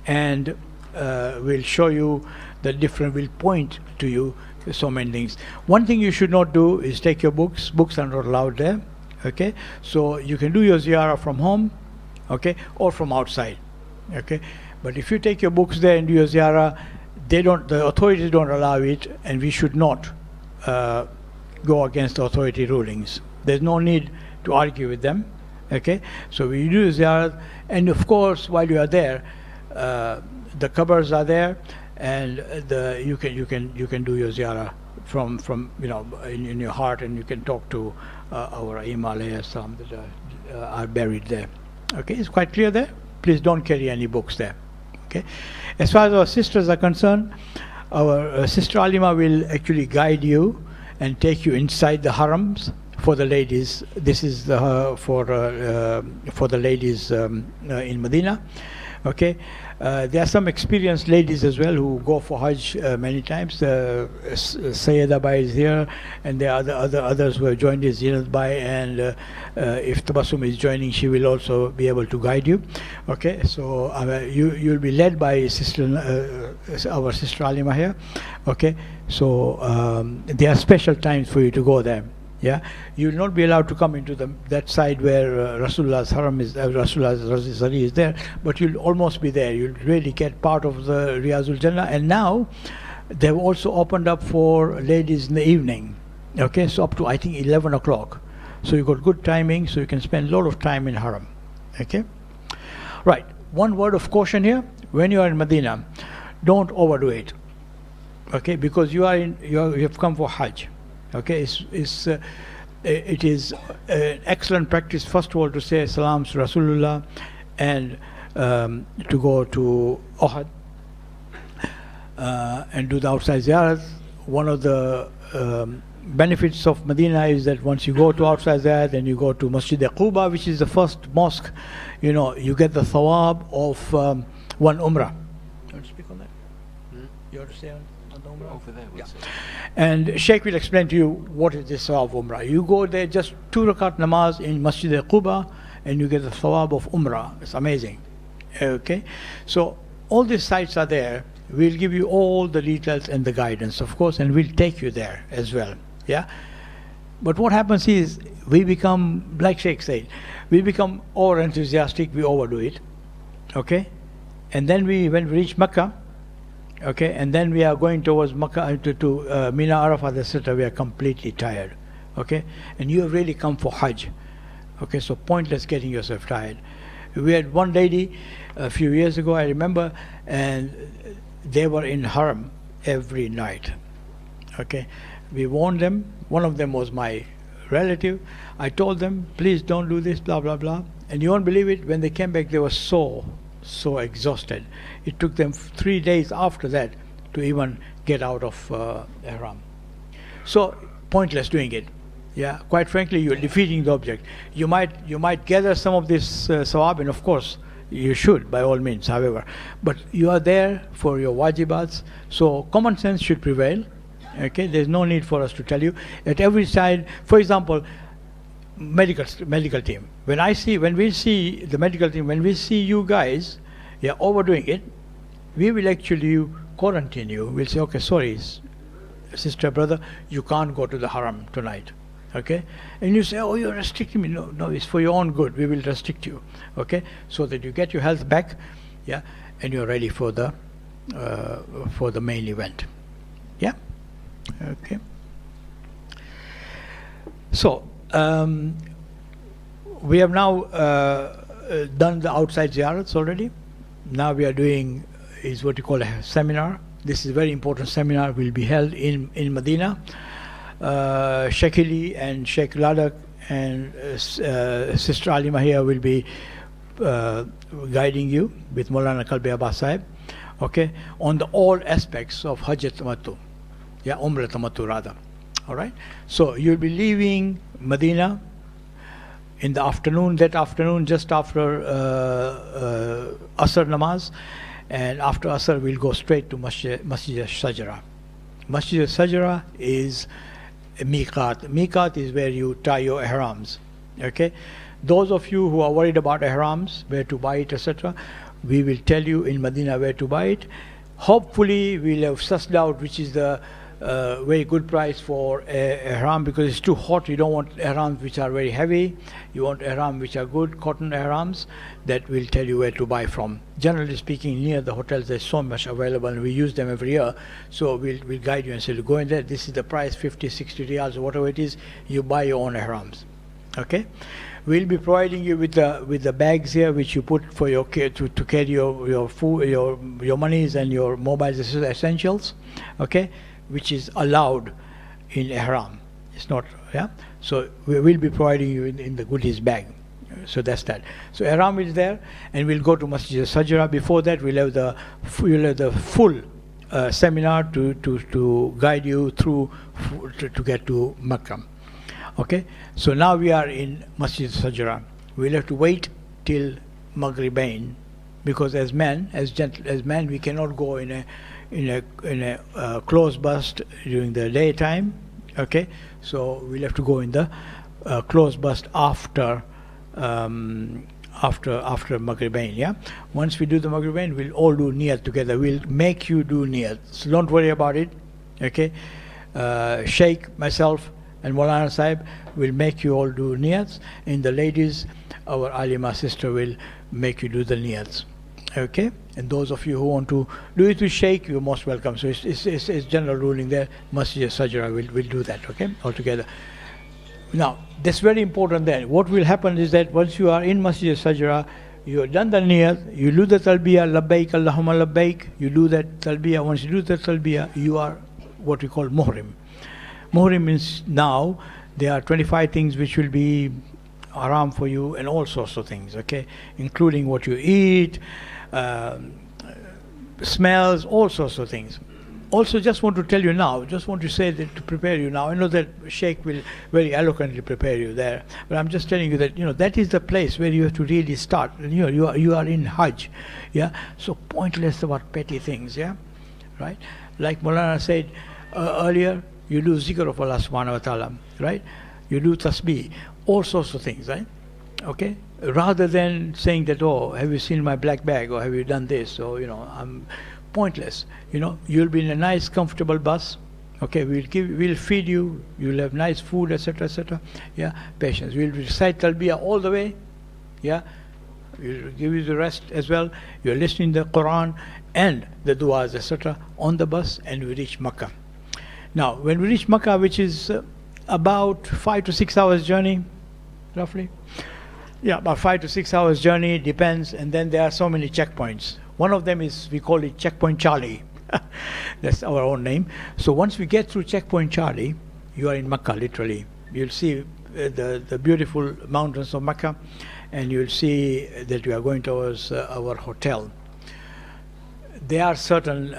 and we'll show you the different. We'll point to you so many things. One thing you should not do is take your books. Books are not allowed there. Okay, so you can do your ziyarah from home, okay, or from outside. Okay, but if you take your books there and do your ziyarah, the authorities don't allow it, and we should not go against the authority rulings. There's no need to argue with them. Okay, so we do ziyarah, and of course while you are there, the cupboards are there, and you can do your ziyarah from in your heart, and you can talk to our Imam alayhi salam that are buried there. Okay, it's quite clear there. Please don't carry any books there. Okay, as far as our sisters are concerned, our sister Alima will actually guide you and take you inside the harams for the ladies. This is for the ladies in Medina. Okay, there are some experienced ladies as well who go for Hajj many times. Sayyida Bai is here, and there are others who have joined us, Zinat Bai, and if Tabassum is joining, she will also be able to guide you. Okay, so you'll be led by our sister Alima here. Okay, so there are special times for you to go there. Yeah, you will not be allowed to come into that side where Rasulullah's haram is, Rasulullah's Razizari is there, but you'll almost be there. You'll really get part of the Riyazul Jannah. And now they've also opened up for ladies in the evening. Okay, so up to I think 11 o'clock. So you got good timing, so you can spend a lot of time in Haram. Okay, right. One word of caution here: when you are in Medina, don't overdo it. Okay, because you have come for Hajj. Okay, it is an excellent practice, first of all, to say salams to Rasulullah and to go to Uhud and do the outside ziyarat. One of the benefits of Medina is that once you go to outside ziyarat and you go to Masjid Quba, which is the first mosque, you get the thawab of one umrah. You want to speak on that? You want to say on the umrah? Over there. Yeah. And Sheikh will explain to you what is this thawab of umrah. You go there, just 2 rakat namaz in Masjid Quba, and you get the thawab of umrah. It's amazing. Okay, so all these sites are there. We'll give you all the details and the guidance, of course, and we'll take you there as well. Yeah. But what happens is we become, like Sheikh said, we become over enthusiastic. We overdo it. Okay, and then when we reach Mecca, okay, and then we are going towards Makkah to Mina, Arafat, etc. We are completely tired. Okay, and you have really come for Hajj. Okay, so pointless getting yourself tired. We had one lady a few years ago, I remember, and they were in Haram every night. Okay, we warned them. One of them was my relative. I told them, please don't do this, blah blah blah. And you won't believe it, when they came back, they were so exhausted. It took them 3 days after that to even get out of Ihram. So pointless doing it. Yeah, quite frankly, you're defeating the object. You might gather some of this sawab, and of course you should, by all means, however. But you are there for your wajibats, so common sense should prevail. Okay, there's no need for us to tell you. At every side, for example, medical team. When we see the medical team, when we see you guys, overdoing it, we will actually quarantine you. We'll say, okay, sorry, sister, brother, you can't go to the Haram tonight. Okay, and you say, oh, you're restricting me. No, it's for your own good. We will restrict you. Okay, so that you get your health back, and you're ready for the main event. Yeah. Okay. So we have now done the outside ziyarats already. Now we are doing is what you call a seminar. This is a very important seminar. Will be held in Medina. Sheikh Ali and Sheikh Ladak and Sister Alima here will be guiding you with Maulana Kalbi Abbas Sahib, okay, on all aspects of Hajj Tamattu, Umrah Tamattu rather. All right. So you'll be leaving Medina in the afternoon. That afternoon, just after Asr namaz, and after Asr we'll go straight to Masjid al-Sajra. Masjid al-Sajra is a miqat. Miqat is where you tie your ihrams. Okay, those of you who are worried about ihrams, where to buy it, etc., we will tell you in Medina where to buy it. Hopefully we'll have sussed out which is the very good price for ihram, because it's too hot. You don't want ihrams which are very heavy. You want ihrams which are good cotton ihrams. That will tell you where to buy from. Generally speaking, near the hotels there's so much available, and we use them every year. So we'll guide you and say, go in there, this is the price, 50, 60 riyals or whatever it is. You buy your own ihrams. Okay, we'll be providing you with the bags here which you put for your to carry your food, your monies and your mobile essentials. Okay, which is allowed in ihram. It's not, so we will be providing you in the goodies bag. So that's that. So ihram is there, and we'll go to Masjid al-Sajra. Before that we'll have the full seminar to guide you through to get to Makkah. Okay, so now we are in Masjid al-Sajra. We'll have to wait till Maghribain, because as men we cannot go in a closed bus during the daytime. Okay, so we'll have to go in the closed bus after Maghribain. Once we do the Maghribain, we'll all do niyat together. We'll make you do niyat, so don't worry about it. Okay, Sheikh, myself and Maulana Sahib will make you all do niyats, and the ladies, our Alima sister, will make you do the niyats. Okay, and those of you who want to do it with Sheikh, you're most welcome. So it's general ruling there. Masjid Sajra will do that. Okay, altogether. Now that's very important. Then what will happen is that once you are in Masjid Sajra, you have done the niyat, you do the talbiyah, labbaik Allahumma labbaik. You do that talbiyah. Once you do the talbiyah, you are what we call muhrim. Muhrim means now there are 25 things which will be haram for you and all sorts of things, okay, including what you eat, smells, all sorts of things. Also, just want to tell you now, just want to say that to prepare you now. I know that Sheikh will very eloquently prepare you there, but I'm just telling you that that is the place where you have to really start. You are in Hajj, yeah. So pointless about petty things, yeah, right? Like Maulana said earlier, you do zikr of Allah subhanahu wa ta'ala, right? You do tasbih, all sorts of things, right? Okay? Rather than saying that, oh, have you seen my black bag, or have you done this, or, I'm pointless. You'll be in a nice, comfortable bus, okay? We'll feed you, you'll have nice food, etc., etc., yeah? Patience. We'll recite talbiyah all the way, yeah? We'll give you the rest as well. You're listening to the Quran and the du'as, etc., on the bus, and we reach Makkah. Now, when we reach Makkah, which is about 5 to 6 hours journey, roughly. Yeah, about 5 to 6 hours journey, depends. And then there are so many checkpoints. One of them is, we call it Checkpoint Charlie. That's our own name. So once we get through Checkpoint Charlie, you are in Makkah, literally. You'll see the beautiful mountains of Makkah, and you'll see that we are going towards our hotel. There are certain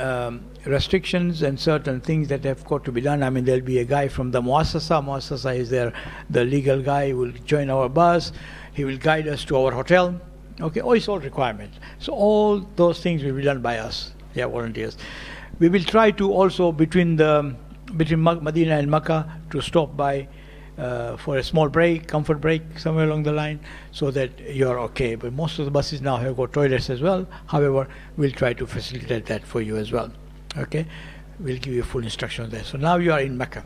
restrictions and certain things that have got to be done. I mean, there'll be a guy from the Muassasa. Muassasa is there, the legal guy who will join our bus. He will guide us to our hotel. Okay, it's all requirements. So all those things will be done by us, yeah, volunteers. We will try to also between Medina and Makkah to stop by for a small break, comfort break somewhere along the line, so that you're okay. But most of the buses now have got toilets as well. However, we'll try to facilitate that for you as well. Okay, we'll give you full instruction there. So now you are in Makkah.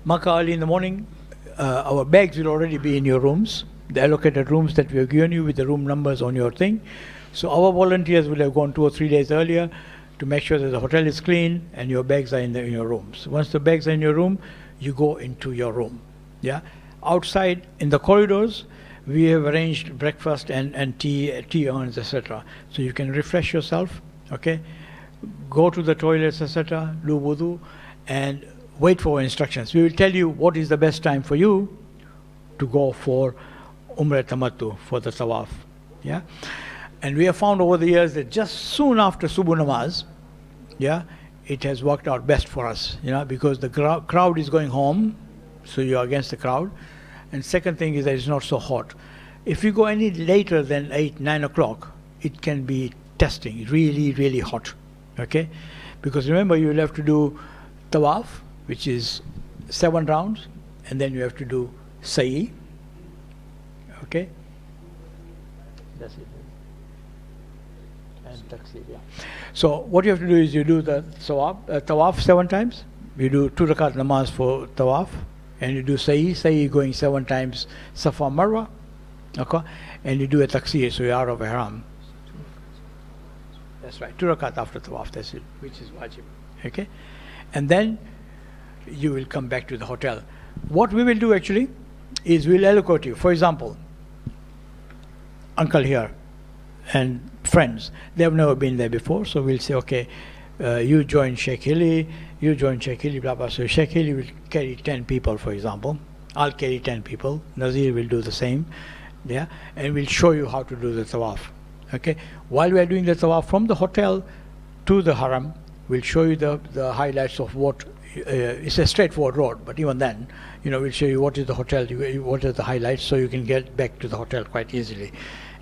Makkah early in the morning. Our bags will already be in your rooms, the allocated rooms that we have given you with the room numbers on your thing. So our volunteers will have gone 2 or 3 days earlier to make sure that the hotel is clean and your bags are in your rooms. Once the bags are in your room, you go into your room. Yeah. Outside in the corridors, we have arranged breakfast and tea urns, etc. So you can refresh yourself. Okay. Go to the toilets, etc. Do wudu and wait for instructions. We will tell you what is the best time for you to go for Umrah Tamattu, for the tawaf. Yeah. And we have found over the years that just soon after Subuh Namaz, yeah, it has worked out best for us, because the crowd is going home, so you're against the crowd. And second thing is that it's not so hot. If you go any later than 8, 9 o'clock, it can be testing, really, really hot. Okay? Because remember, you'll have to do tawaf, which is 7 rounds, and then you have to do sa'i. Okay? That's it. And taksir, yeah. So what you have to do is you do the tawaf 7 times. You do 2 rakat namaz for tawaf, and you do sa'i going 7 times Safa Marwa, okay? And you do a taksir, so you're out of ihram. That's right, 2 rakat after tawaf, that's it, which is wajib. Okay? And then you will come back to the hotel. What we will do actually is we'll allocate you. For example, uncle here and friends, they have never been there before, so we'll say, okay, you join Sheikh Hilly, blah, blah. So Sheikh Hilly will carry 10 people, for example. I'll carry 10 people. Nazir will do the same. Yeah, and we'll show you how to do the tawaf. Okay, while we are doing the tawaf from the hotel to the haram, we'll show you the highlights of what it's a straightforward road, but even then, we'll show you what is the hotel, what are the highlights, so you can get back to the hotel quite easily.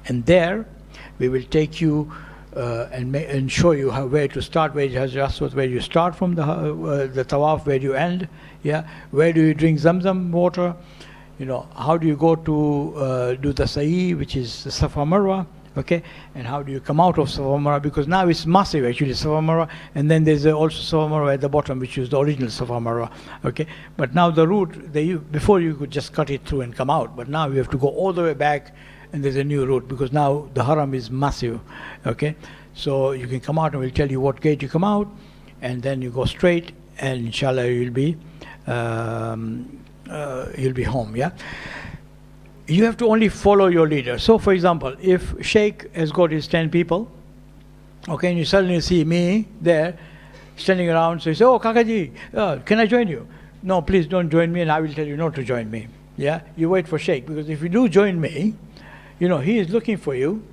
And there, we will take you and show you where to start, where you start from the tawaf, where you end, yeah, where do you drink Zamzam water, how do you go to do the sa'i, which is the Safa Marwa, okay, and how do you come out of Safa Marwa, because now it's massive actually, Safa Marwa, and then there's also Safa Marwa at the bottom, which is the original Safa Marwa, okay, but now the route, before you could just cut it through and come out, but now you have to go all the way back and there's a new route, because now the haram is massive. Okay, so you can come out, and we'll tell you what gate you come out, and then you go straight, and inshallah you'll be home. Yeah, you have to only follow your leader. So for example, if Sheikh has got his 10 people, okay, and you suddenly see me there standing around, so you say, oh Kakaji, can I join you? No, please don't join me, and I will tell you not to join me. Yeah, you wait for Sheikh, because if you do join me, you know, he is looking for you.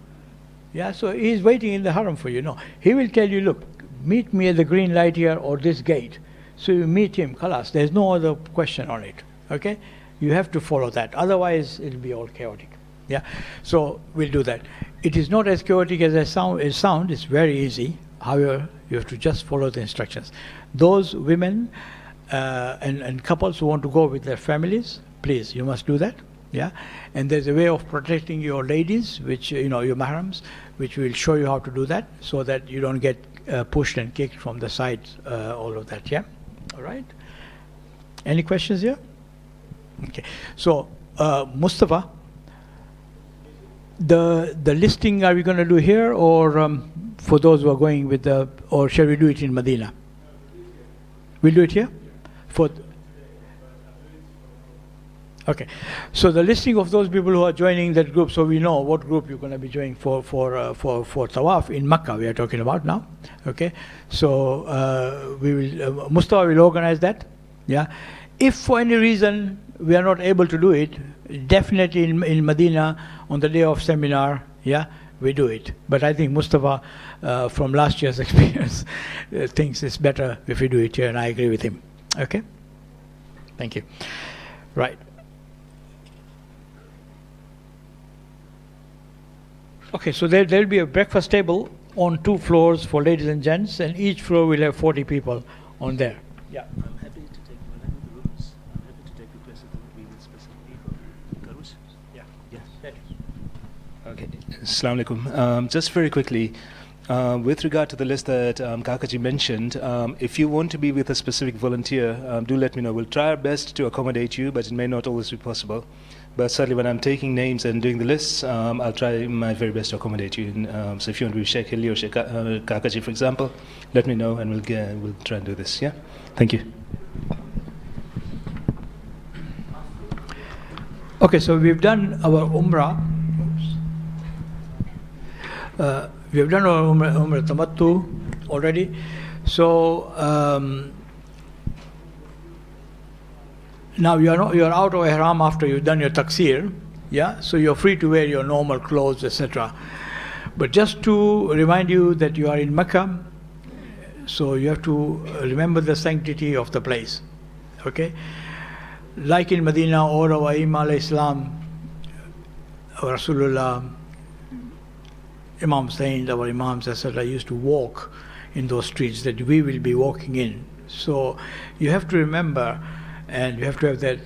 Yeah, so he is waiting in the haram for you. No, he will tell you, look, meet me at the green light here or this gate. So you meet him, khalas, there's no other question on it. Okay, you have to follow that, otherwise it'll be all chaotic. Yeah, so we'll do that. It is not as chaotic as it sounds. It's very easy. However, you have to just follow the instructions. Those women and couples who want to go with their families, please, you must do that. Yeah, and there's a way of protecting your ladies, which, you know, your mahrams, which will show you how to do that, so that you don't get pushed and kicked from the sides, all of that. Yeah, all right. Any questions here? Okay, so Mustafa, the listing, are we going to do here, or for those who are going with the, or shall we do it in Medina? We'll do it here? Okay, so the listing of those people who are joining that group, so we know what group you're going to be joining for Tawaf in Makkah, we are talking about now. Okay, so we will, Mustafa will organize that. Yeah, if for any reason we are not able to do it, definitely in Medina on the day of seminar, yeah, we do it. But I think Mustafa, from last year's experience, thinks it's better if we do it here, and I agree with him. Okay, thank you. Right. Okay, so there'll be a breakfast table on 2 floors for ladies and gents, and each floor will have 40 people on there. Yeah. I'm happy to take, when I do the rooms, I'm happy to take requests that we will specifically for Karus. Yeah. Yeah. Okay. Assalamu alaikum. Just very quickly, with regard to the list that Kakaji mentioned, if you want to be with a specific volunteer, do let me know. We'll try our best to accommodate you, but it may not always be possible. But certainly when I'm taking names and doing the lists, I'll try my very best to accommodate you. And, so if you want to be Sheikh Hilli or Sheikh Kakaji, for example, let me know, and we'll try and do this. Yeah? Thank you. Okay, so we've done our Umrah. We have done our Umrah Tamattu already. So now you're out of ihram after you've done your taksir, yeah. So you're free to wear your normal clothes, etc. But just to remind you that you are in Mecca, so you have to remember the sanctity of the place. Okay, like in Medina, or our Imam alayhi salam, our Rasulullah, Imam Sayyid, our Imams, etc., used to walk in those streets that we will be walking in. So you have to remember, and you have to have that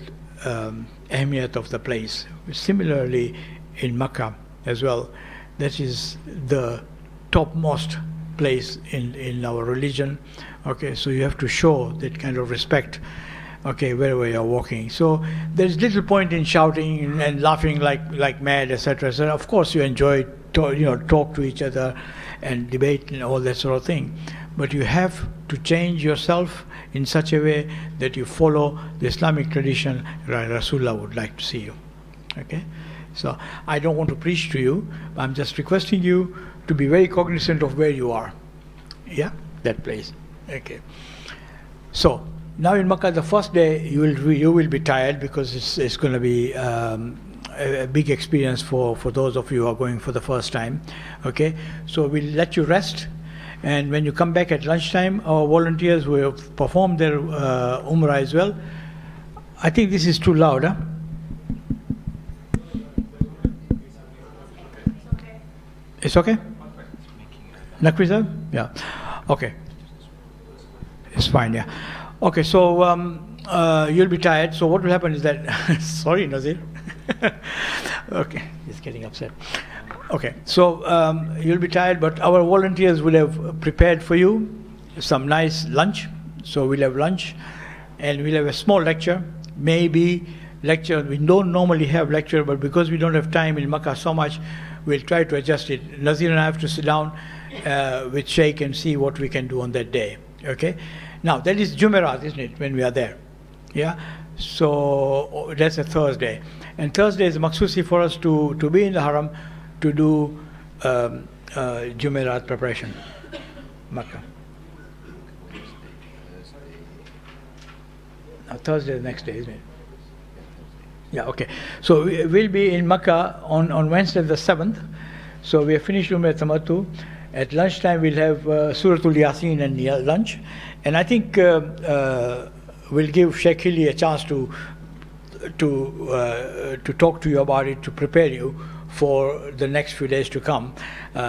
ahmiyat of the place. Similarly, in Makkah as well, that is the topmost place in our religion. Okay, so you have to show that kind of respect, okay, wherever you're walking. So there's little point in shouting and laughing like mad, etc. So of course you enjoy talk to each other and debate and all that sort of thing, but you have to change yourself in such a way that you follow the Islamic tradition Rasulullah would like to see you. Okay, so I don't want to preach to you, I'm just requesting you to be very cognizant of where you are. Yeah, that place. Okay, so now in Makkah, the first day you will be tired, because it's going to be a big experience for those of you who are going for the first time. Okay, so we'll let you rest, and when you come back at lunchtime, our volunteers who have performed their Umrah as well. I think this is too loud, huh? It's okay? Nakwi sir? Yeah. Okay. It's fine, yeah. Okay, so you'll be tired. So what will happen is that, sorry Nazir. Okay, he's getting upset. Okay, so you'll be tired, but our volunteers will have prepared for you some nice lunch. So we'll have lunch, and we'll have a small lecture. Maybe lecture. We don't normally have lecture, but because we don't have time in Makkah so much, we'll try to adjust it. Nazir and I have to sit down with Sheikh and see what we can do on that day. Okay? Now, that is Jumeirah, isn't it, when we are there? Yeah? So that's a Thursday. And Thursday is Maksusi for us to be in the Haram to do Jumeirah preparation. Makkah. Now, Thursday is the next day, isn't it? Yeah, okay. So we'll be in Makkah on Wednesday the 7th. So we have finished Umrah Tamattu. At lunchtime we'll have Suratul Yasin and lunch. And I think we'll give Sheikh Hilli a chance to talk to you about it, to prepare you for the next few days to come,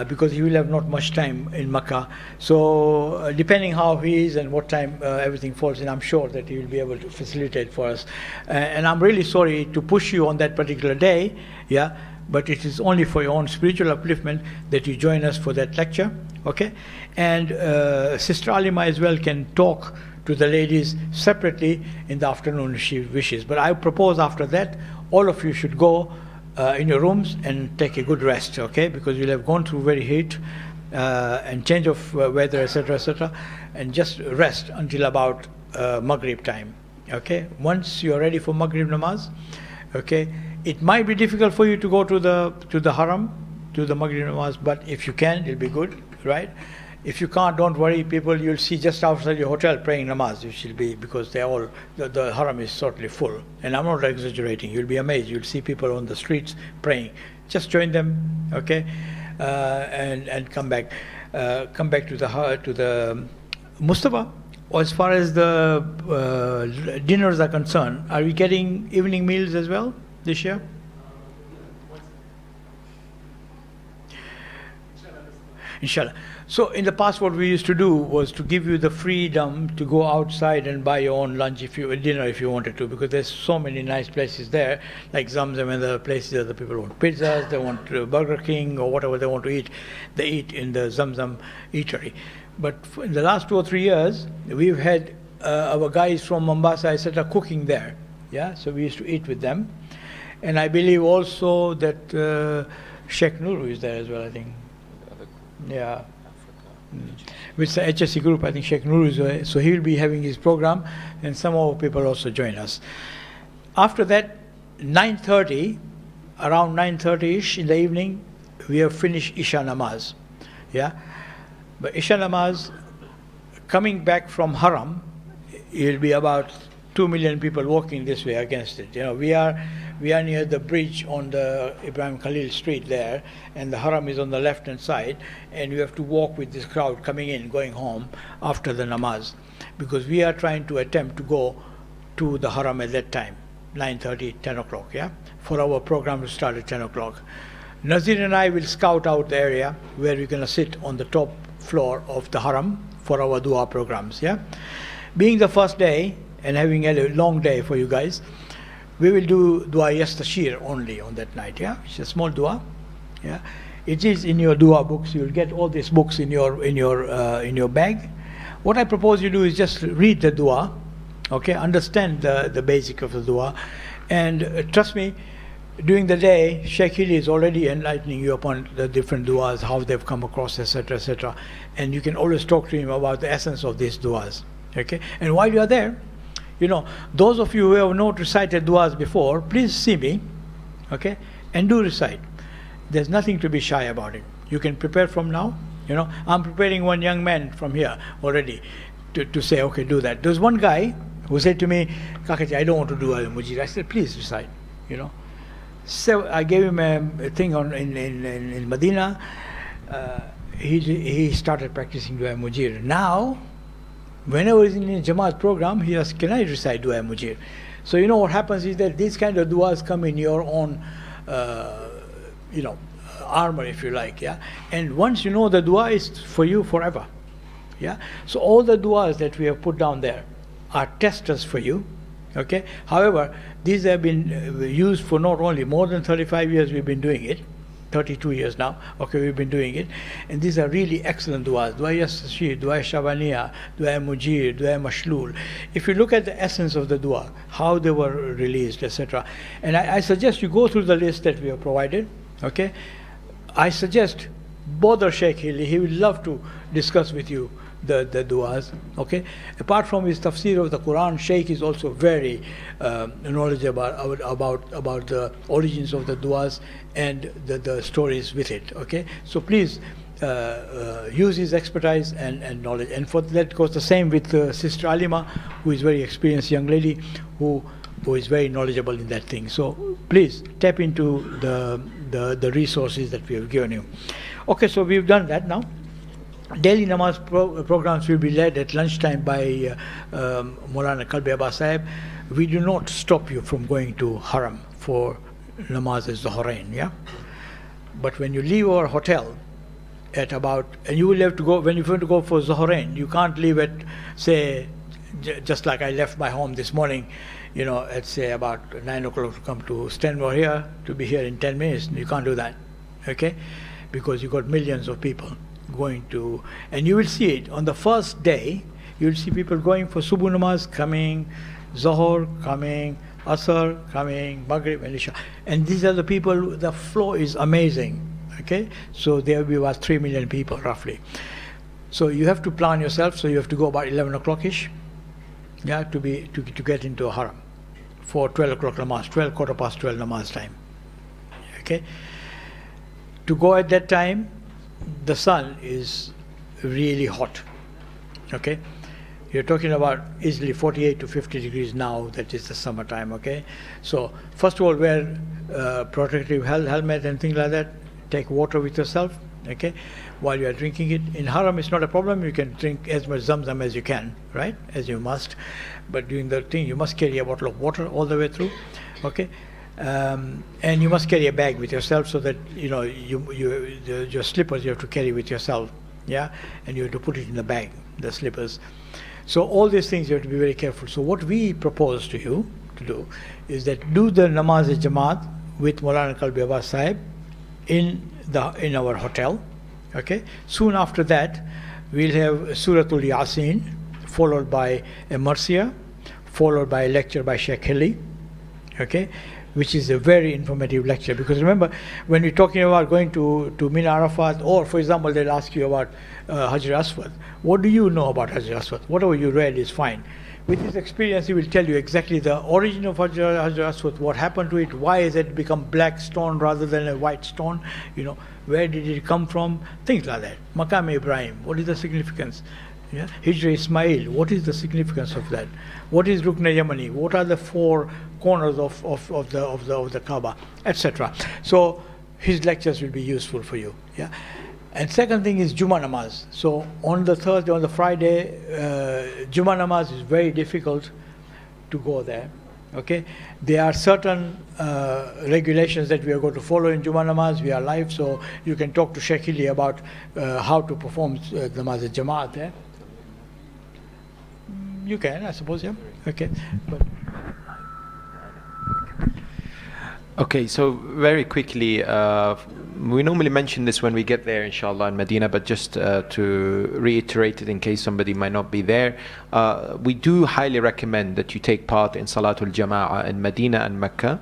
because he will have not much time in Makkah. So depending how he is and what time everything falls in, I'm sure that he will be able to facilitate for us. And I'm really sorry to push you on that particular day, yeah, but it is only for your own spiritual upliftment that you join us for that lecture, okay? And Sister Alima as well can talk to the ladies separately in the afternoon if she wishes. But I propose after that, all of you should go in your rooms and take a good rest, okay? Because you'll have gone through very heat and change of weather, etc., and just rest until about Maghrib time, okay? Once you're ready for Maghrib namaz, okay, it might be difficult for you to go to the Haram, to the Maghrib namaz, but if you can, it'll be good, right? If you can't, don't worry, people you'll see just outside your hotel praying namaz, which will be, because they're all, the Haram is totally full. And I'm not exaggerating, you'll be amazed. You'll see people on the streets praying. Just join them, okay? And come back. Come back to the Mustafa. As far as the dinners are concerned, are we getting evening meals as well this year? Inshallah. So in the past, what we used to do was to give you the freedom to go outside and buy your own lunch, dinner if you wanted to, because there's so many nice places there, like Zamzam and the places that the people want pizzas, they want Burger King or whatever they want to eat, they eat in the Zamzam eatery. But in the last 2 or 3 years, we've had our guys from Mombasa, etc., cooking there. Yeah, so we used to eat with them, and I believe also that Sheikh Nuru is there as well, I think. Yeah. With the HSC group, I think Sheikh Nuru is there, so he will be having his program, and some of our people also join us. After that, 9:30, around 9:30ish in the evening, we have finished Isha Namaz. Yeah, but Isha Namaz, coming back from Haram, it will be about 2 million people walking this way against it. You know, we are near the bridge on the Ibrahim Khalil Street there, and the Haram is on the left-hand side, and we have to walk with this crowd coming in, going home after the namaz, because we are trying to attempt to go to the Haram at that time, 9:30, 10 o'clock, yeah, for our program to start at 10 o'clock. Nazir and I will scout out the area where we're going to sit on the top floor of the Haram for our dua programs, yeah. Being the first day, and having a long day for you guys, we will do dua yastashir only on that night, yeah. It's a small dua, yeah. It is in your dua books. You will get all these books in your bag. What I propose you do is just read the dua, okay. Understand the basic of the dua, and trust me, during the day, Sheikh Hilli is already enlightening you upon the different duas, how they've come across, etc., etc. And you can always talk to him about the essence of these duas, okay. And while you are there, you know, those of you who have not recited duas before, please see me, okay, and do recite. There's nothing to be shy about it. You can prepare from now. You know, I'm preparing one young man from here already to say, okay, do that. There's one guy who said to me, Kakaji, I don't want to do al-Mujir. I said, please recite, you know. So I gave him a thing in Medina. He started practicing Dua Mujir. Now, whenever he's in a Jamaat program, he asks, can I recite Dua Mujir? So you know what happens is that these kind of duas come in your own, you know, armor, if you like, yeah. And once you know the dua is for you forever, yeah. So all the duas that we have put down there are testers for you, okay. However, these have been used for not only more than 35 years we've been doing it, 32 years now. Okay, we've been doing it. And these are really excellent du'as. Du'a Yastashir, Du'a Shabaniya, Du'a Mujir, Du'a Mashlul. If you look at the essence of the du'a, how they were released, etc. And I suggest you go through the list that we have provided. Okay, I suggest bother Sheikh Hilli. He will love to discuss with you the du'as. Okay, apart from his tafsir of the Quran, Sheikh is also very knowledgeable about the origins of the du'as and the stories with it. Okay, so please use his expertise and knowledge. And for that goes the same with Sister Alima, who is a very experienced young lady who is very knowledgeable in that thing. So please tap into the resources that we have given you. Okay, so we've done that now. Daily namaz programs will be led at lunchtime by Maulana Kalbi Abbas Sahib. We do not stop you from going to Haram for namaz al-Zuhrain, yeah? But when you leave our hotel at about, and you will have to go, when you're going to go for Zuhrain, you can't leave at, say, just like I left my home this morning, you know, at say about 9 o'clock to come to Stanmore here, to be here in 10 minutes. You can't do that, okay? Because you've got millions of people going to, and you will see it on the first day. You will see people going for Subuh namaz, coming, Zohar coming, Asr coming, Maghrib and Isha. And these are the people, the flow is amazing, okay? So there will be about 3 million people roughly. So you have to plan yourself, so you have to go about 11 o'clock-ish, yeah, to get into a Haram for 12 o'clock namaz, 12, quarter past 12 namaz time, okay? To go at that time, the sun is really hot, okay? You're talking about easily 48 to 50 degrees now, that is the summertime, okay? So first of all, wear protective helmet and things like that. Take water with yourself, okay, while you are drinking it. In Haram, it's not a problem. You can drink as much Zamzam as you can, right, as you must. But during the thing, you must carry a bottle of water all the way through, okay? And you must carry a bag with yourself, so that, you know, your slippers you have to carry with yourself, yeah, and you have to put it in the bag, the slippers. So all these things you have to be very careful. So what we propose to you to do is that do the namaz-e-Jamaat with Maulana Kalbi Abbas Sahib in our hotel, okay? Soon after that, we'll have Suratul Yasin, followed by a Marsiya, followed by a lecture by Sheikh Hilli, okay, which is a very informative lecture. Because remember, when we're talking about going to Mina Arafat, or for example, they'll ask you about Hajar Aswad. What do you know about Hajar Aswad? Whatever you read is fine. With his experience, he will tell you exactly the origin of Hajar Aswad, what happened to it, why has it become black stone rather than a white stone, you know, where did it come from, things like that. Maqam Ibrahim, what is the significance? Yeah? Hijra Ismail, what is the significance of that? What is Rukn Yamani? What are the four corners of the Kaaba, etc. So his lectures will be useful for you. Yeah. And second thing is Juma namaz. So on the Thursday, on the Friday, Juma namaz is very difficult to go there. Okay, there are certain regulations that we are going to follow in Juma namaz. We are live, so you can talk to Sheikh Hilli about how to perform namaz al-Jamaat there. You can, I suppose, yeah. Okay. But okay, so very quickly, we normally mention this when we get there, inshallah, in Medina, but just to reiterate it in case somebody might not be there, we do highly recommend that you take part in Salatul Jama'ah in Medina and Mecca.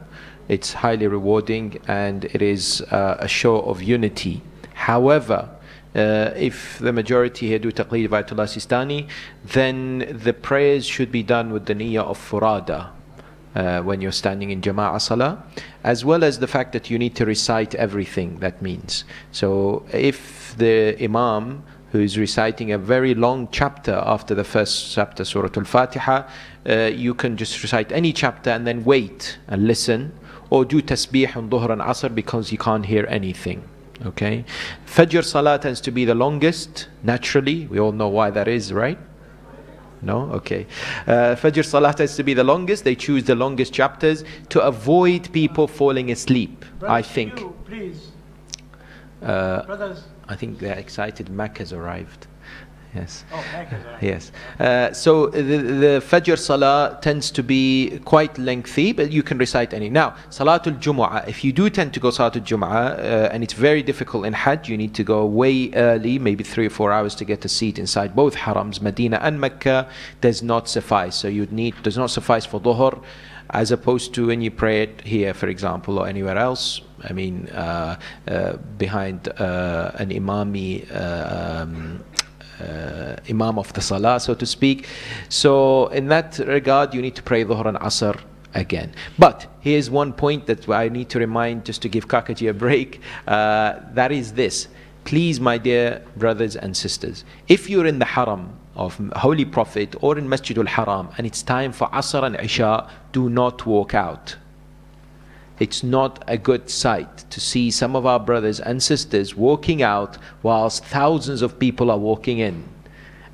It's highly rewarding and it is a show of unity. However, if the majority here do Taqleed Bayatullah Sistani, then the prayers should be done with the niyyah of Furada. When you're standing in Jama'ah Salah, as well as the fact that you need to recite everything that means. So if the Imam, who is reciting a very long chapter after the first chapter, Surah Al-Fatiha, you can just recite any chapter and then wait and listen, or do tasbih on Dhuhr and Asr because you can't hear anything. Okay? Fajr Salah tends to be the longest, naturally. We all know why that is, right? No? Okay. Fajr Salah tends to be the longest. They choose the longest chapters to avoid people falling asleep, brothers, I think. You, please. Brothers. I think they're excited. Mac has arrived. Yes. Oh, thank you, sir. Yes. So the Fajr Salah tends to be quite lengthy, but you can recite any. Now, Salatul Jumu'ah, if you do tend to go Salatul Jumu'ah, and it's very difficult in Hajj, you need to go way early, maybe 3 or 4 hours to get a seat inside both harams, Medina and Mecca, does not suffice. So does not suffice for Dhuhr, as opposed to when you pray it here, for example, or anywhere else. I mean, behind an imam of the salah, so to speak. So in that regard, you need to pray Dhuhr and Asr again. But here's one point that I need to remind, just to give Kakaji a break. That is this: please, my dear brothers and sisters, if you're in the haram of Holy Prophet or in Masjidul Haram and it's time for Asr and Isha, do not walk out. It's not a good sight to see some of our brothers and sisters walking out whilst thousands of people are walking in.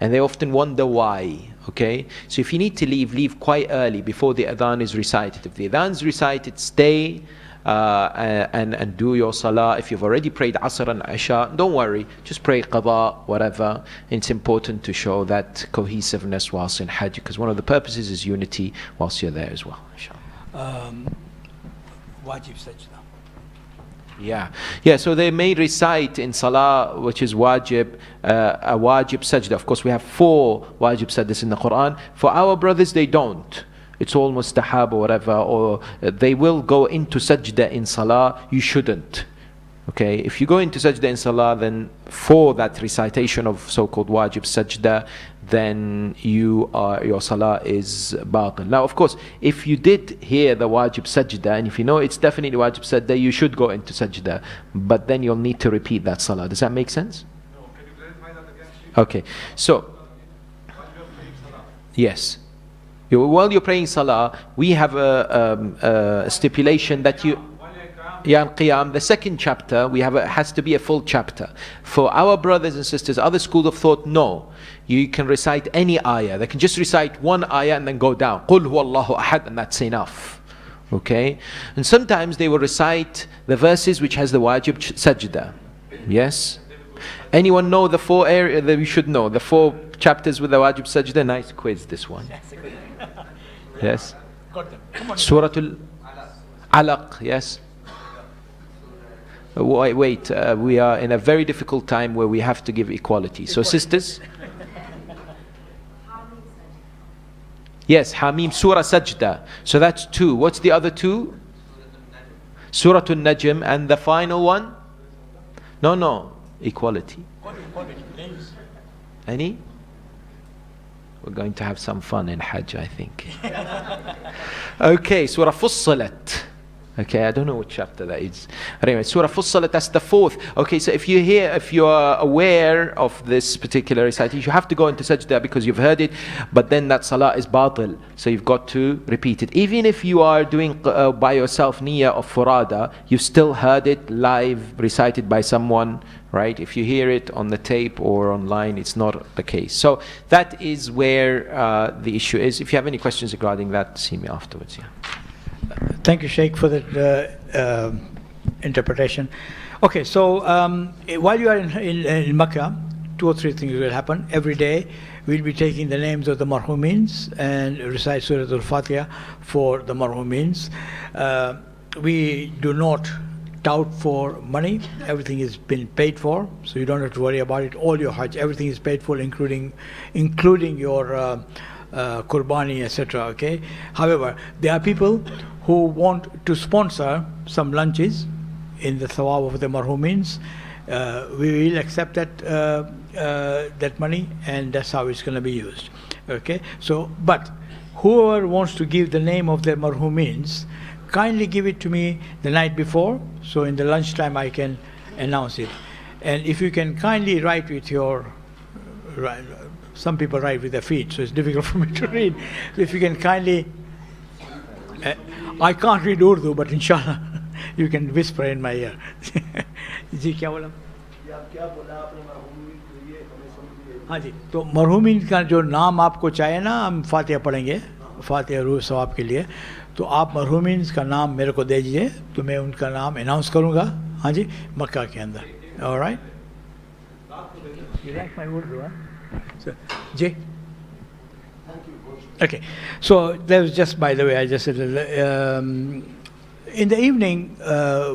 And they often wonder why. Okay? So if you need to leave quite early before the adhan is recited. If the adhan is recited, stay and do your salah. If you've already prayed Asr and Isha, don't worry. Just pray Qada, whatever. It's important to show that cohesiveness whilst in Hajj, because one of the purposes is unity whilst you're there as well. Inshallah. Wajib sajda. Yeah, so they may recite in Salah, which is wajib, a wajib sajda. Of course, we have 4 wajib sajdas in the Quran. For our brothers, they don't. It's all mustahab or whatever, or they will go into sajda in Salah. You shouldn't. Okay, if you go into sajda in Salah, then for that recitation of so-called wajib sajda, then your salah is batil. Now, of course, if you did hear the wajib sajda, and if you know it's definitely wajib sajda, you should go into sajda, but then you'll need to repeat that salah. Does that make sense? No, can you clarify that again? Okay, so yes, while you're praying salah, we have a stipulation that you. Qiyam, the second chapter, has to be a full chapter. For our brothers and sisters, other schools of thought, no. You can recite any ayah. They can just recite one ayah and then go down. قُلْ هُوَ اللَّهُ أَحَدٌ, and that's enough. Okay? And sometimes they will recite the verses which has the wajib sajda. Yes? Anyone know the 4 areas that we should know? The 4 chapters with the wajib sajda? Nice quiz, this one. Yes? Suratul Alaq, yes? Wait, we are in a very difficult time where we have to give equality. So sisters? Yes, Hamim, Surah Sajda. So that's 2. What's the other 2? Surah Al-Najm. And the final one? No, equality. Any? We're going to have some fun in Hajj, I think. Okay, Surah Fussilat. Okay, I don't know what chapter that is. Anyway, Surah Fussilat, that's the 4th. Okay, so if you are aware of this particular recitation, you have to go into sajda because you've heard it, but then that salah is batil. So you've got to repeat it. Even if you are doing by yourself niyyah of furada, you've still heard it live, recited by someone, right? If you hear it on the tape or online, it's not the case. So that is where the issue is. If you have any questions regarding that, see me afterwards. Yeah. Thank you, Sheikh, for that interpretation. Okay, so while you are in Makkah, 2 or 3 things will happen. Every day, we'll be taking the names of the marhumins and recite Surah Al-Fatiha for the marhumins. We do not tout for money. Everything has been paid for, so you don't have to worry about it. All your Hajj, everything is paid for, including your Qurbani, etc. Okay. However, there are people who want to sponsor some lunches in the thawab of the marhumins. We will accept that money, and that's how it's going to be used. Okay. So, but whoever wants to give the name of the marhumins, kindly give it to me the night before, so in the lunchtime I can announce it. And if you can kindly write with your some people write with their feet, so it's difficult for me to read. So if you can kindly, I can't read Urdu, but inshallah, you can whisper in my ear. जी क्या बोला? हाँ जी, तो मरहूमिन का जो नाम आपको चाहिए ना, हम फातिहा पढ़ेंगे, फातिहा रूह सवाब के लिए, तो आप मरहूमिन का नाम मेरे को दे दीजिए, तो मैं उनका नाम अनाउंस करूँगा, हाँ जी, मक्का के अंदर. All right? You like my Urdu, huh? So, Jay? Okay, so that was just, by the way, I just said, in the evening,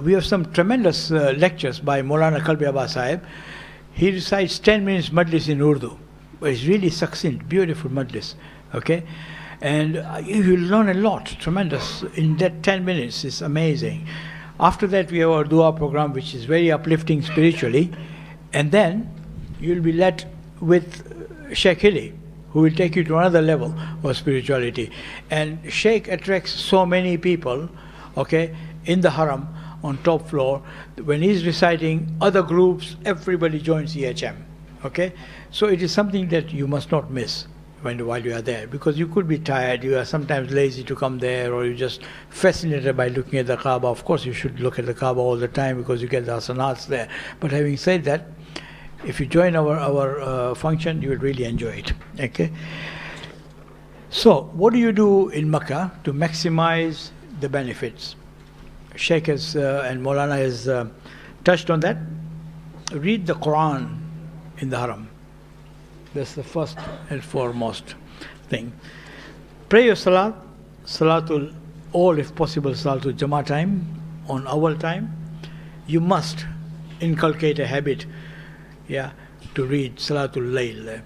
we have some tremendous lectures by Maulana Kalbi Abbas Sahib. He recites 10 minutes majlis in Urdu. It's really succinct, beautiful majlis, okay? And you learn a lot, tremendous. In that 10 minutes, it's amazing. After that, we have our dua program, which is very uplifting spiritually. And then, you'll be led with Sheikh Hili, who will take you to another level of spirituality. And Sheikh attracts so many people, okay, in the haram, on top floor. When he's reciting, other groups, everybody joins EHM, okay? So it is something that you must not miss while you are there, because you could be tired, you are sometimes lazy to come there, or you're just fascinated by looking at the Kaaba. Of course, you should look at the Kaaba all the time because you get the hasanats there. But having said that, if you join our function, you will really enjoy it. Okay. So, what do you do in Makkah to maximize the benefits? Sheikh has, and Maulana has touched on that. Read the Quran in the Haram. That's the first and foremost thing. Pray your salat, salatul, all if possible, salatul Jama time, on awal time. You must inculcate a habit, yeah, to read Salatul Layl there.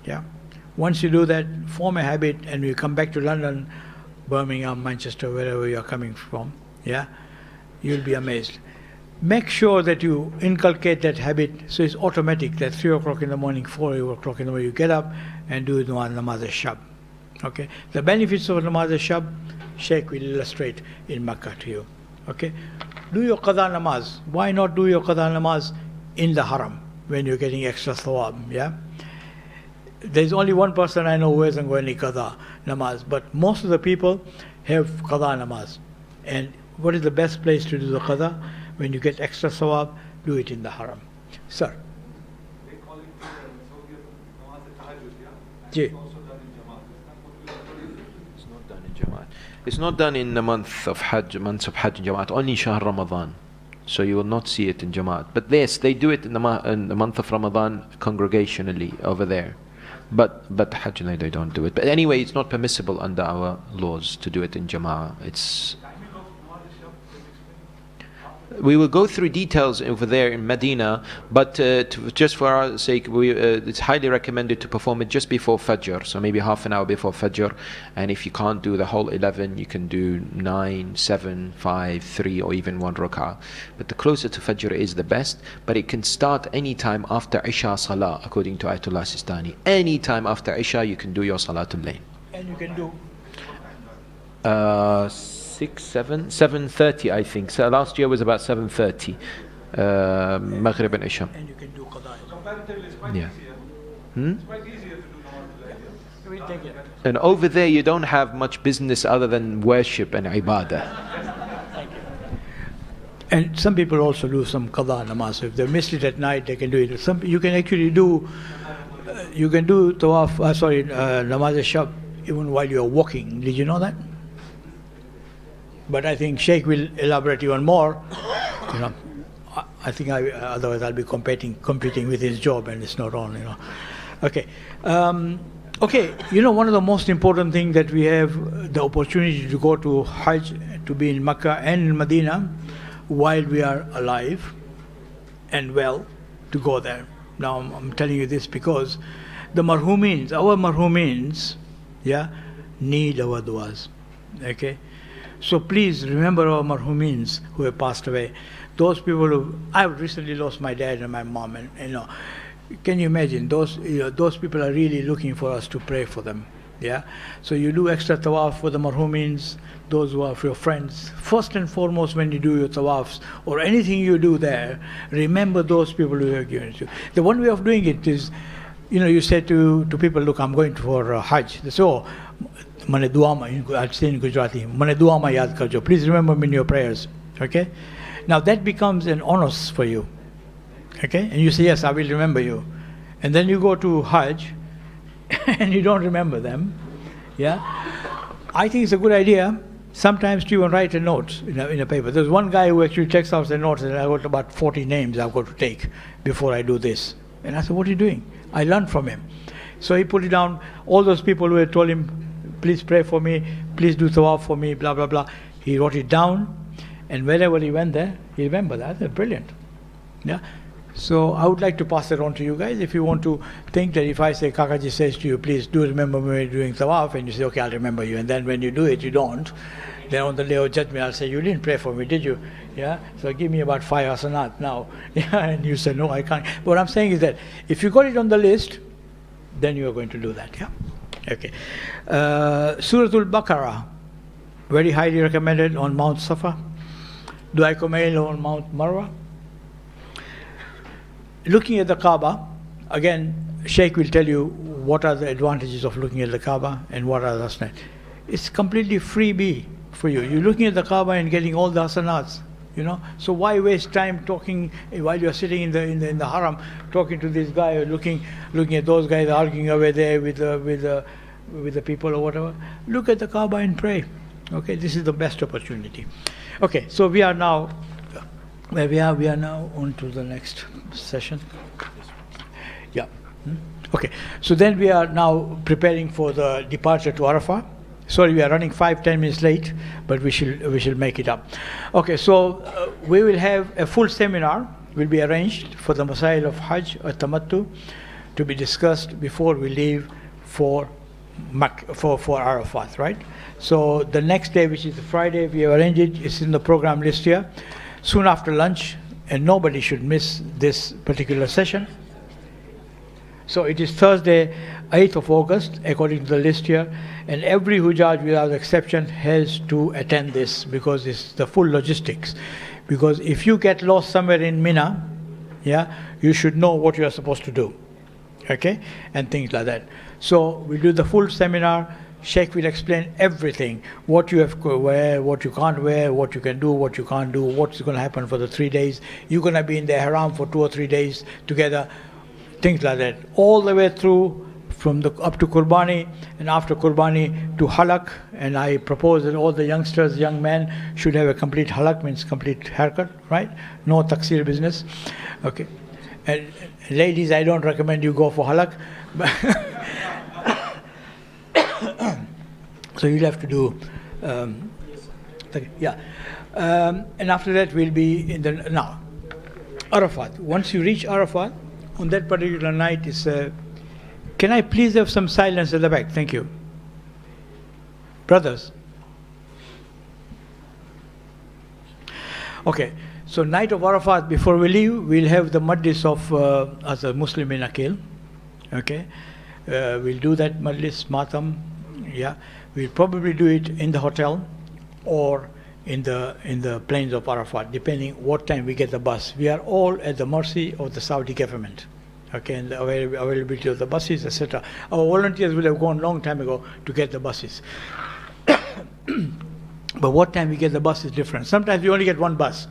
Yeah. Once you do that, form a habit, and you come back to London, Birmingham, Manchester, wherever you are coming from, yeah, you'll be amazed. Make sure that you inculcate that habit so it's automatic, that 3 o'clock in the morning, 4 o'clock in the morning, you get up and do namaz al-shab. Okay? The benefits of namaz al-shab, Sheikh will illustrate in Makkah to you. Okay? Do your qada namaz. Why not do your qada namaz in the haram when you're getting extra thawab? Yeah? There's only one person I know who hasn't got any qada namaz, but most of the people have qada namaz. And what is the best place to do the qada? When you get extra thawab, do it in the haram. Sir? They call it namaz al-tahajjud, yeah? Ji. It's also done in Jamaat. It's not done in Jamaat. It's not done in the months of Hajj Jamaat, only Shahr Ramadan. So you will not see it in Jamaat. But yes, they do it in the month of Ramadan congregationally over there. But Hajj, they don't do it. But anyway, it's not permissible under our laws to do it in Jama'ah. It's... We will go through details over there in Medina, but just for our sake, it's highly recommended to perform it just before Fajr, so maybe half an hour before Fajr. And if you can't do the whole 11, you can do 9, 7, 5, 3, or even 1 rak'ah. But the closer to Fajr is the best, but it can start any time after Isha Salah, according to Ayatollah Sistani. Any time after Isha, you can do your Salatul Layl. And you can do? 7:30, I think. So last year was about 7:30, Maghrib and Isha. And you can do qada. Comparatively, it's quite Yeah. easier. It's quite easier to do namaz al-layl. We take it. And over there, you don't have much business other than worship and ibadah. And some people also do some qada namaz. If they missed it at night, they can do it. Some you can actually do, you can do tawaf, namaz al-shab even while you are walking. Did you know that? But I think Sheikh will elaborate even more. You know, I think otherwise I'll be competing with his job, and it's not on. You know. Okay. Okay. You know, one of the most important things that we have the opportunity to go to Hajj, to be in Makkah and in Medina, while we are alive and well, to go there. Now I'm telling you this because the marhumins, our marhumins, yeah, need our du'as. Okay. So please remember our marhumins who have passed away. Those people who, I've recently lost my dad and my mom, and you know, can you imagine those people are really looking for us to pray for them. Yeah. So you do extra tawaf for the marhumins, those who are for your friends. First and foremost, when you do your tawafs or anything you do there, remember those people who have given it to you. The one way of doing it is, you know, you say to people, look, I'm going for Hajj. They say, oh, Mane duama, I'll say in Gujarati, Mane duama yaad karjo. Please remember me in your prayers. Okay? Now that becomes an honors for you. Okay? And you say, yes, I will remember you. And then you go to Hajj and you don't remember them. Yeah? I think it's a good idea sometimes to even write a note in a paper. There's one guy who actually checks out the notes, and I've got about 40 names I've got to take before I do this. And I said, what are you doing? I learned from him. So he put it down. All those people who had told him, please pray for me, please do tawaf for me, blah, blah, blah. He wrote it down. And whenever he went there, he remembered that. That's brilliant. Yeah. So I would like to pass it on to you guys. If you want to think that if I say, Kakaji says to you, please do remember me doing tawaf, and you say, okay, I'll remember you. And then when you do it, you don't. Then on the day of judgment, I'll say, you didn't pray for me, did you? Yeah. So give me about 5 hasanat now. Yeah. And you say, no, I can't. What I'm saying is that if you got it on the list, then you are going to do that. Yeah. Okay. Suratul Baqarah, very highly recommended on Mount Safa. Dua Kumail on Mount Marwa. Looking at the Kaaba, again, Sheikh will tell you what are the advantages of looking at the Kaaba and what are the hasanat. It's completely freebie for you. You're looking at the Kaaba and getting all the hasanats, you know. So why waste time talking while you're sitting in the haram, talking to this guy, or looking at those guys arguing over there with the people or whatever. Look at the Kaaba and pray. Okay, this is the best opportunity. Okay, so we are now where we are. We are now on to the next session. Yeah. Okay, so then we are now preparing for the departure to Arafah. Sorry, we are running 5-10 minutes late, but we shall make it up. Okay, so we will have a full seminar will be arranged for the Masail of Hajj or Tamattu to be discussed before we leave for Arafat, right? So the next day, which is the Friday, we have arranged it. It's in the program list here. Soon after lunch, and nobody should miss this particular session. So it is Thursday, 8th of August, according to the list here, and every Hujjaj without exception has to attend this because it's the full logistics. Because if you get lost somewhere in Mina, yeah, you should know what you are supposed to do, okay, and things like that. So we'll do the full seminar. Sheikh will explain everything, what you have to wear, what you can't wear, what you can do, what you can't do, what's going to happen for the 3 days. You're going to be in the haram for 2 or 3 days together, things like that. All the way through from up to Qurbani, and after Qurbani to Halak. And I propose that all the youngsters, young men, should have a complete Halak, means complete haircut, right? No taksir business. Okay. And ladies, I don't recommend you go for Halak. So you'll have to do, yeah. And after that we'll be in the, now, Arafat. Once you reach Arafat, on that particular night is, can I please have some silence at the back? Thank you. Brothers. Okay, so night of Arafat, before we leave, we'll have the majlis of, as a Muslim in Akil. Okay, we'll do that majlis, matam, yeah. We'll probably do it in the hotel or in the plains of Arafat, depending what time we get the bus. We are all at the mercy of the Saudi government, okay, and the availability of the buses, etc. Our volunteers will have gone long time ago to get the buses. But what time we get the bus is different. Sometimes we only get one bus.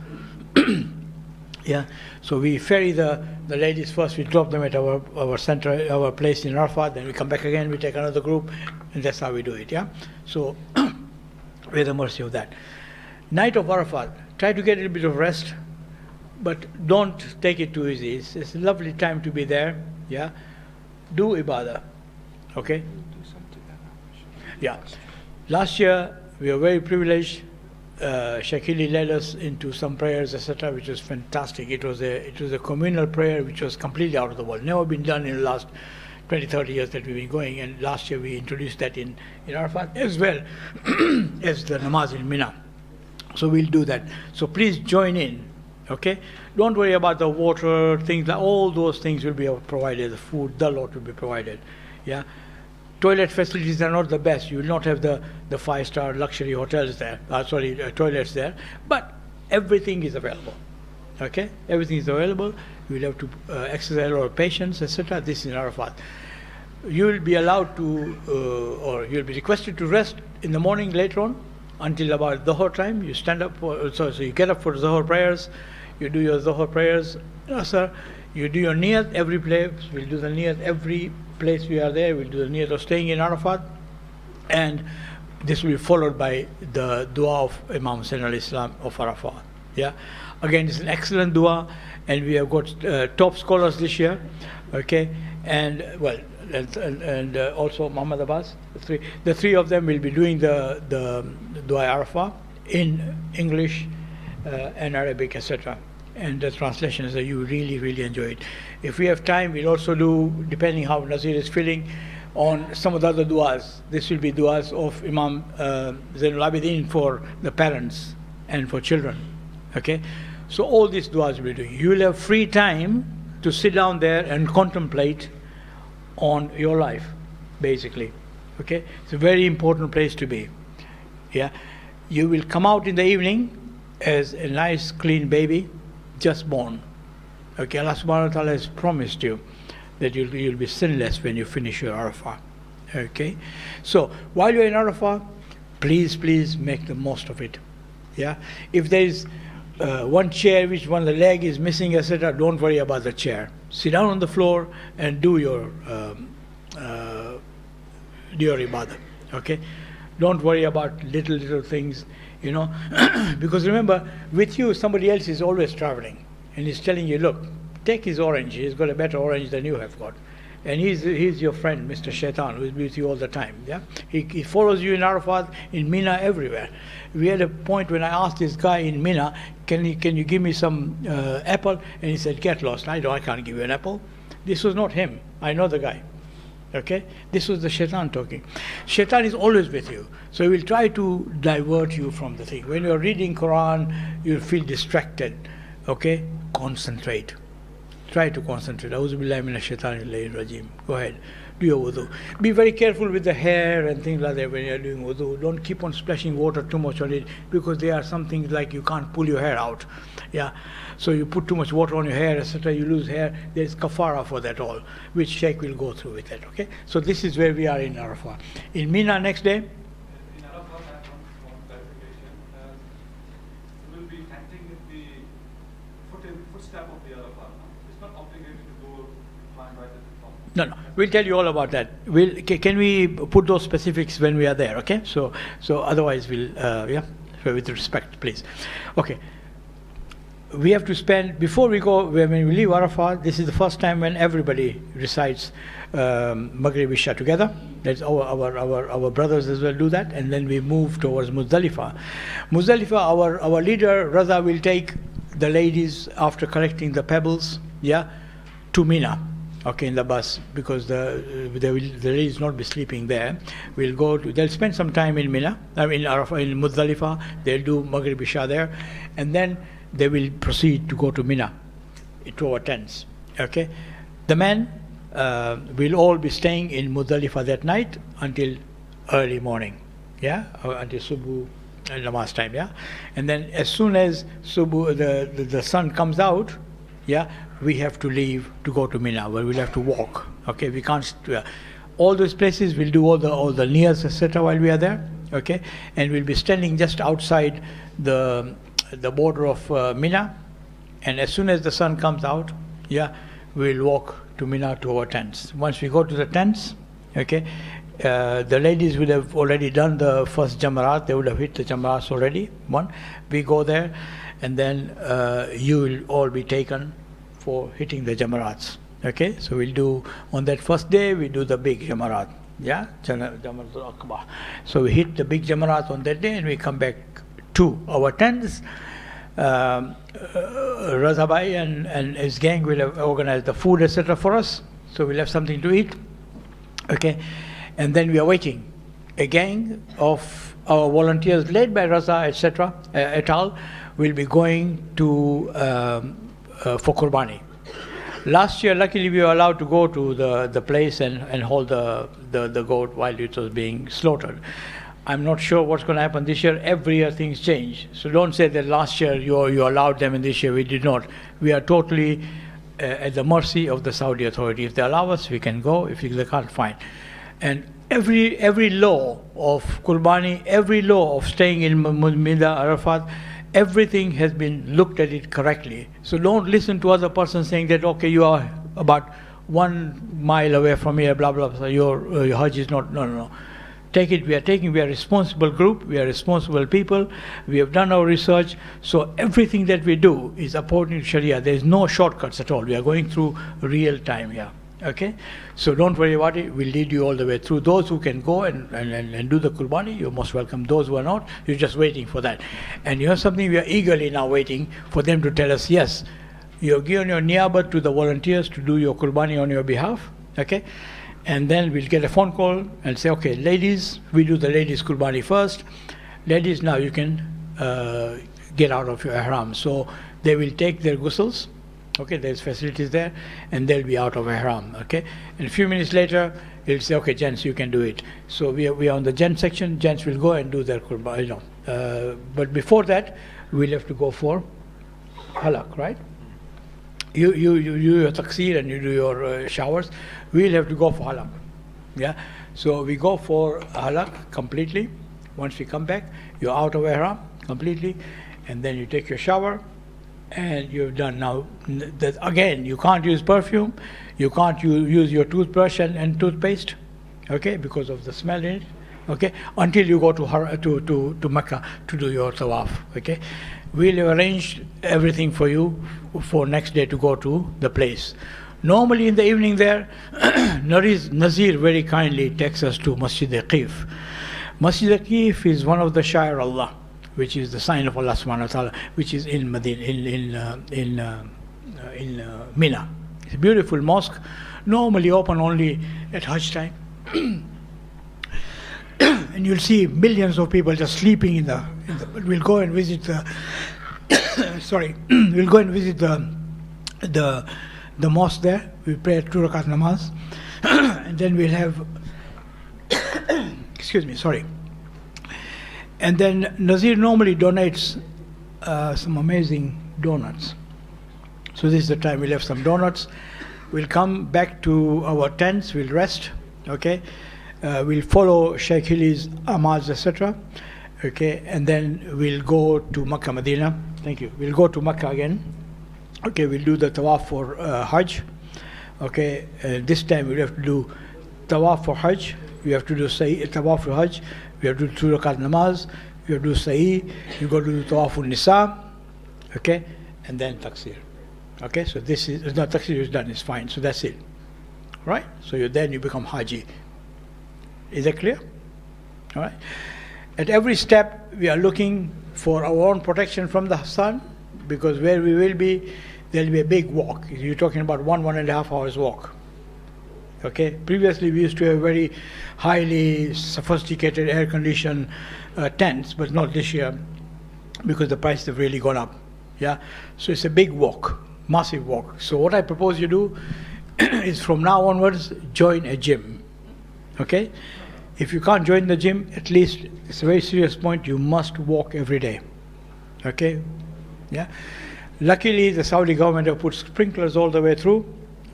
Yeah, so we ferry the ladies first, we drop them at our center, our place in Arafat, then we come back again, we take another group, and that's how we do it, yeah? So, we're at the mercy of that. Night of Arafat, try to get a little bit of rest, but don't take it too easy. It's a lovely time to be there, yeah? Do ibadah, okay? Yeah. Last year, we were very privileged. Shakili led us into some prayers, etc., which was fantastic. It was a communal prayer which was completely out of the world. Never been done in the last 20, 30 years that we've been going. And last year we introduced that in Arafat as well as the namaz in Mina. So we'll do that. So please join in, okay? Don't worry about the water, things like all those things will be provided. The food, the lot will be provided, yeah? Toilet facilities are not the best. You will not have the 5-star luxury hotels there, toilets there, but everything is available, okay? Everything is available. You will have to exercise a lot of patience, etc. This is in Arafat. You will be allowed to, or you will be requested to rest in the morning later on until about Dhuhr time. You stand up for, so you get up for Dhuhr prayers, you do your Dhuhr prayers, Asr, you do your niyat every place. We'll do the niyat every place we are there. We'll do the niyat of staying in Arafat, and this will be followed by the dua of Imam Hussain al-Islam of Arafat. Yeah, again, it's an excellent dua, and we have got top scholars this year. Okay, and well, and also Muhammad Abbas. The three of them will be doing the Dua Arafah in English and Arabic, etc. And the translations that you really enjoy it. If we have time, we'll also do, depending how Nazir is feeling, on some of the other du'as. This will be du'as of Imam Zainul Abidin for the parents and for children. Okay, so all these du'as we'll be doing. You will have free time to sit down there and contemplate on your life, basically. Okay, it's a very important place to be. Yeah, you will come out in the evening as a nice clean baby just born. Okay, Allah subhanahu wa ta'ala has promised you that you'll be sinless when you finish your Arafah. Okay, so while you're in Arafah, please make the most of it. Yeah, if there is one chair which one of the leg is missing, etc., don't worry about the chair. Sit down on the floor and do your ibadah. Okay, don't worry about little things, you know, because remember, with you somebody else is always traveling and he's telling you, look, take his orange, he's got a better orange than you have got, and he's your friend, Mr. Shaitan, who's with you all the time. Yeah, he follows you in Arafat, in Mina, everywhere. We had a point when I asked this guy in Mina, can you give me some apple, and he said, get lost. I can't give you an apple. This was not him. I know the guy. Okay, this was the Shaitan talking. Shaitan is always with you, so he will try to divert you from the thing. When you're reading Quran, you'll feel distracted. Okay, concentrate. Try to concentrate. A'udhu billahi minash shaitanir rajim. Go ahead. Do your wudu. Be very careful with the hair and things like that when you're doing wudu. Don't keep on splashing water too much on it, because there are some things like you can't pull your hair out. Yeah. So you put too much water on your hair, etc., you lose hair. There is kafara for that all, which Sheikh will go through with that. Okay. So this is where we are in Arafah. In Mina next day. In Arafah, I have one clarification. We'll be acting in the footstep of the Arafah. It's not obligated to go climb right at the top. No, we'll tell you all about that. Can we put those specifics when we are there? Okay. So otherwise we'll yeah. So with respect, please. Okay. We have to spend, before we go, when we leave Arafat, this is the first time when everybody recites Maghrib Isha together. That's our brothers as well do that, and then we move towards Muzdalifah. Muzdalifah, our leader Raza will take the ladies after collecting the pebbles, yeah, to Mina. Okay, in the bus, because the ladies not be sleeping there. They'll spend some time in Mina, in Arafah, in Muzdalifah. They'll do Maghrib Isha there, and then they will proceed to go to Mina, to our tents. Okay, the men will all be staying in Muzdalifah that night until early morning, yeah, until Subuh and Namaz time, yeah, and then as soon as Subuh, the sun comes out, yeah, we have to leave to go to Mina, where we'll have to walk. Okay, we can't. All those places we'll do all the niyas, etc., while we are there. Okay, and we'll be standing just outside the border of Mina, and as soon as the sun comes out, yeah, we'll walk to Mina to our tents. Once we go to the tents, okay, the ladies will have already done the first Jamarat. They would have hit the Jamarats already. We go there, and then you will all be taken for hitting the Jamarats. Okay, so we'll do, on that first day, we do the big Jamarat. Yeah, Jamaratul Aqaba. So we hit the big Jamarat on that day, and we come back to our tents. Razabai and his gang will have organized the food, etc., for us, so we'll have something to eat. Okay, and then we are waiting. A gang of our volunteers, led by Raza, etc., et al., will be going to for Qurbani. Last year, luckily, we were allowed to go to the place and hold the goat while it was being slaughtered. I'm not sure what's going to happen this year. Every year things change. So don't say that last year you allowed them and this year we did not. We are totally at the mercy of the Saudi authority. If they allow us, we can go. If they can't, fine. And every law of Qurbani, every law of staying in Mina, Arafat, everything has been looked at it correctly. So don't listen to other person saying that, okay, you are about 1 mile away from here, blah, blah, blah, so your Hajj is not, no. take it. We are a responsible group. We are responsible people. We have done our research. So everything that we do is according to Sharia. There is no shortcuts at all. We are going through real time here. Okay, so don't worry about it. We'll lead you all the way through. Those who can go and do the Qurbani, you're most welcome. Those who are not, you're just waiting for that. And you have something, we are eagerly now waiting for them to tell us, yes, you've given your niyabat to the volunteers to do your Qurbani on your behalf. Okay, and then we'll get a phone call and say, okay, ladies, we do the ladies Qurbani first. Ladies, now you can get out of your ihram. So they will take their ghusls. Okay, there's facilities there, and they'll be out of ihram. Okay, and a few minutes later, he'll say, okay, gents, you can do it. So we are on the gents section. Gents will go and do their Qurbani. But before that, we'll have to go for halak, right? You do your taqseer and you do your showers. We'll have to go for halak. Yeah, so we go for halak completely. Once we come back, you're out of ihram completely, and then you take your shower. And you've done now. That again, you can't use perfume, you can't use your toothbrush and toothpaste, okay, because of the smell in it, okay, until you go to Mecca to do your tawaf, okay. We'll arrange everything for you for next day to go to the place. Normally in the evening there, Nazir very kindly takes us to Masjid Aqif. Masjid Aqif is one of the Shair Allah, which is the sign of Allah subhanahu wa ta'ala, which is in Medina, in Mina. It's a beautiful mosque, normally open only at Hajj time. And you'll see millions of people just sleeping in the we'll go and visit the we'll go and visit the mosque there. We pray 2 rakat namaz, and then we'll have and then Nazir normally donates some amazing donuts. So this is the time we'll have some donuts. We'll come back to our tents, we'll rest, okay? We'll follow Sheikh Hilly's Amaz, etc. Okay, and then we'll go to Makkah, Medina. Thank you. We'll go to Makkah again. Okay, we'll do the tawaf for Hajj. Okay, this time we'll have to do tawaf for Hajj. We have to do tawaf for Hajj. We have to do 2 rakat namaz, we have to do sa'i, you go to do tawaful nisa, okay, and then taqseer. Okay, so this is not taqseer is done, it's fine, so that's it. Right? So then you become Haji. Is that clear? Alright. At every step we are looking for our own protection from the sun, because where we will be, there'll be a big walk. You're talking about 1.5 hours walk. Okay. Previously, we used to have very highly sophisticated air-conditioned tents, but not this year, because the prices have really gone up. Yeah. So it's a big walk, massive walk. So what I propose you do is from now onwards, join a gym. Okay. If you can't join the gym, at least it's a very serious point. You must walk every day. Okay. Yeah. Luckily, the Saudi government have put sprinklers all the way through.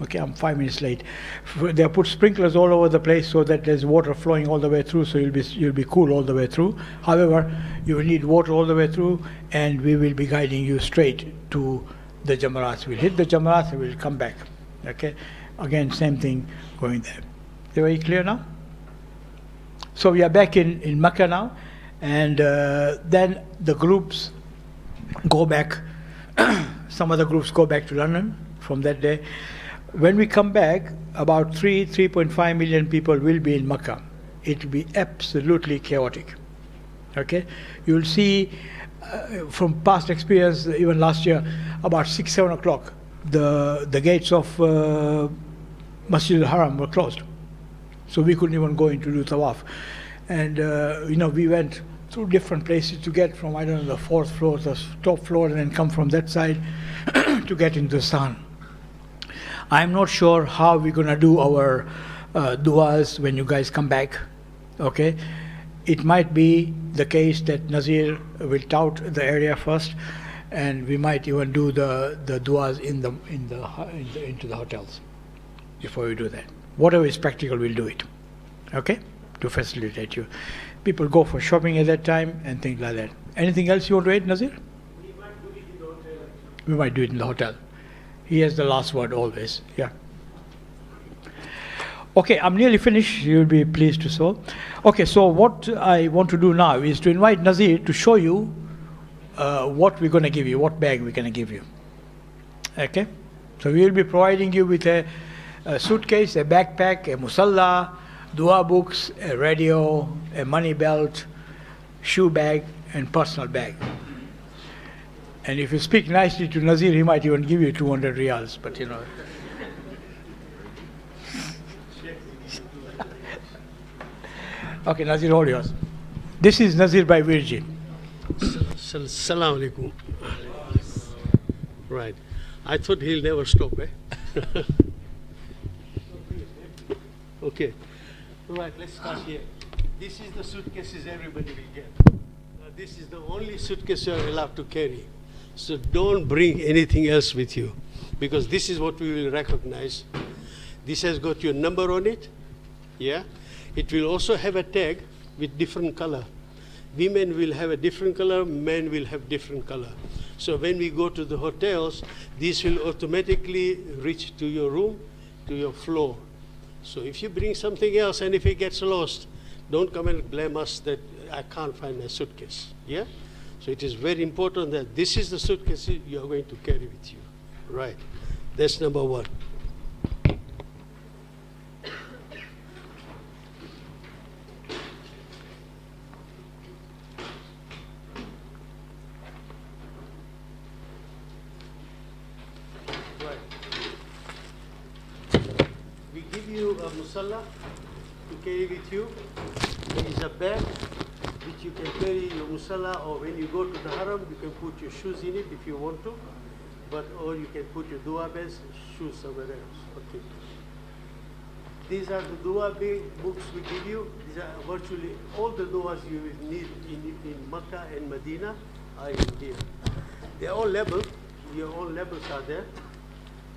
Okay, I'm 5 minutes late. They have put sprinklers all over the place so that there's water flowing all the way through, so you'll be cool all the way through. However, you will need water all the way through, and we will be guiding you straight to the Jamarats. We'll hit the Jamarats and we'll come back. Okay, again, same thing going there. Is it very clear now? So we are back in Mecca now, and then the groups go back. Some of the groups go back to London from that day. When we come back, about 3.5 million people will be in Mecca. It will be absolutely chaotic. Okay, you will see from past experience, even last year, about 6-7 o'clock, the gates of Masjid al-Haram were closed, so we couldn't even go in to do tawaf. And we went through different places to get from, I don't know, the 4th floor to the top floor, and then come from that side to get into the sun. I'm not sure how we're going to do our du'as when you guys come back. Okay, it might be the case that Nazir will tout the area first, and we might even do the du'as into the hotels before we do that. Whatever is practical, we'll do it. Okay, to facilitate you. People go for shopping at that time and things like that. Anything else you want to add, Nazir? We might do it in the hotel. We might do it in the hotel. He has the last word always. Yeah. Okay, I'm nearly finished. You'll be pleased to so. Okay, so what I want to do now is to invite Nazir to show you what we're going to give you, what bag we're going to give you. Okay? So we'll be providing you with a suitcase, a backpack, a musalla, dua books, a radio, a money belt, shoe bag, and personal bag. And if you speak nicely to Nazir, he might even give you 200 riyals, but you know. Okay, Nazir, hold yours. This is Nazir by Virgin. Assalamu alaikum. Right. I thought he'll never stop, eh? Okay. Right, let's start here. This is the suitcases everybody will get. This is the only suitcase you are allowed to carry. So don't bring anything else with you, because this is what we will recognize. This has got your number on it. Yeah. It will also have a tag with different color. Women will have a different color, men will have different color. So when we go to the hotels, this will automatically reach to your room, to your floor. So if you bring something else and if it gets lost, don't come and blame us that I can't find my suitcase. Yeah? So it is very important that this is the suitcase you are going to carry with you. Right. That's number one. A musalla to carry with you. There is a bag which you can carry your musalla, or when you go to the haram, you can put your shoes in it if you want to, or you can put your dua bags, shoes somewhere else. Okay. These are the dua books we give you. These are virtually all the duas you will need in Makkah and Medina are in here. They are all labeled. Your own labels are there.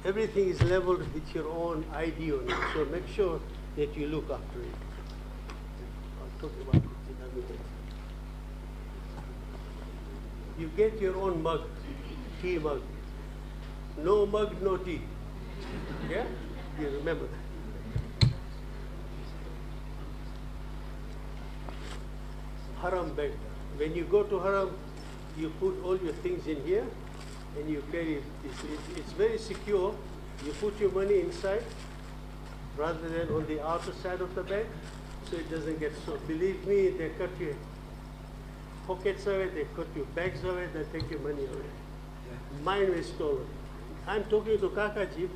Everything is labeled with your own ID on it, so make sure that you look after it. I'll talk about it in a minute. You get your own mug, tea mug. No mug, no tea. Yeah? You remember that. Haram bag. When you go to haram, you put all your things in here, and you carry it. It's very secure. You put your money inside rather than on the outer side of the bag, so it doesn't get so. Believe me, they cut your pockets away, they cut your bags away, they take your money away. Mine was stolen. I'm talking to Kakaji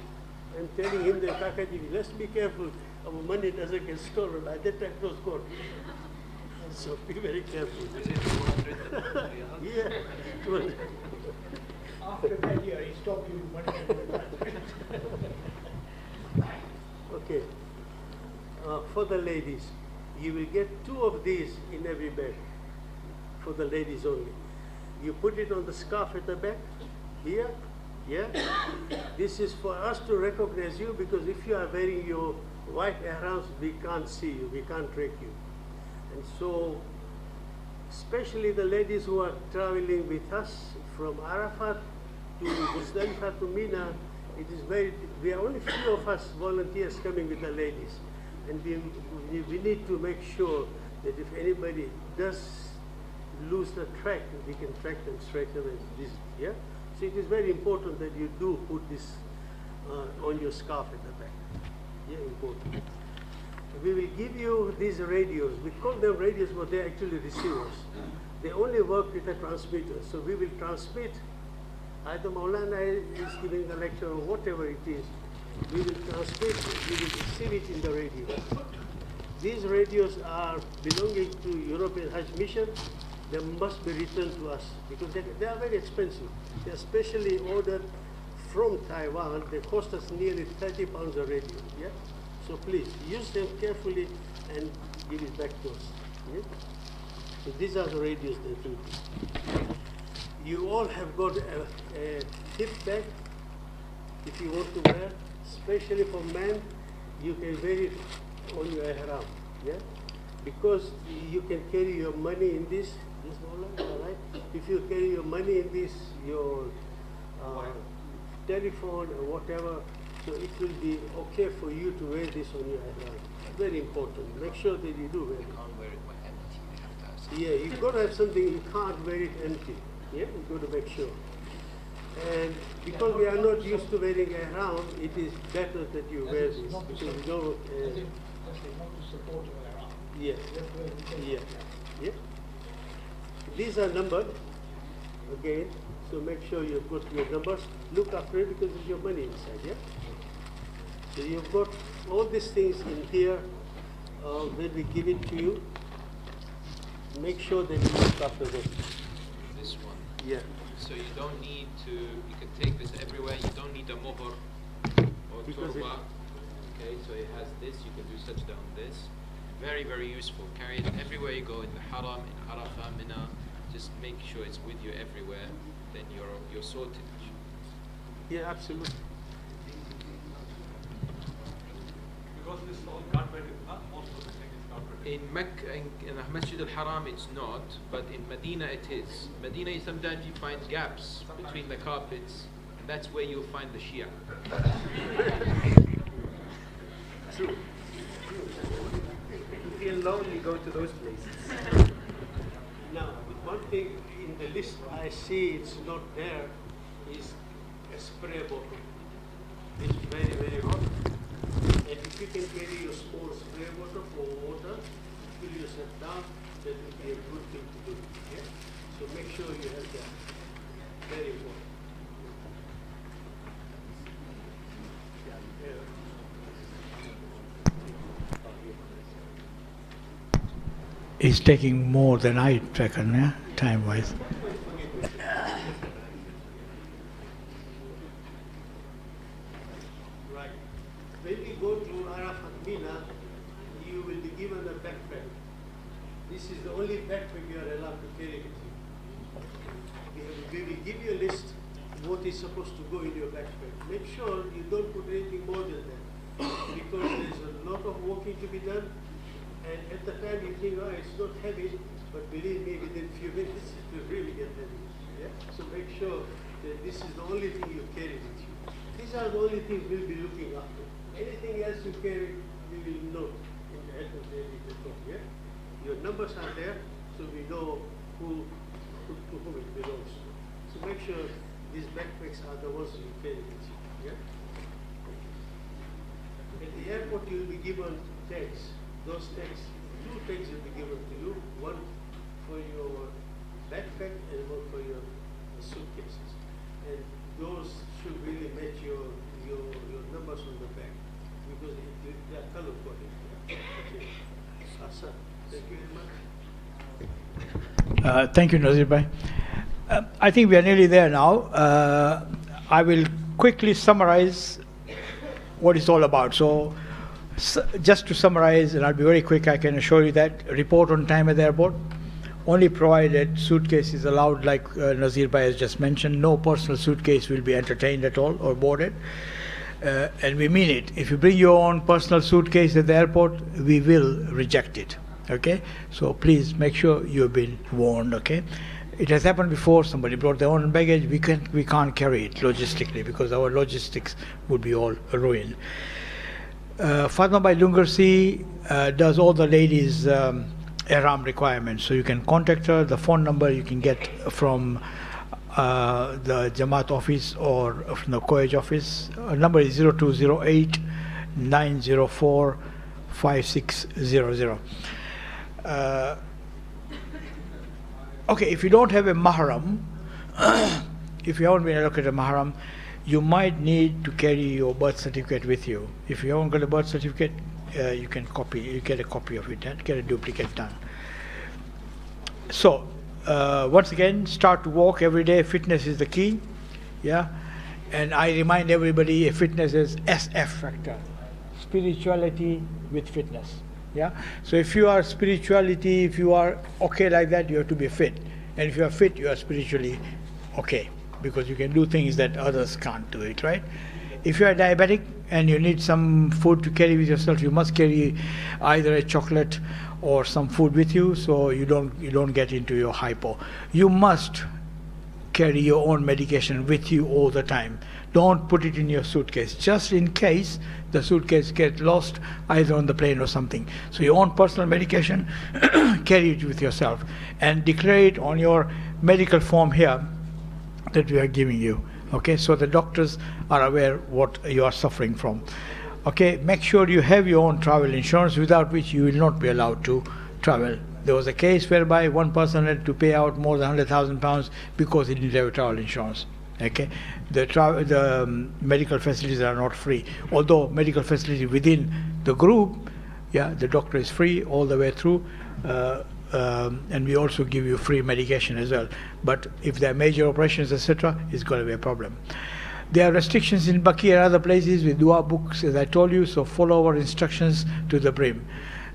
and telling him that Kakaji, let's be careful, our money doesn't get stolen. By that time it was gone. So be very careful. Yeah. After that year, he stopped giving money. Okay. For the ladies, you will get 2 of these in every bag. For the ladies only. You put it on the scarf at the back, here, yeah. This is for us to recognize you, because if you are wearing your white ihrams, we can't see you, we can't track you. And so, especially the ladies who are traveling with us from Arafat to Muzdalifah to Mina, we are only few of us volunteers coming with the ladies. And we need to make sure that if anybody does lose the track, we can track them straight away. Yeah? So it is very important that you do put this on your scarf at the back. Yeah, important. We will give you these radios. We call them radios, but they're actually receivers. They only work with a transmitter. So we will transmit, either Maulana is giving a lecture or whatever it is, we will transmit, we will receive it in the radio. These radios are belonging to European Hajj Mission. They must be returned to us because they are very expensive. They are specially ordered from Taiwan. They cost us nearly 30 pounds a radio. Yeah? So please, use them carefully and give it back to us. Yeah? So these are the radios that we do. You all have got a hip bag if you want to wear, especially for men. You can wear it on your ihram, yeah? Because you can carry your money in this right? If you carry your money in this, your telephone or whatever, So it will be okay for you to wear this on your ihram. Very important. Make sure that you do wear it. Can't wear it empty. You have to have something. Yeah, you've got to have something, you can't wear it empty. Yeah, you've got to make sure. And because we are not used to wearing ihram, it is better that you wear this because you don't. Yeah, yeah, yeah. These are numbered again, so make sure you've got your numbers. Look after it because there's your money inside. Yeah. So you've got all these things in here when we give it to you. Make sure that you look after them. This one. Yeah. So you don't need to, you can take this everywhere, you don't need a mohor or Because turba. Okay, so it has this, you can do sajda on this. Very, very useful. Carry it everywhere you go, in the haram, in Arafah, Mina. Just make sure it's with you everywhere, then you're sorted. Yeah, absolutely. Because this is all carpeted, huh? Most of the thing is carpeted. In Mecca, in Masjid al-Haram it's not, but in Medina it is. Medina sometimes you find gaps between the carpets, and that's where you'll find the Shia. True. If you feel lonely, go to those places. Now, one thing in the list I see it's not there is a spray bottle. It's very, very hot. And if you can carry your small spray bottle for water, fill yourself down, that will be a good thing to do. Yeah? So make sure you have that. Very important. It's taking more than I reckon, yeah, time-wise. Right. When we go to Arafat Mina, you will be given a backpack. This is the only backpack you are allowed to carry with you. We will give you a list what is supposed to go in your backpack. Make sure you don't put anything more than that because there's a lot of walking to be done. And at the time you think, oh, it's not heavy, but believe me, within a few minutes it will really get heavy. Yeah? So make sure that this is the only thing you carry with you. These are the only things we'll be looking after. Anything else you carry, we will note in the head of the report. Yeah? Your numbers are there, so we know to whom it belongs to. So make sure these backpacks are the ones you carry with you. Yeah? At the airport you will be given tags. Those tags, 2 tags will be given to you, one for your backpack and one for your suitcases. And those should really match your numbers on the back because they are color coded. Okay. Sir, thank you very much. Thank you, Nazir Bhai. I think we are nearly there now. I will quickly summarize what it's all about. So, just to summarize, and I'll be very quick, I can assure you that report on time at the airport, only provided suitcase is allowed, like Nazir Bhai has just mentioned. No personal suitcase will be entertained at all or boarded. And we mean it. If you bring your own personal suitcase at the airport, we will reject it. Okay? So please make sure you've been warned. Okay? It has happened before. Somebody brought their own baggage. We can't carry it logistically because our logistics would be all ruined. Fatma by Lungarsi does all the ladies' ihram requirements. So you can contact her. The phone number you can get from the Jamaat office or from the Koyaj office. Number is 0208 904 5600. Okay, if you don't have a mahram, if you haven't been allocated a mahram, you might need to carry your birth certificate with you. If you haven't got a birth certificate, you can get a copy of it and get a duplicate done. So, once again, start to walk every day. Fitness is the key. Yeah, and I remind everybody, fitness is SF factor, spirituality with fitness. Yeah, so if you are spirituality, if you are okay like that, you have to be fit, and if you are fit, you are spiritually okay, because you can do things that others can't do it, right? If you are diabetic and you need some food to carry with yourself, you must carry either a chocolate or some food with you, so you don't get into your hypo. You must carry your own medication with you all the time. Don't put it in your suitcase, just in case the suitcase gets lost either on the plane or something. So your own personal medication, carry it with yourself and declare it on your medical form here that we are giving you. Okay, so the doctors are aware what you are suffering from. Okay, make sure you have your own travel insurance, without which you will not be allowed to travel. There was a case whereby one person had to pay out more than £100,000 because he didn't have a travel insurance. Okay, the medical facilities are not free. Although medical facility within the group, yeah, the doctor is free all the way through, and we also give you free medication as well. But if there are major operations, etc., it's going to be a problem. There are restrictions in Baki and other places with dua books, as I told you, so follow our instructions to the brim.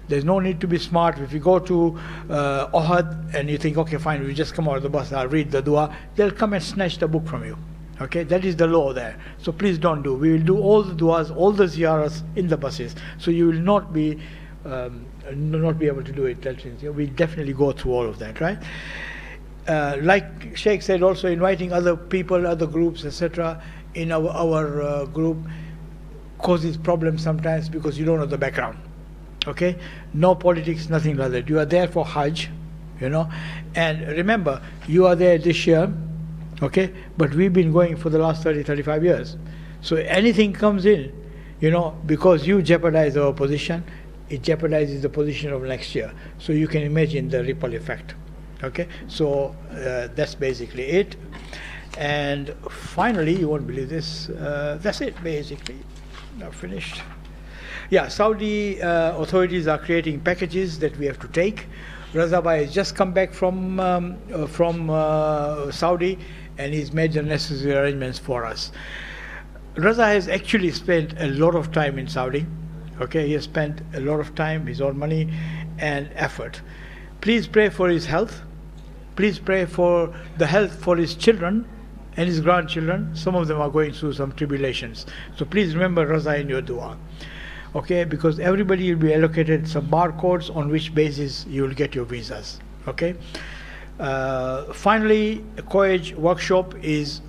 There's no need to be smart. If you go to Ohad and you think, okay, fine, we just come out of the bus, I'll read the dua, they'll come and snatch the book from you. Okay, that is the law there. So please don't do. We will do all the duas, all the ziyaras in the buses. So you will not be able to do it. We'll definitely go through all of that, right? Like Sheikh said, also inviting other people, other groups, etc. in our group causes problems sometimes because you don't know the background. Okay, no politics, nothing like that. You are there for Hajj, you know, and remember, you are there this year, okay, but we've been going for the last 35 years. So anything comes in, you know, because you jeopardize our position, it jeopardizes the position of next year. So you can imagine the ripple effect. Okay, so that's basically it. And finally, you won't believe this, that's it basically. Now finished. Yeah, Saudi authorities are creating packages that we have to take. Raza Bhai has just come back from Saudi, and he's made the necessary arrangements for us. Raza has actually spent a lot of time in Saudi. Okay, he has spent a lot of time, his own money and effort. Please pray for his health. Please pray for the health for his children and his grandchildren. Some of them are going through some tribulations. So please remember Raza in your dua. Okay, because everybody will be allocated some barcodes on which basis you will get your visas. Okay. Finally, a Koyaj workshop is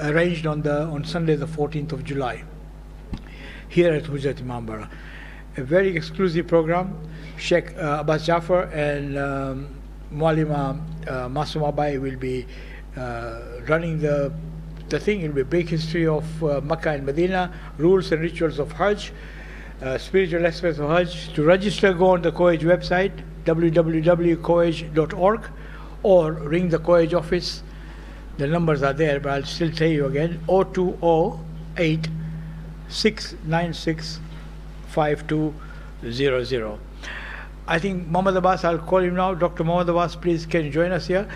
arranged on Sunday the 14th of July here at Hujjaj Imambara. A very exclusive program. Sheikh Abbas Jafar and Mualima Masuma Bai will be running the thing. It will be a big history of Makkah and Medina, rules and rituals of Hajj, spiritual aspects of Hajj. To register, go on the Koyaj website, www.koyaj.org, or ring the Koyaj office. The numbers are there, but I'll still tell you again, 0208 696 5200. I think Mohammad Abbas, I'll call him now. Dr. Mohammad Abbas, please can you join us here?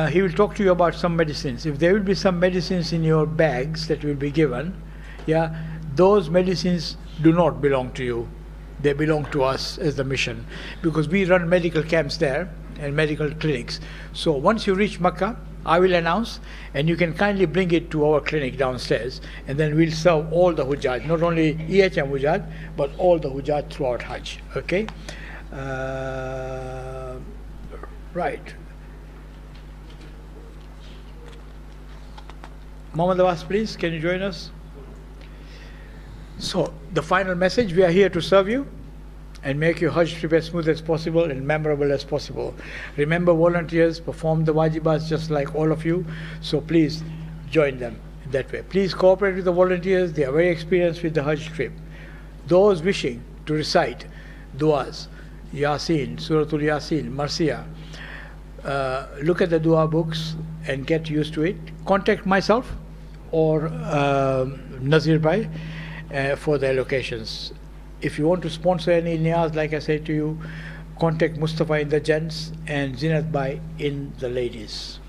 He will talk to you about some medicines. If there will be some medicines in your bags that will be given, yeah, those medicines do not belong to you. They belong to us as the mission, because we run medical camps there and medical clinics. So once you reach Makkah, I will announce, and you can kindly bring it to our clinic downstairs, and then we'll serve all the Hujjaj, not only EHM Hujjaj, but all the Hujjaj throughout Hajj. Okay? Right. Mohammad Abbas, please, can you join us? So, the final message: we are here to serve you and make your Hajj trip as smooth as possible and memorable as possible. Remember, volunteers perform the wajibats just like all of you, so please join them that way. Please cooperate with the volunteers. They are very experienced with the Hajj trip. Those wishing to recite duas, Yasin, Suratul Yasin, Marsiya, look at the dua books and get used to it. Contact myself or Nazir Bhai for the allocations. If you want to sponsor any niyaz, like I said to you, contact Mustafa in the gents and Zinat Bhai in the ladies.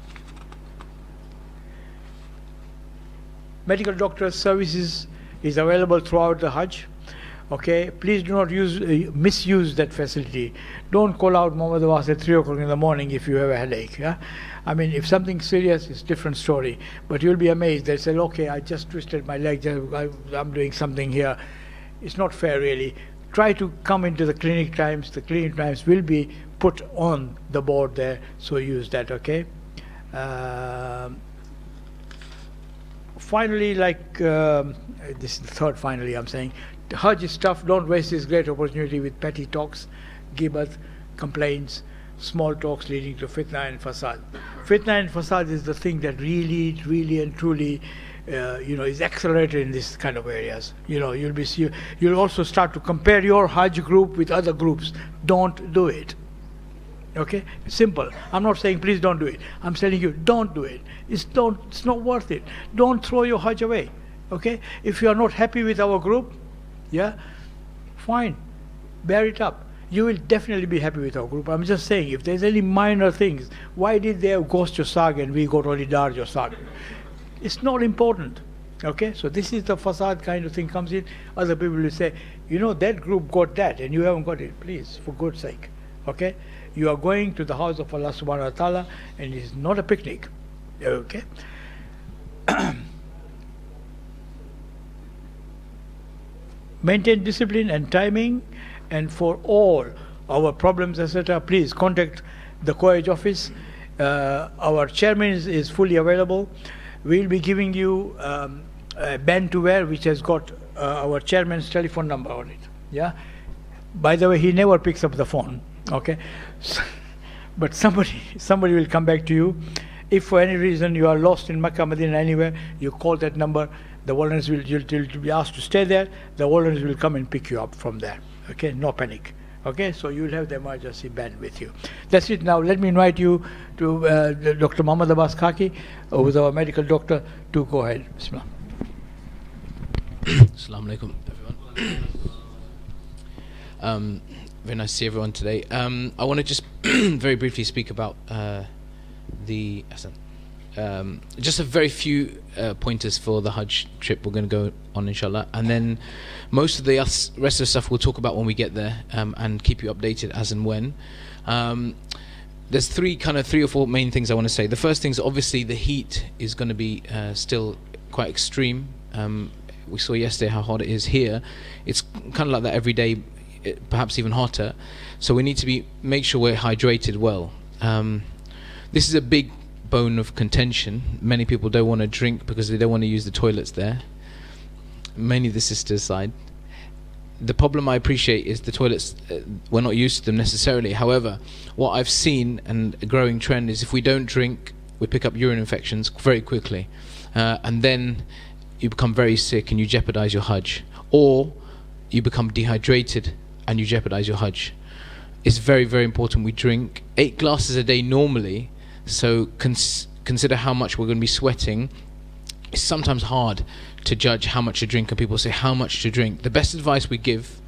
Medical doctor services is available throughout the Hajj. Okay, please do not misuse that facility. Don't call out Muhammad Abbas at 3 o'clock in the morning if you have a headache. Yeah? I mean, if something serious, it's a different story. But you'll be amazed. They say, okay, I just twisted my leg, I'm doing something here. It's not fair, really. Try to come into the clinic times. The clinic times will be put on the board finally, like this is the third finally I'm saying, the Hajj is tough. Don't waste this great opportunity with petty talks, gibbath, complaints, small talks leading to fitna and fasad. Fitna and fasad is the thing that really, really and truly, is accelerated in this kind of areas. You'll also start to compare your Hajj group with other groups. Don't do it. Okay, simple. I'm not saying please don't do it. I'm telling you, don't do it. It's not worth it. Don't throw your Hajj away. Okay, if you are not happy with our group, yeah, fine, bear it up. You will definitely be happy with our group. I'm just saying, if there's any minor things, why did they have Ghost your Sag and we got only Dar your Sag? It's not important. Okay, so this is the facade kind of thing comes in. Other people will say, that group got that and you haven't got it. Please, for God's sake. Okay, you are going to the house of Allah subhanahu wa ta'ala and it's not a picnic. Okay. Maintain discipline and timing, and for all our problems, etc., please contact the College office. Our chairman is fully available. We'll be giving you a band to wear which has got our chairman's telephone number on it. Yeah. By the way, he never picks up the phone. Okay. But somebody will come back to you. If for any reason you are lost in Makkah, Medina, anywhere, you call that number. The volunteers you'll be asked to stay there. The volunteers will come and pick you up from there. Okay, no panic. Okay, so you'll have the emergency band with you. That's it. Now let me invite you to Dr. Muhammad Abbas Khaki, who is our medical doctor, to go ahead. Bismillah. Assalamu alaikum, everyone. Very nice to see everyone today. I want to just very briefly speak about just a very few pointers for the Hajj trip we're going to go on, inshallah, and then most of the rest of the stuff we'll talk about when we get there, and keep you updated as and when. There's three or four main things I want to say. The first thing is obviously the heat is going to be still quite extreme. We saw yesterday how hot it is here. It's kind of like that every day, perhaps even hotter. So we need to make sure we're hydrated well. This is a big bone of contention. Many people don't want to drink because they don't want to use the toilets there. Mainly the sisters' side. The problem I appreciate is the toilets, we're not used to them necessarily. However, what I've seen, and a growing trend, is if we don't drink, we pick up urine infections very quickly. And then you become very sick and you jeopardize your Hajj. Or you become dehydrated and you jeopardize your Hajj. It's very, very important we drink 8 glasses a day normally. So consider how much we're going to be sweating. It's sometimes hard to judge how much to drink, and people say how much to drink. The best advice we give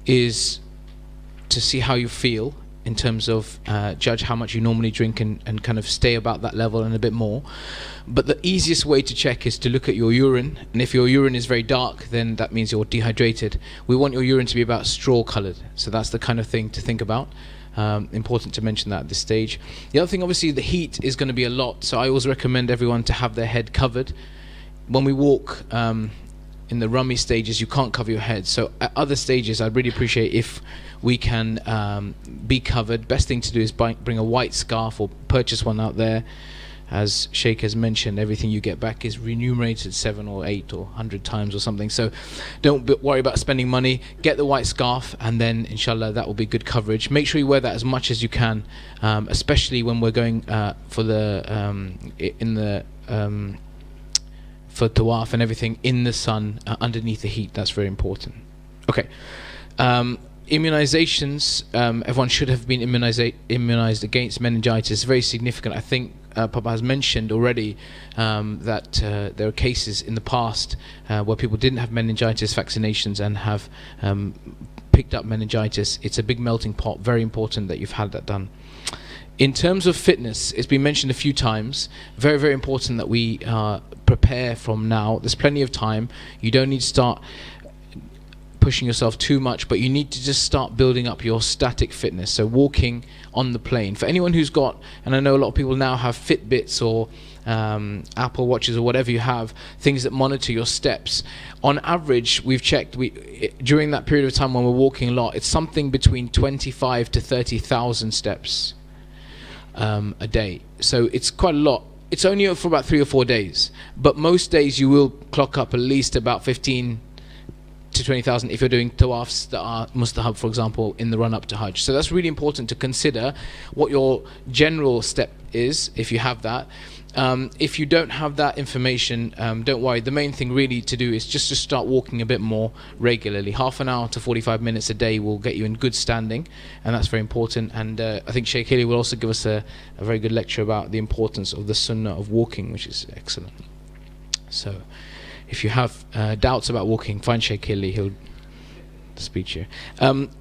is to see how you feel in terms of judge how much you normally drink and kind of stay about that level and a bit more. But the easiest way to check is to look at your urine, and if your urine is very dark, then that means you're dehydrated. We want your urine to be about straw coloured, so that's the kind of thing to think about. Important to mention that at this stage. The other thing, obviously, the heat is going to be a lot, so I always recommend everyone to have their head covered. When we walk in the rummy stages, you can't cover your head, so at other stages I'd really appreciate if we can be covered. Best thing to do is bring a white scarf or purchase one out there. As Sheikh has mentioned, everything you get back is remunerated 7 or 8 or 100 times or something. So don't worry about spending money. Get the white scarf, and then inshallah that will be good coverage. Make sure you wear that as much as you can, especially when we're going for tawaf and everything in the sun, underneath the heat. That's very important. Okay. Immunizations, everyone should have been immunized against meningitis. Very significant. I think Papa has mentioned already that there are cases in the past where people didn't have meningitis vaccinations and have picked up meningitis. It's a big melting pot. Very important that you've had that done. In terms of fitness, it's been mentioned a few times. Very, very important that we prepare from now. There's plenty of time. You don't need to start pushing yourself too much, but you need to just start building up your static fitness. So walking on the plane. For anyone who's got, and I know a lot of people now have Fitbits or Apple Watches or whatever you have, things that monitor your steps. On average, we've checked, during that period of time when we're walking a lot, it's something between 25 to 30,000 steps a day. So it's quite a lot. it's only for about 3 or 4 days, but most days you will clock up at least about 15 to 20,000 if you're doing tawafs that are mustahab, for example, in the run-up to Hajj. So that's really important to consider what your general step is, if you have that. If you don't have that information, don't worry. The main thing really to do is just to start walking a bit more regularly. Half an hour to 45 minutes a day will get you in good standing, and that's very important. And I think Sheikh Hilli will also give us a very good lecture about the importance of the sunnah of walking, which is excellent. So if you have doubts about walking, find Sheikh Hilli, he'll speak to you.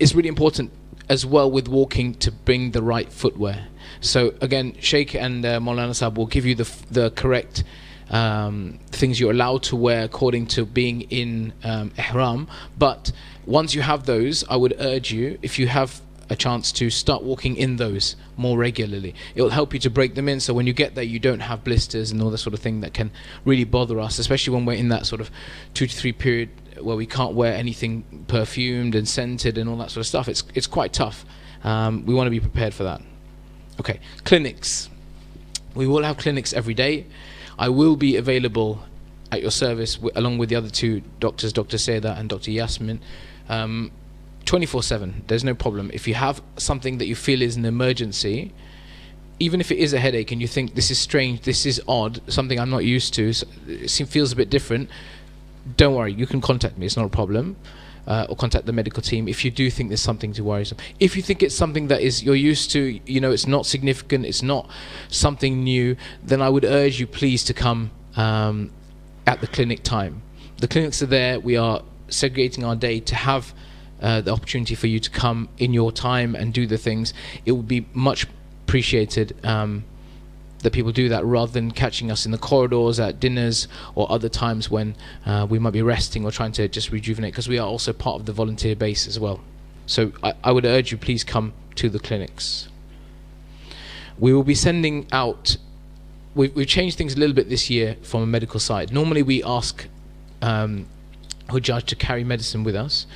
It's really important as well with walking to bring the right footwear. So again, Sheikh and Maulana Sahab will give you the correct things you're allowed to wear according to being in ihram. But once you have those, I would urge you, if you have a chance, to start walking in those more regularly. It will help you to break them in, so when you get there you don't have blisters and all that sort of thing that can really bother us, especially when we're in that sort of 2 to 3 period where we can't wear anything perfumed and scented and all that sort of stuff. It's quite tough. We want to be prepared for that. Okay, clinics. We will have clinics every day. I will be available at your service along with the other 2 doctors, Dr. Seda and Dr. Yasmin, 24/7. There's no problem. If you have something that you feel is an emergency, even if it is a headache and you think this is strange, this is odd, something I'm not used to, it feels a bit different, don't worry, you can contact me, it's not a problem. Or contact the medical team if you do think there's something to worry. If you think it's something that is you're used to, you know, it's not significant, it's not something new, then I would urge you please to come at the clinic time. The clinics are there. We are segregating our day to have the opportunity for you to come in your time and do the things. It would be much appreciated that people do that rather than catching us in the corridors at dinners or other times when we might be resting or trying to just rejuvenate, because we are also part of the volunteer base as well. So I would urge you, please come to the clinics. We will be sending out, we've changed things a little bit this year from a medical side. Normally we ask Hujjaj to carry medicine with us.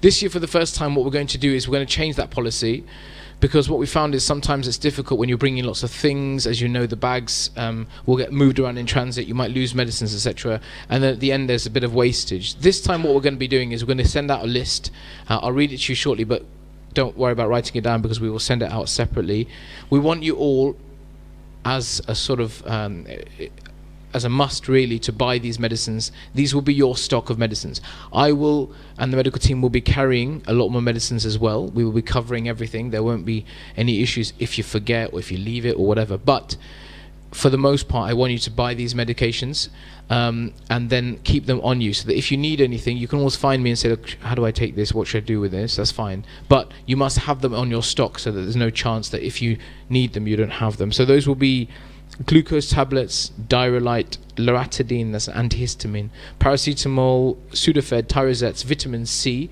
This year for the first time what we're going to do is we're going to change that policy, because what we found is sometimes it's difficult when you're bringing lots of things. As you know, the bags will get moved around in transit, you might lose medicines, etc., and then at the end there's a bit of wastage. This time what we're going to be doing is we're going to send out a list. I'll read it to you shortly, but don't worry about writing it down because we will send it out separately. We want you all as a sort of as a must really to buy these medicines. These will be your stock of medicines. I will, and the medical team will be carrying a lot more medicines as well. We will be covering everything. There won't be any issues if you forget or if you leave it or whatever. But for the most part, I want you to buy these medications and then keep them on you, so that if you need anything, you can always find me and say, look, how do I take this? What should I do with this? That's fine. But you must have them on your stock so that there's no chance that if you need them, you don't have them. So those will be glucose tablets, Diarylite, loratadine, that's an antihistamine, paracetamol, Sudafed, Tyrosets, vitamin C,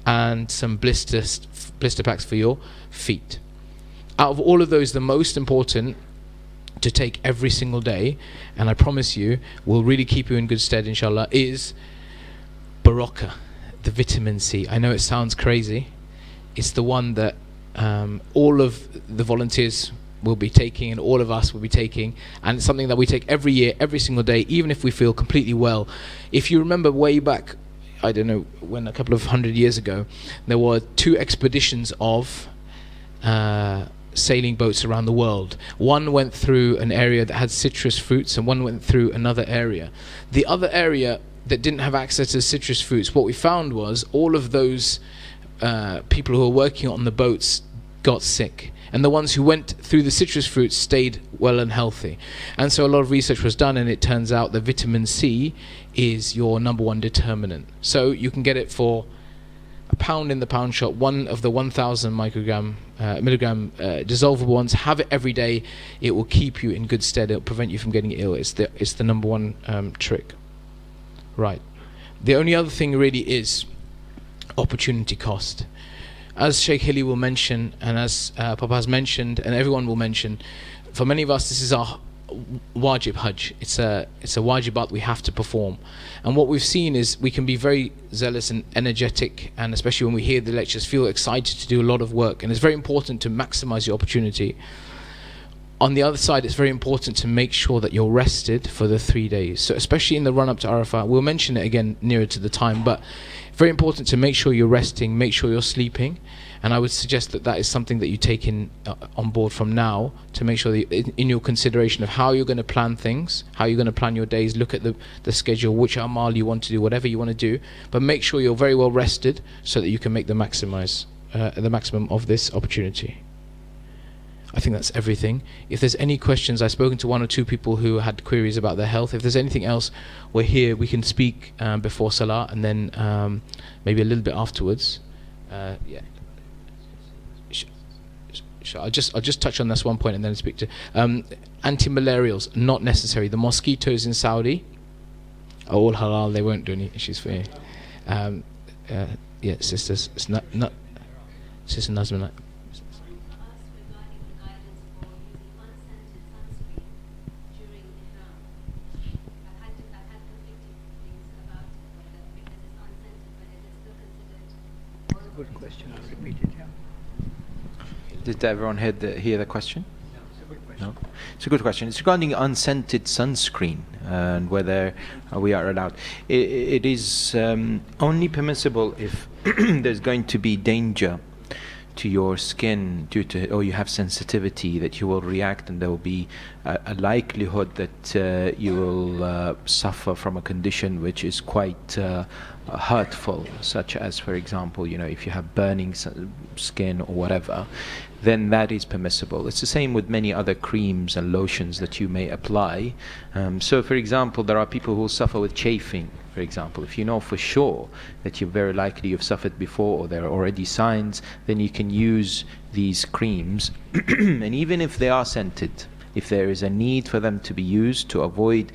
and some blister packs for your feet. Out of all of those, the most important to take every single day, and I promise you will really keep you in good stead inshallah, is Baraka, the vitamin C. I know it sounds crazy. It's the one that all of the volunteers will be taking and all of us will be taking, and it's something that we take every year, every single day, even if we feel completely well. If you remember way back, I don't know when, a couple of 100 years ago, there were 2 expeditions of sailing boats around the world. One went through an area that had citrus fruits and one went through another area. The other area that didn't have access to citrus fruits, what we found was all of those people who were working on the boats got sick, and the ones who went through the citrus fruits stayed well and healthy. And so a lot of research was done, and it turns out that vitamin C is your #1 determinant. So you can get it for £1 in the pound shop, one of the 1,000 milligram dissolvable ones. Have it every day. It will keep you in good stead. It will prevent you from getting ill. It's the #1 trick. Right. The only other thing really is opportunity cost. As Sheikh Hilli will mention, and as Papa has mentioned, and everyone will mention, for many of us this is our wajib Hajj. It's a wajibat we have to perform. And what we've seen is we can be very zealous and energetic, and especially when we hear the lectures, feel excited to do a lot of work. And it's very important to maximize your opportunity. On the other side, it's very important to make sure that you're rested for the 3 days. So especially in the run-up to Arafah, we'll mention it again nearer to the time, but very important to make sure you're resting, make sure you're sleeping. And I would suggest that that is something that you take in on board from now, to make sure that in your consideration of how you're going to plan things, how you're going to plan your days, look at the schedule, which amal you want to do, whatever you want to do, but make sure you're very well rested so that you can make the maximum of this opportunity. I think that's everything. If there's any questions, I've spoken to 1 or 2 people who had queries about their health. If there's anything else, we're here. We can speak before Salah, and then maybe a little bit afterwards. Yeah. I'll just touch on this one point and then speak to anti-malarials. Not necessary. The mosquitoes in Saudi are all halal. They won't do any issues for you. Yeah, sisters. It's not Sister Nazma. Good question. I'll repeat it. Yeah. Did everyone hear the question? No, it's a good question. It's regarding unscented sunscreen and whether we are allowed. It is only permissible if there's going to be danger to your skin due to, or you have sensitivity that you will react, and there will be a likelihood that you will suffer from a condition which is quite hurtful, such as, for example, if you have burning skin or whatever, then that is permissible. It's the same with many other creams and lotions that you may apply. So, for example, there are people who will suffer with chafing, for example. If you know for sure that you're very likely you've suffered before, or there are already signs, then you can use these creams. And even if they are scented, if there is a need for them to be used to avoid,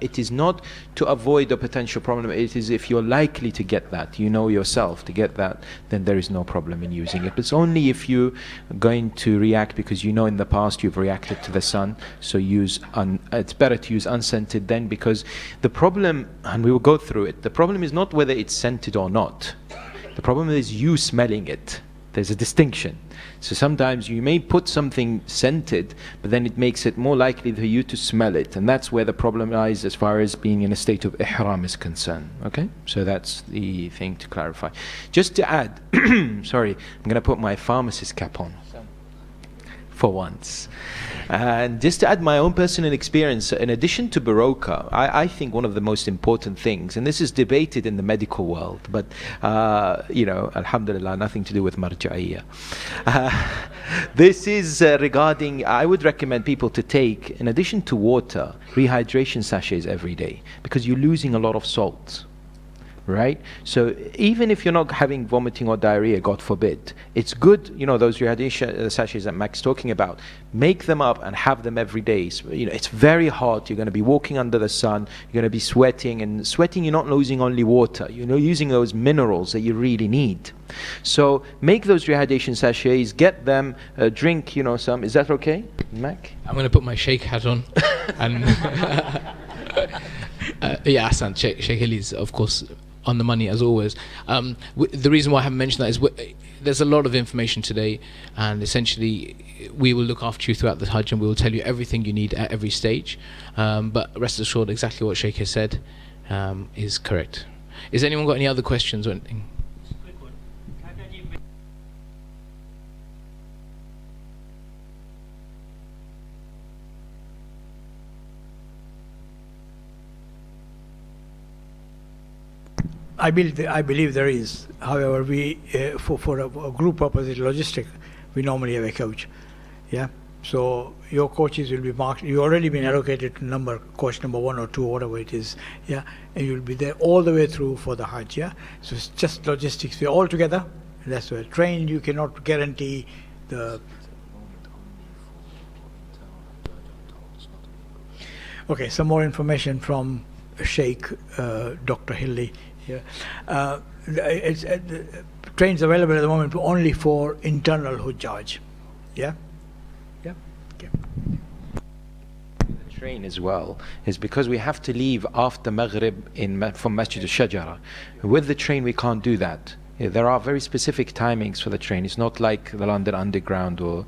it is not to avoid a potential problem, it is if you're likely to get that, you know yourself to get that, then there is no problem in using it. But it's only if you're going to react because you know in the past you've reacted to the sun, so it's better to use unscented then, because the problem, and we will go through it, the problem is not whether it's scented or not. The problem is you smelling it. There's a distinction. So sometimes you may put something scented, but then it makes it more likely for you to smell it. And that's where the problem lies as far as being in a state of ihram is concerned. Okay? So that's the thing to clarify. Just to add, sorry, I'm going to put my pharmacist cap on for once. And just to add my own personal experience, in addition to Baroka, I think one of the most important things, and this is debated in the medical world, but alhamdulillah, nothing to do with marja'iyya. This is regarding, I would recommend people to take, in addition to water, rehydration sachets every day, because you're losing a lot of salt. Right? So even if you're not having vomiting or diarrhea, God forbid, it's good, those rehydration sachets that Mac's talking about, make them up and have them every day. So, it's very hot, you're going to be walking under the sun, you're going to be sweating, and sweating, you're not losing only water, you're using those minerals that you really need. So make those rehydration sachets, get them, drink, some. Is that okay, Mac? I'm going to put my sheikh hat on. And yeah, Hassan, Sheikh Ali's, of course, on the money as always. The reason why I haven't mentioned that is there's a lot of information today, and essentially we will look after you throughout the Hajj, and we will tell you everything you need at every stage. But rest assured, exactly what Sheikh has said is correct. Has anyone got any other questions or anything? I believe there is. However, we for a group opposite logistic, we normally have a coach. Yeah. So your coaches will be marked. You've already been allocated to coach number 1 or 2, whatever it is. Yeah. And you'll be there all the way through for the Hajj. Yeah. So it's just logistics. We're all together. That's why trained. You cannot guarantee the. Okay. Some more information from Sheikh Dr. Hilli. Yeah. Trains available at the moment only for internal Hujjaj. Yeah? Yeah? Okay. The train as well is because we have to leave after Maghrib from Masjid al-Shajara. With the train we can't do that. There are very specific timings for the train. It's not like the London Underground or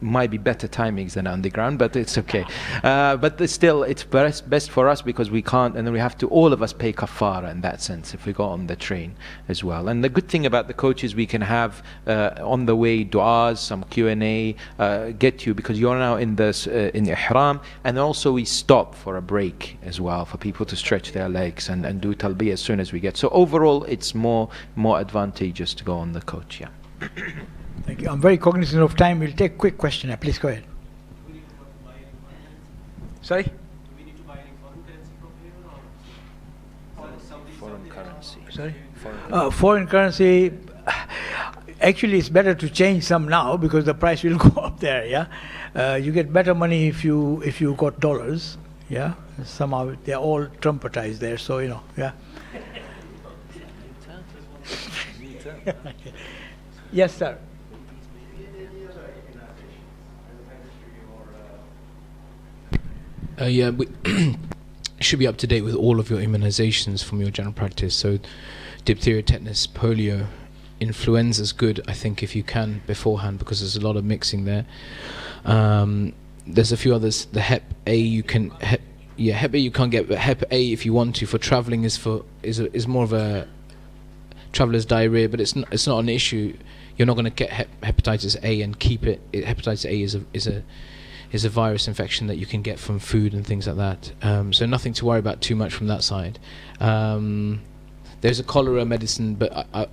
Might be better timings than underground, but it's okay. But still, it's best for us because we can't, and then we have to, all of us pay kafara in that sense if we go on the train as well. And the good thing about the coach is we can have on the way du'as, some Q&A, get you, because you're now in ihram, and also we stop for a break as well for people to stretch their legs and do talbiyah as soon as we get. So overall, it's more advantageous to go on the coach. Yeah. Thank you. I'm very cognizant of time. We'll take a quick question. Please go ahead. Do we need to buy any foreign currency? Sorry? Do we need to buy any foreign currency from here or Foreign currency. Sorry? Foreign currency. Actually, it's better to change some now because the price will go up there. Yeah, you get better money if you got dollars. Yeah, somehow they're all Trumpetized there. So yeah. Yes, sir. Yeah, we should be up to date with all of your immunizations from your general practice. So diphtheria, tetanus, polio, influenza's good, I think, if you can beforehand, because there's a lot of mixing there. There's a few others. The Hep A Hep A you can't get, but Hep A if you want to for traveling is more of a traveler's diarrhea, but it's not an issue. You're not going to get hepatitis A and keep it. Hepatitis A is a virus infection that you can get from food and things like that. So nothing to worry about too much from that side. There's a cholera medicine, but I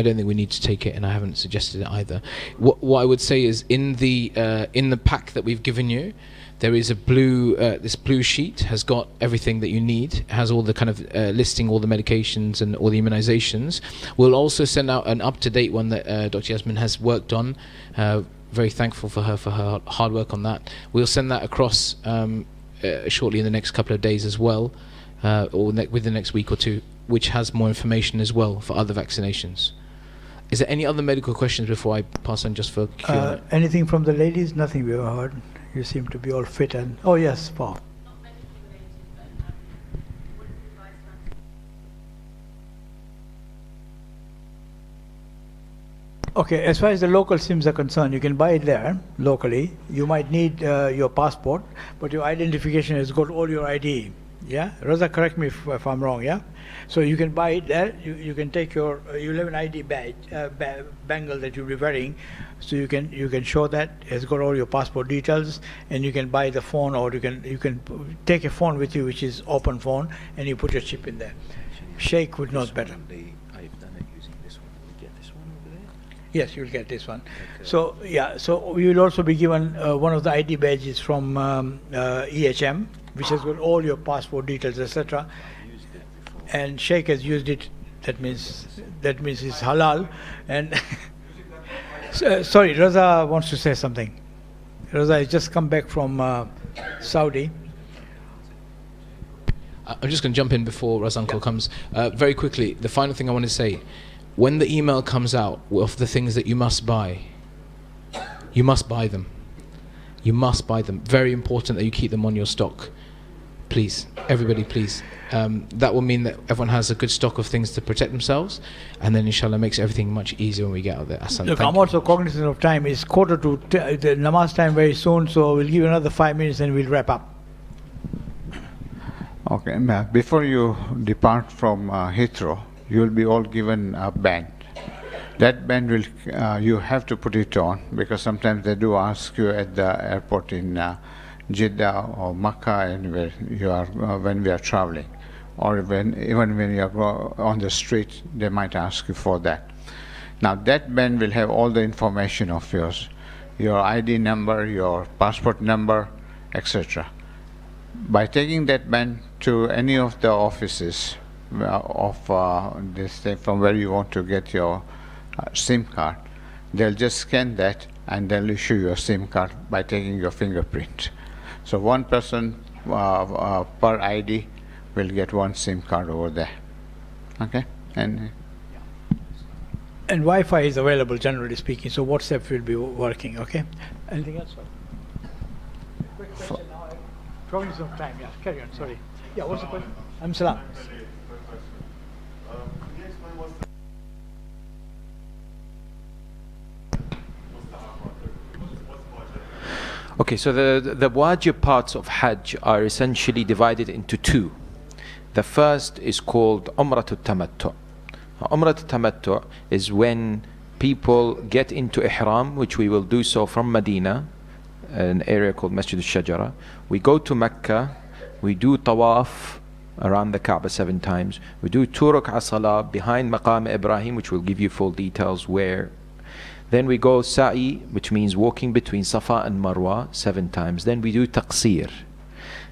don't think we need to take it, and I haven't suggested it either. What I would say is in the pack that we've given you, there is a blue, this blue sheet has got everything that you need. It has all the kind of listing all the medications and all the immunizations. We'll also send out an up-to-date one that Dr. Yasmin has worked on. Very thankful for her hard work on that. We'll send that across shortly in the next couple of days as well, or within the next week or two, which has more information as well for other vaccinations. Is there any other medical questions before I pass on just for Q&A? Anything from the ladies? Nothing we have heard. You seem to be all fit and... Oh, yes, Paul. Okay, as far as the local SIMs are concerned, you can buy it there, locally. You might need your passport, but your identification has got all your ID. Yeah? Raza, correct me if I'm wrong, yeah? So you can buy it there. You can take your... you'll have an ID badge, bangle that you'll be wearing. So you can show that it's got all your passport details, and you can buy the phone, or you can take a phone with you, which is open phone, and you put your chip in there. Sheikh would know better. I've done it using this one. Will we get this one over there? Yes, you'll get this one. So yeah, so we will also be given one of the ID badges from EHM, which has got all your passport details, etc. And Sheikh has used it. That means it's halal. And sorry, Raza wants to say something. Raza has just come back from Saudi. I'm just going to jump in before Razanko comes. Very quickly, the final thing I want to say, when the email comes out of the things that you must buy, you must buy them. You must buy them. Very important that you keep them on your stock. Please, everybody, please. That will mean that everyone has a good stock of things to protect themselves, and then inshallah makes everything much easier when we get out there. Hassan, look, I'm also cognizant of time. It's quarter to the namaz time very soon, so we'll give you another 5 minutes and we'll wrap up. Okay, before you depart from Heathrow, you will be all given a band. That band will you have to put it on, because sometimes they do ask you at the airport in Jeddah or Makkah, anywhere you are when we are traveling, or even when you are on the street, they might ask you for that. Now that band will have all the information of yours, your ID number, your passport number, etc. By taking that band to any of the offices of this thing from where you want to get your SIM card, they'll just scan that and they'll issue your SIM card by taking your fingerprint. So one person per ID will get one SIM card over there. Okay? And Wi-Fi is available, generally speaking, so WhatsApp will be working. Okay? Anything else? Quick question now. Probably some time. Yeah, carry on. Sorry. Yeah, what's the question? Salam. Okay, so the wajib parts of Hajj are essentially divided into two. The first is called Umratul Tamattu. Umratul Tamattu is when people get into Ihram, which we will do so from Medina, an area called Masjid al-Shajara. We go to Mecca, we do Tawaf around the Kaaba 7 times. We do 2 rak'ah salah behind Maqam Ibrahim, which will give you full details where. Then we go Sa'i, which means walking between Safa and Marwa 7 times. Then we do Taqsir.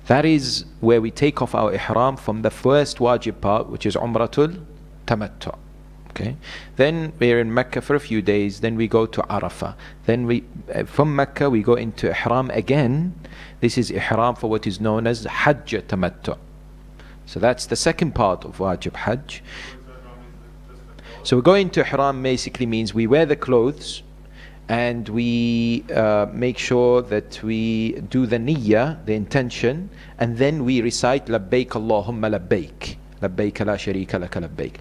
That is where we take off our Ihram from the first wajib part, which is Umratul Tamattu. Okay. Then we're in Mecca for a few days. Then we go to Arafah. Then we, from Mecca, we go into Ihram again. This is Ihram for what is known as Hajj Tamattu. So that's the second part of Wajib Hajj. So we go into Ihram basically means we wear the clothes and we make sure that we do the niyyah, the intention, and then we recite Labbaik Allahumma Labbaik. Labbaik la sharika laka labbaik.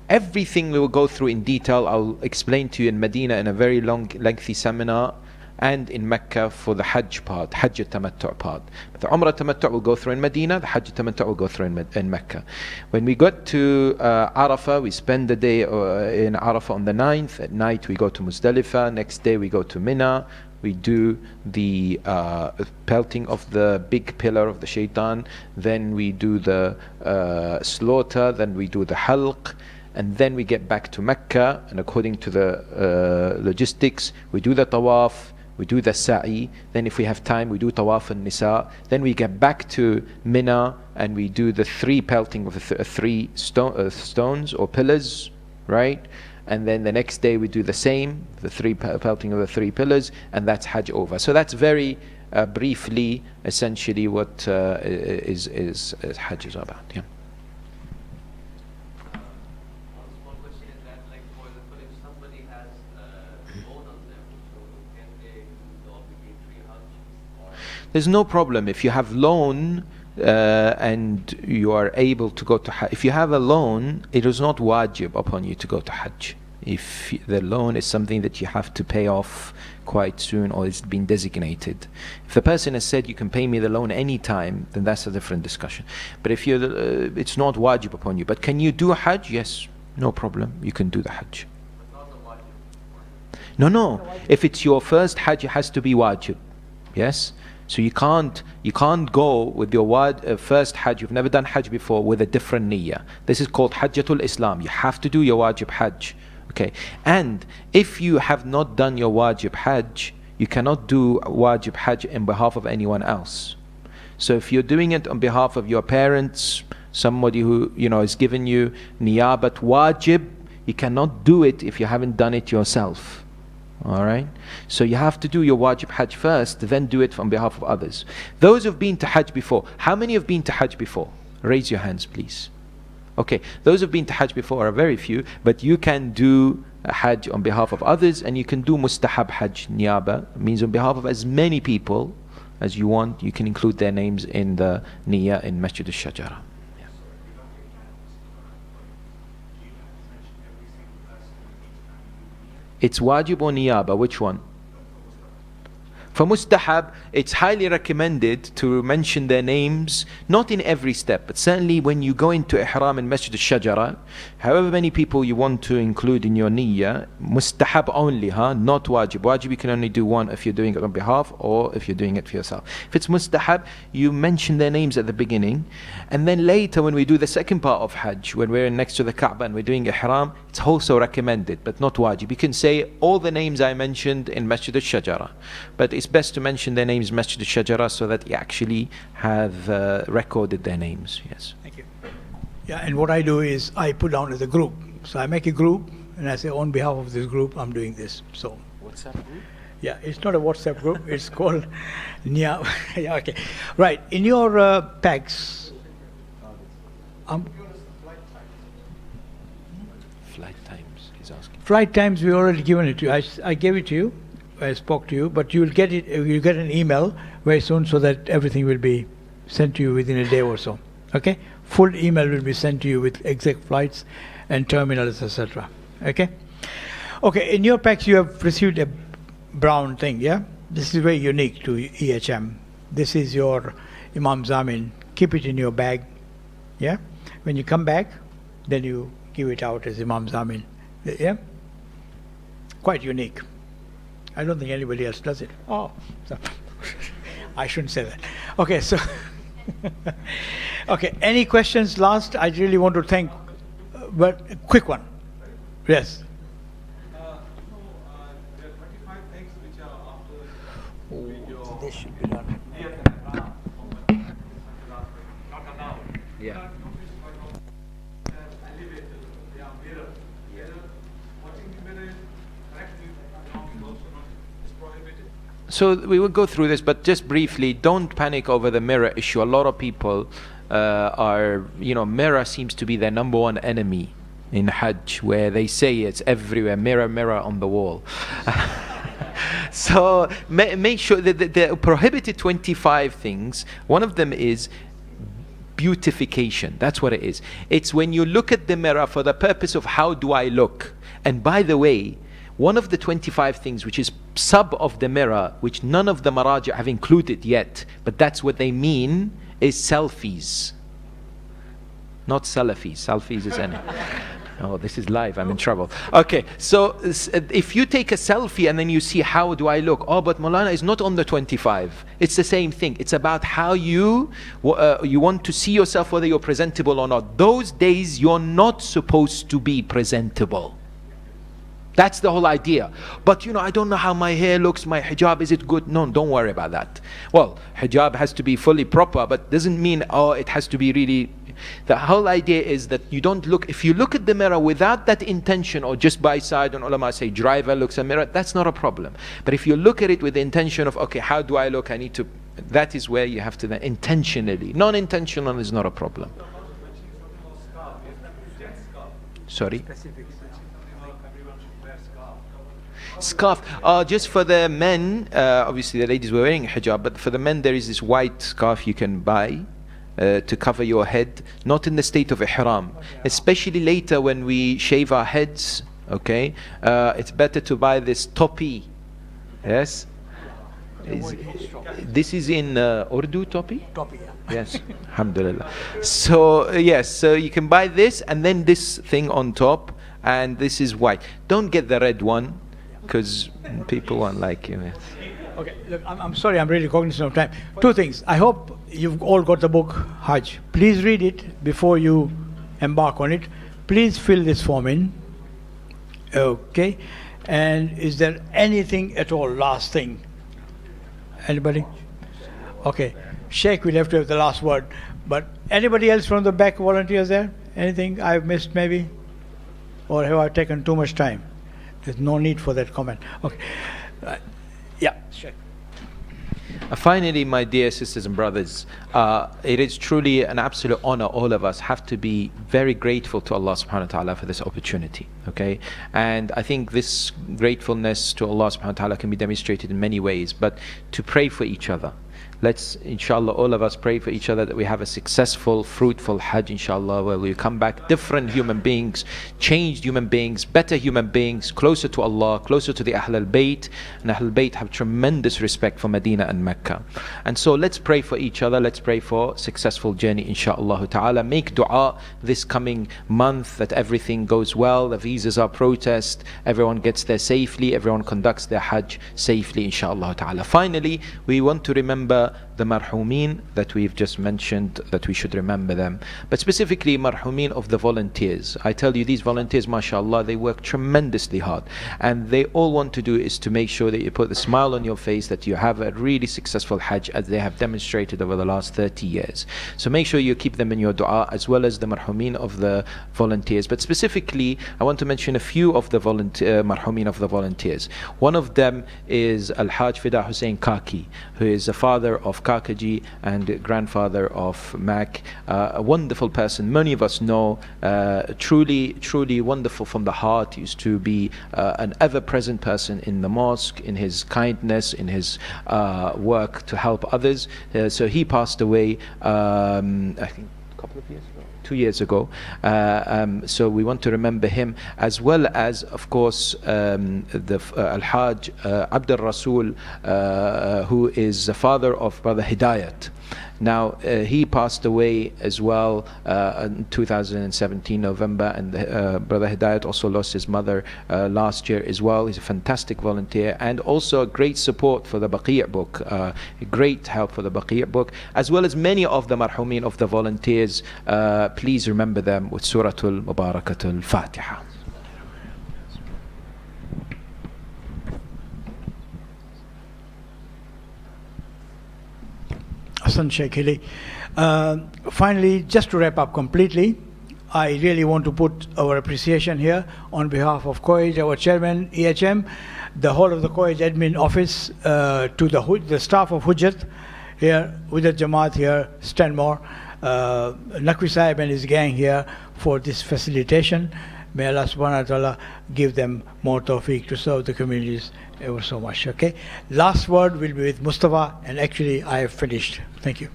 Everything we will go through in detail. I'll explain to you in Medina in a very lengthy seminar, and in Mecca for the Hajj part, Hajj Tamattu part. But the Umrah Tamattu will go through in Medina, the Hajj Tamattu will go through in Mecca. When we got to Arafah, we spend the day in Arafah on the 9th. At night we go to Muzdalifah. Next day we go to Mina. We do the pelting of the big pillar of the shaitan. Then we do the slaughter. Then we do the halq. And then we get back to Mecca, and according to the logistics, we do the tawaf, we do the sa'i, then if we have time we do tawaf and nisa, then we get back to Mina and we do the 3 pelting of the 3 stones or pillars, right? And then the next day we do the same, the 3 pelting of the 3 pillars, and that's Hajj over. So that's very briefly, essentially what is Hajj is about. Yeah. There's no problem if you have loan and you are able to go to Hajj. If you have a loan, it is not wajib upon you to go to Hajj. If the loan is something that you have to pay off quite soon or it's been designated. If the person has said you can pay me the loan anytime, then that's a different discussion. But if you're, it's not wajib upon you. But can you do Hajj? Yes, no problem. You can do the Hajj. No. If it's your first Hajj, it has to be wajib. Yes. So you can't go with your first Hajj. You've never done Hajj before with a different niyyah. This is called Hajjatul Islam. You have to do your wajib Hajj. Okay. And if you have not done your wajib Hajj, you cannot do wajib Hajj in behalf of anyone else. So if you're doing it on behalf of your parents, somebody who is giving you niyabat wajib, you cannot do it if you haven't done it yourself. Alright, so you have to do your wajib Hajj first, then do it on behalf of others. Those who've been to Hajj before, how many have been to Hajj before? Raise your hands, please. Okay, those who've been to Hajj before are very few, but you can do Hajj on behalf of others, and you can do mustahab Hajj niyaba, means on behalf of as many people as you want. You can include their names in the niyyah in Masjid al-Shajara. It's wajib or niyaba, which one? For mustahab, it's highly recommended to mention their names, not in every step, but certainly when you go into ihram in Masjid al-Shajara, however many people you want to include in your niyyah, mustahab only, not wajib. Wajib you can only do one if you're doing it on behalf or if you're doing it for yourself. If it's mustahab, you mention their names at the beginning, and then later when we do the second part of Hajj, when we're next to the Kaaba and we're doing ihram, it's also recommended, but not wajib. You can say all the names I mentioned in Masjid al-Shajara, but it's best to mention their names Masjid al-Shajara so that you actually have recorded their names. Yes. Thank you. Yeah, and what I do is I put down as a group. So I make a group and I say on behalf of this group I'm doing this. So WhatsApp group? Yeah, it's not a WhatsApp group. It's called yeah, okay. Right. In your packs. Flight times, he's asking. Flight times we already given it to you. I gave it to you. I spoke to you, but you'll get it. You'll get an email very soon, so that everything will be sent to you within a day or so. Okay, full email will be sent to you with exact flights and terminals, etc. Okay. In your packs you have received a brown thing. Yeah, This is very unique to EHM. This is your Imam Zamin. Keep it in your bag. Yeah? When you come back, then you give it out as Imam Zamin. Yeah? Quite unique. I don't think anybody else does it. Oh, so I shouldn't say that. Okay, so okay, any questions last? I really want to thank, but a quick one. Yes. There are 25 things which are after This should be done. not allowed. Yeah. Elevator, there are mirror. Watching the mirror correctly is also not is prohibited. So we will go through this, but just briefly, don't panic over the mirror issue. A lot of people are, mirror seems to be their number one enemy in Hajj, where they say it's everywhere, mirror, mirror on the wall. So make sure that the prohibited 25 things, one of them is beautification. That's what it is. It's when you look at the mirror for the purpose of how do I look. And by the way, one of the 25 things which is sub of the mirror, which none of the maraji have included yet, but that's what they mean, is selfies. Not selfies. Selfies is any. Oh, this is live, I'm in trouble. Okay, so if you take a selfie and then you see how do I look, oh, but Maulana is not on the 25. It's the same thing. It's about how you want to see yourself, whether you're presentable or not. Those days you're not supposed to be presentable. That's the whole idea. But I don't know how my hair looks, my hijab, is it good? No, don't worry about that. Well, hijab has to be fully proper, but doesn't mean, it has to be really. The whole idea is that you don't look, if you look at the mirror without that intention, or just by side, and ulama say driver looks at mirror, that's not a problem. But if you look at it with the intention of, okay, how do I look? I need to, that is where you have to then intentionally. Non-intentional is not a problem. Sorry? Scarf. Just for the men, obviously the ladies were wearing hijab, but for the men there is this white scarf you can buy to cover your head, not in the state of ihram. Especially later when we shave our heads, okay, it's better to buy this topi. Yes? This is in Urdu, topi? Topi, yeah. Yes, alhamdulillah. So yes, so you can buy this and then this thing on top, and this is white. Don't get the red one, because people won't like you. Okay, look, I'm sorry, I'm really cognizant of time. Two things. I hope you've all got the book Hajj. Please read it before you embark on it. Please fill this form in. Okay. And is there anything at all? Last thing. Anybody? Okay. Sheikh will have to have the last word. But anybody else from the back, volunteers there? Anything I've missed maybe? Or have I taken too much time? There's no need for that comment. Okay. Yeah, sure. Finally, my dear sisters and brothers, it is truly an absolute honor. All of us have to be very grateful to Allah subhanahu wa ta'ala for this opportunity. Okay? And I think this gratefulness to Allah subhanahu wa ta'ala can be demonstrated in many ways, but to pray for each other. Let's, inshallah, all of us pray for each other that we have a successful, fruitful Hajj, inshallah, where we come back different human beings, changed human beings, better human beings, closer to Allah, closer to the Ahl al-Bayt. And Ahl al-Bayt have tremendous respect for Medina and Mecca. And so let's pray for each other. Let's pray for successful journey, inshallah ta'ala. Make dua this coming month that everything goes well, the visas are processed, everyone gets there safely, everyone conducts their Hajj safely, inshallah ta'ala. Finally, we want to remember the marhumeen that we've just mentioned, that we should remember them, but specifically marhumeen of the volunteers. I tell you, these volunteers, mashallah, they work tremendously hard, and they all want to do is to make sure that you put a smile on your face, that you have a really successful Hajj, as they have demonstrated over the last 30 years. So make sure you keep them in your dua, as well as the marhumeen of the volunteers. But specifically, I want to mention a few of the marhumeen of the volunteers. One of them is Al-Hajj Fida Hussein Kaki, who is a father of Kakaji and grandfather of Mac. A wonderful person, many of us know, truly wonderful from the heart. He used to be an ever-present person in the mosque, in his kindness, in his work to help others. So he passed away, I think, a couple of years ago. 2 years ago. So we want to remember him, as well as, of course, the Al-Hajj Abdul Rasul, who is the father of Brother Hidayat. Now, he passed away as well in 2017 November, and Brother Hidayat also lost his mother last year as well. He's a fantastic volunteer and also a great support for the Baqi' book, great help for the Baqi' book, as well as many of the marhumin of the volunteers. Please remember them with Suratul Mubarakatul Fatiha. Sheikh Hilly. Finally, just to wrap up completely, I really want to put our appreciation here on behalf of COAGE, our chairman, EHM, the whole of the COAGE admin office, to the staff of Hujjaj here, Hujjaj Jamaat here, Stanmore, Naqvi Sahib and his gang here for this facilitation. May Allah subhanahu wa ta'ala give them more tawfiq to serve the communities ever so much. Okay. Last word will be with Mustafa, and actually I have finished. Thank you.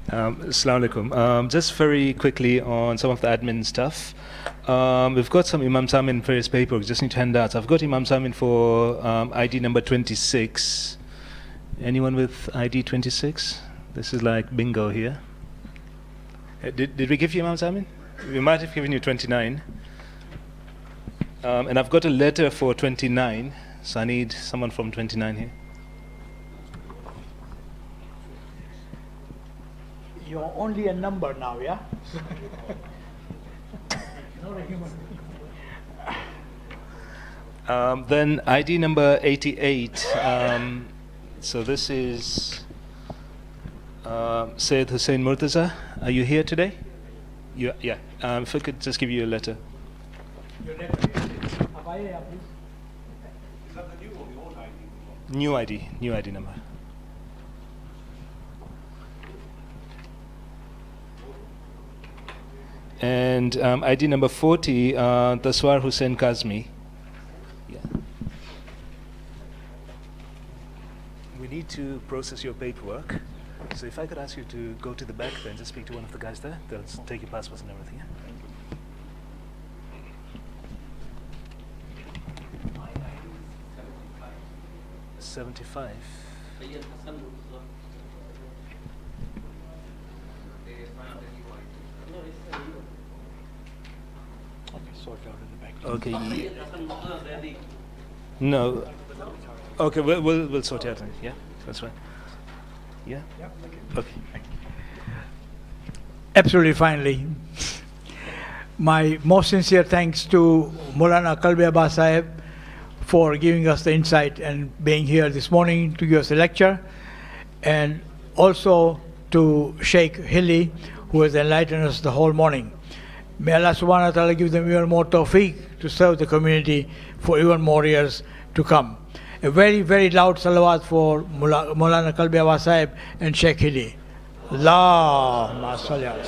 Assalamu alaikum. Just very quickly on some of the admin stuff. We've got some Imam Samin various paperwork, just need to hand out. I've got Imam Samin for ID number 26. Anyone with ID 26? This is like bingo here. Did we give you Imam Samin? We might have given you 29. And I've got a letter for 29, so I need someone from 29 here. You're only a number now, yeah? Not a human. Then ID number 88. So this is Sayyid Hussein Murtaza. Are you here today? Yeah. If I could just give you a letter. Your letter, please. Is that the new or the old ID? New ID number. And ID number 40, Taswar Hussein Kazmi. Yeah. We need to process your paperwork. So if I could ask you to go to the back there and just speak to one of the guys there, they'll take your passports and everything. Yeah? 75. Okay. No. Okay, we'll sort it out. Yeah, that's fine. Yeah. Okay. Absolutely. Finally, my most sincere thanks to Maulana Qalbi Abbas Sahib for giving us the insight and being here this morning to give us a lecture, and also to Sheikh Hilly, who has enlightened us the whole morning. May Allah subhanahu wa ta'ala give them even more tawfiq to serve the community for even more years to come. A very, very loud salawat for Maulana Qalbi Abbas Sahib and Sheikh Hilly. Allahumma salli ala.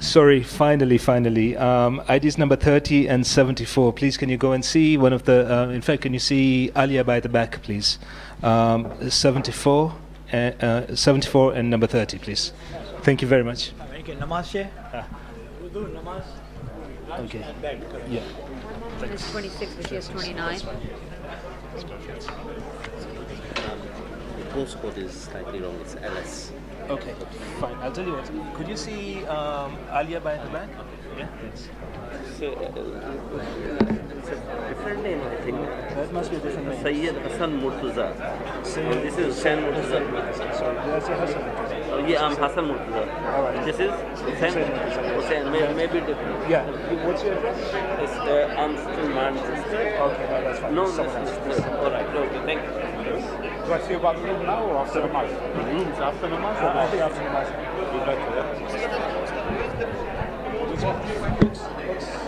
Sorry, finally. IDs number 30 and 74. Please, can you go and see one of the, in fact, can you see Alia by the back, please? 74 and number 30, please. Thank you very much. Okay. Yeah. My mom is 26, but she has 29. The postcode is slightly wrong. It's LS. Okay, fine. I'll tell you what. Could you see Alia by the back? Yeah. Yes. So, it's a different name, I think. That must be a different name. Sayyid Hassan Murtaza. And this is Hussein Murtaza. Sorry, that's a Hassan Murtaza. Oh, yeah, I'm Hassan Murtaza. All right. This is Hussein. Maybe different. Yeah. What's your address? It's I'm still Manchester. Okay, no, that's fine. No, this is all right. Okay, thank you. Do I see about the room now or after the mic? The room's after the mic? I think after the match. You'd like to, yeah? This one? Let's see.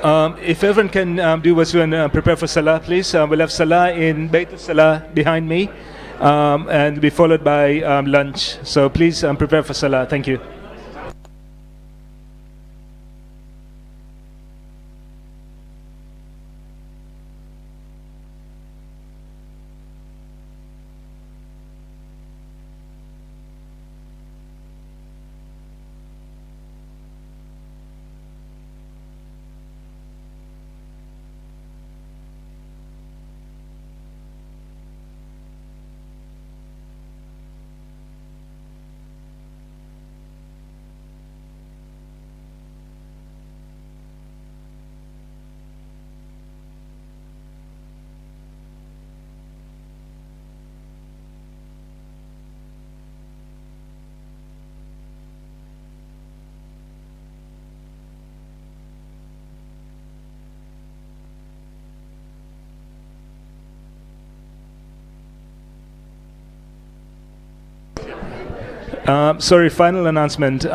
If everyone can do what's and prepare for Salah, please. We'll have Salah in Bayt Salah behind me, and be followed by lunch. So please prepare for Salah. Thank you. Sorry, final announcement.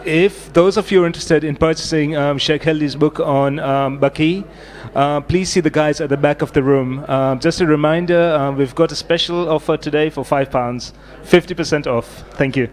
If those of you are interested in purchasing Sheikh Heldi's book on Baki, please see the guys at the back of the room. Just a reminder, we've got a special offer today for £5, 50% off. Thank you.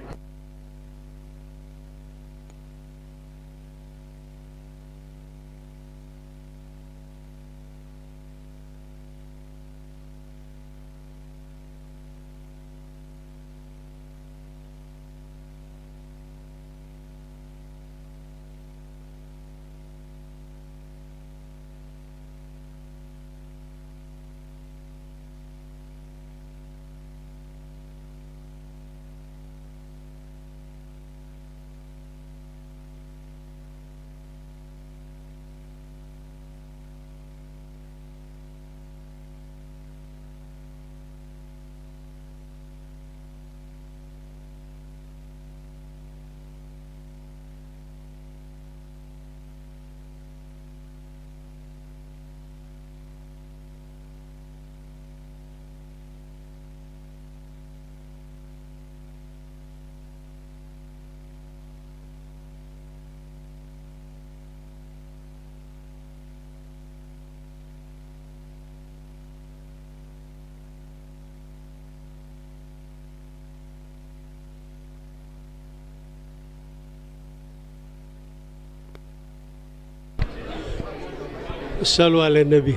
Sallu ala Nabi.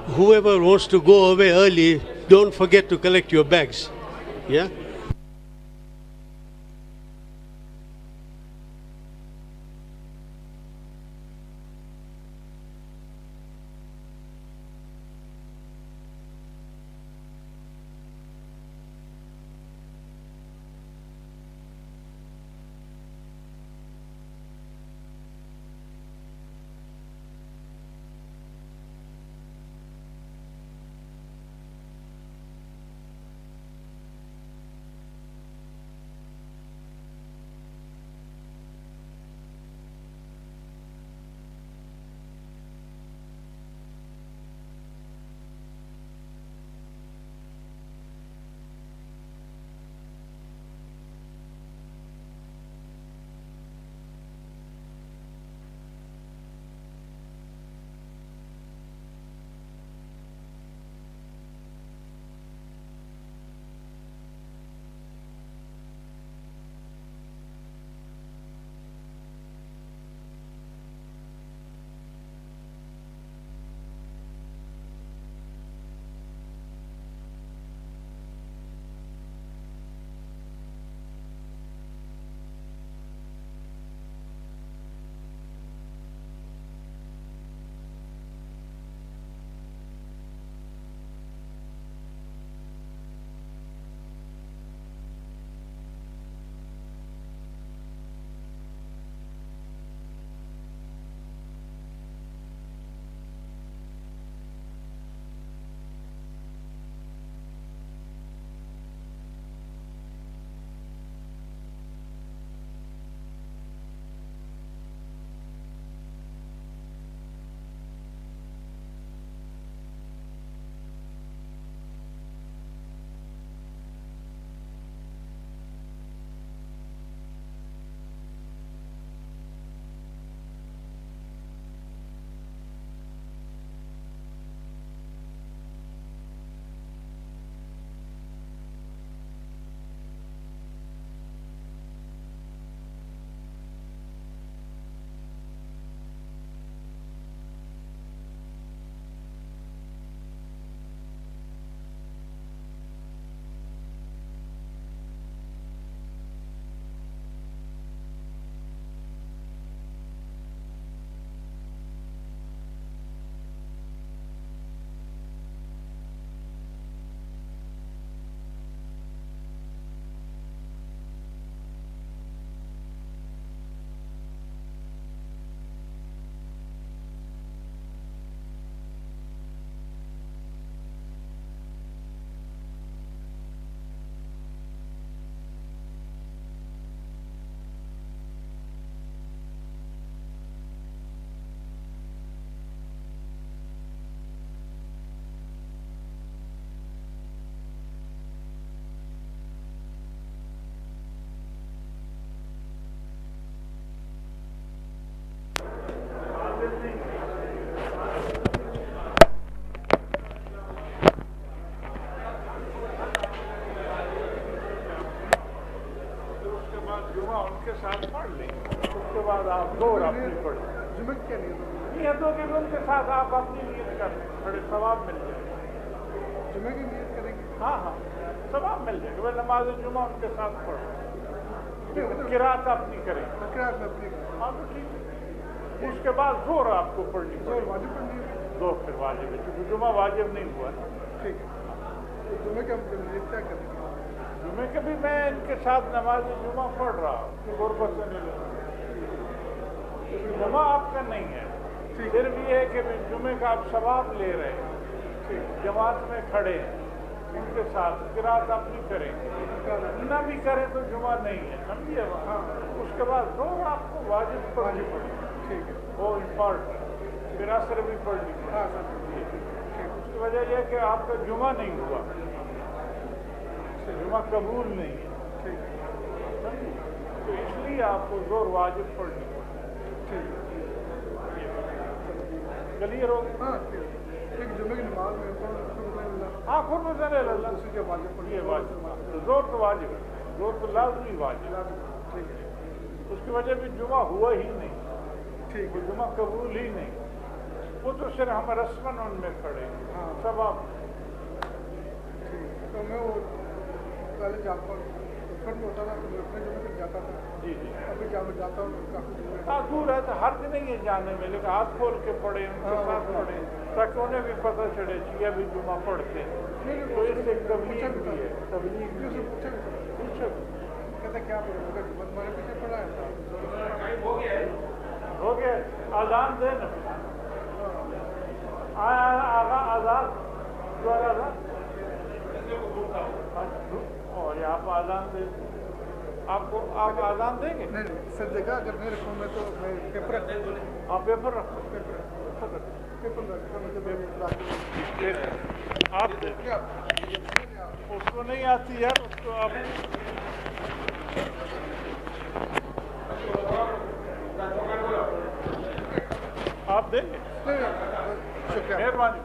Whoever wants to go away early, don't forget to collect your bags. Yeah? जोर अपनी पढ़े नियतों के उनके साथ आप अपनी नियत कर लें, बड़े सवाब मिल जाएगा। जुमे की नियत करेंगे? हाँ हाँ, सवाब मिल जाएगा। वह नमाज जुमा उनके साथ पढ़ो, किरात अपनी करें। हाँ तो ठीक है। उसके बाद जोर आपको पढ़नी पड़ेगी। जोर फिर वाजिब है, क्योंकि जुमा वाजिब नहीं हुआ ना। ठीक है, जुमे का क्या करेंगे? जुमे के भी मैं इनके साथ नमाज जुमा पढ़ रहा हूँ, गुरबत से नहीं लगा। जुमा आपका नहीं है, सिर्फ ये है कि जुमे का आप सवाब ले रहे हैं, जमात में खड़े हैं, उनके साथ किरात अपनी करें, ना भी करें तो जुमा नहीं है, समझिए। हाँ, उसके बाद जोर आपको वाजिब पढ़नी पड़ेगी। ठीक है, वो इम्पॉर्टेंट, फिर असर भी पढ़नी पड़ेगी। उसकी वजह यह कि आपका जुमा नहीं हुआ, जुमा कबूल नहीं है, ठीक है, तो इसलिए आपको जोर वाजिब पढ़नी पड़ेगी। ठीक है, क्लियर हो गया? हाँ, एक जुमे की नमाज में हाँ खुद ये वाजिब, तो जोर तो वाजिब है, जोर तो लाजमी वाजिब। ठीक है, उसकी वजह भी जुमा हुआ ही नहीं। ठीक है, जुमा कबूल ही नहीं, वो तो सिर्फ हम रस्मन उनमें खड़े। हाँ, सब आप। ठीक, तो मैं वो पहले जाता होता था तो अपने जुमे तक जाता था। जी जी, अभी जब जाता हूँ काफ़ी दूर है, तो हर दिन नहीं है जाने में, लेकिन हाथ खोल के पढ़े, उनके साथ पढ़े, ताकि उन्हें भी पता चले कि अभी जुमा पढ़ते हैं। तो इससे तबलीग भी है, तबलीग भी है। पूछो कहते क्या पढ़े, तुम्हारे पीछे पढ़ा है? हो गया, आज़ान दे ना, आज़ान द्वारा और यहाँ पर आज़ान दे, आपको आप आज़ान देंगे? नहीं, सर जगह अगर नहीं रखूँ मैं तो मैं पेपर रख, आप पेपर रखो, पेपर आप दे, उसको नहीं आती यार, उसको आप देंगे? मेहरबानी,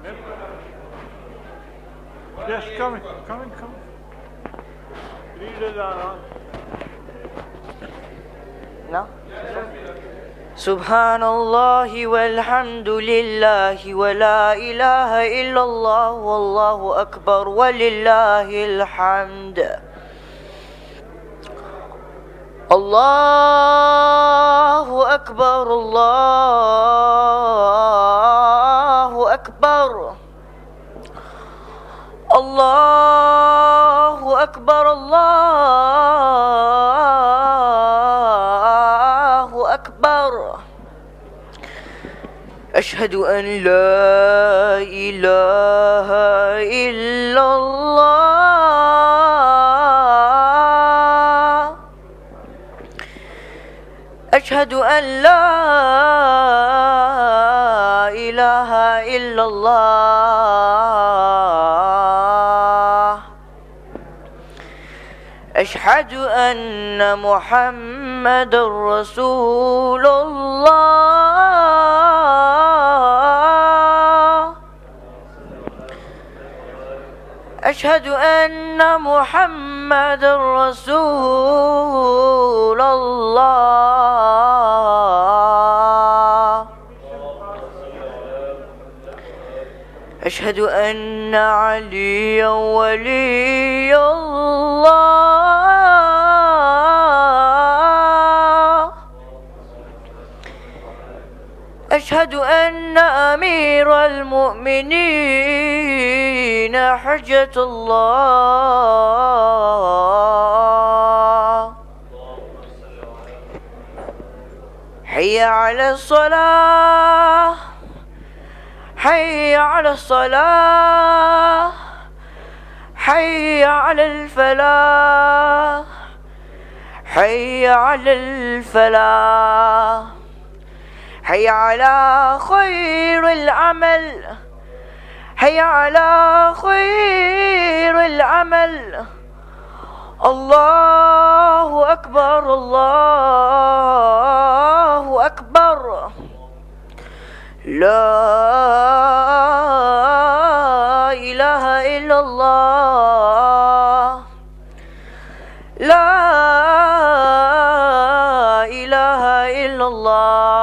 Yes, coming. Read it out. No? Subhanallah walhamdulillah wa la ilaha illallah wallahu akbar walillahil hamd. Allahu akbar, Allahu akbar. Allahu akbar, Allahu akbar. Ashhadu an la ilaha illallah. Ashhadu an la ilaha illallah. أشهد أن محمد رسول الله. أشهد أن محمد رسول الله. أشهد أن عليا ولي الله. أشهد أن أمير المؤمنين حجة الله. حي على الصلاة، حي على الصلاة، حي على الفلاح، حي على الفلاح، حي على خير العمل، حي على خير العمل. الله أكبر، الله أكبر. لا إله إلا الله. لا إله إلا الله.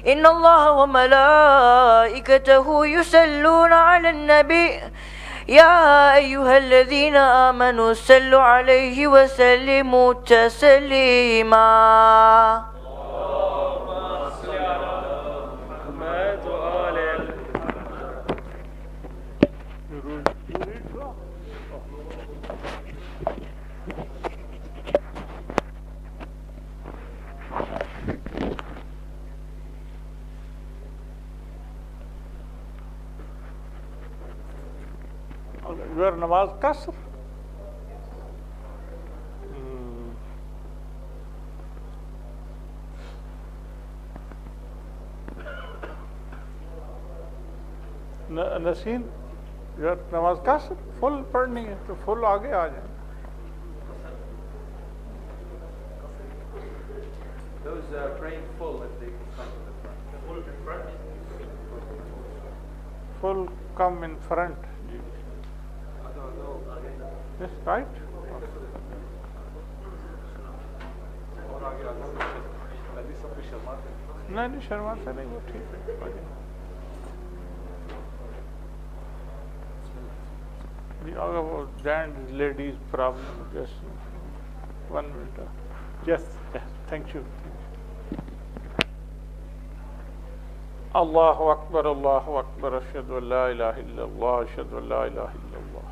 إن الله وملائكته يصلون على النبي يا أيها الذين آمنوا صلوا عليه وسلموا تسليما. Your namaz qasr? Naseem, your namaz qasr? Full पढ़नी है तो full आगे आ जाए. Those praying full, if they can come to the front. Full in front? Full come in front. Yes, right? नहीं शर्माते नहीं, वो ठीक है. अगर वो gents ladies problem, just 1 minute. Yes, thank you. Allahu Akbar, Allahu Akbar, ashhadu an la ilaha illallah, ashhadu an la ilaha illallah,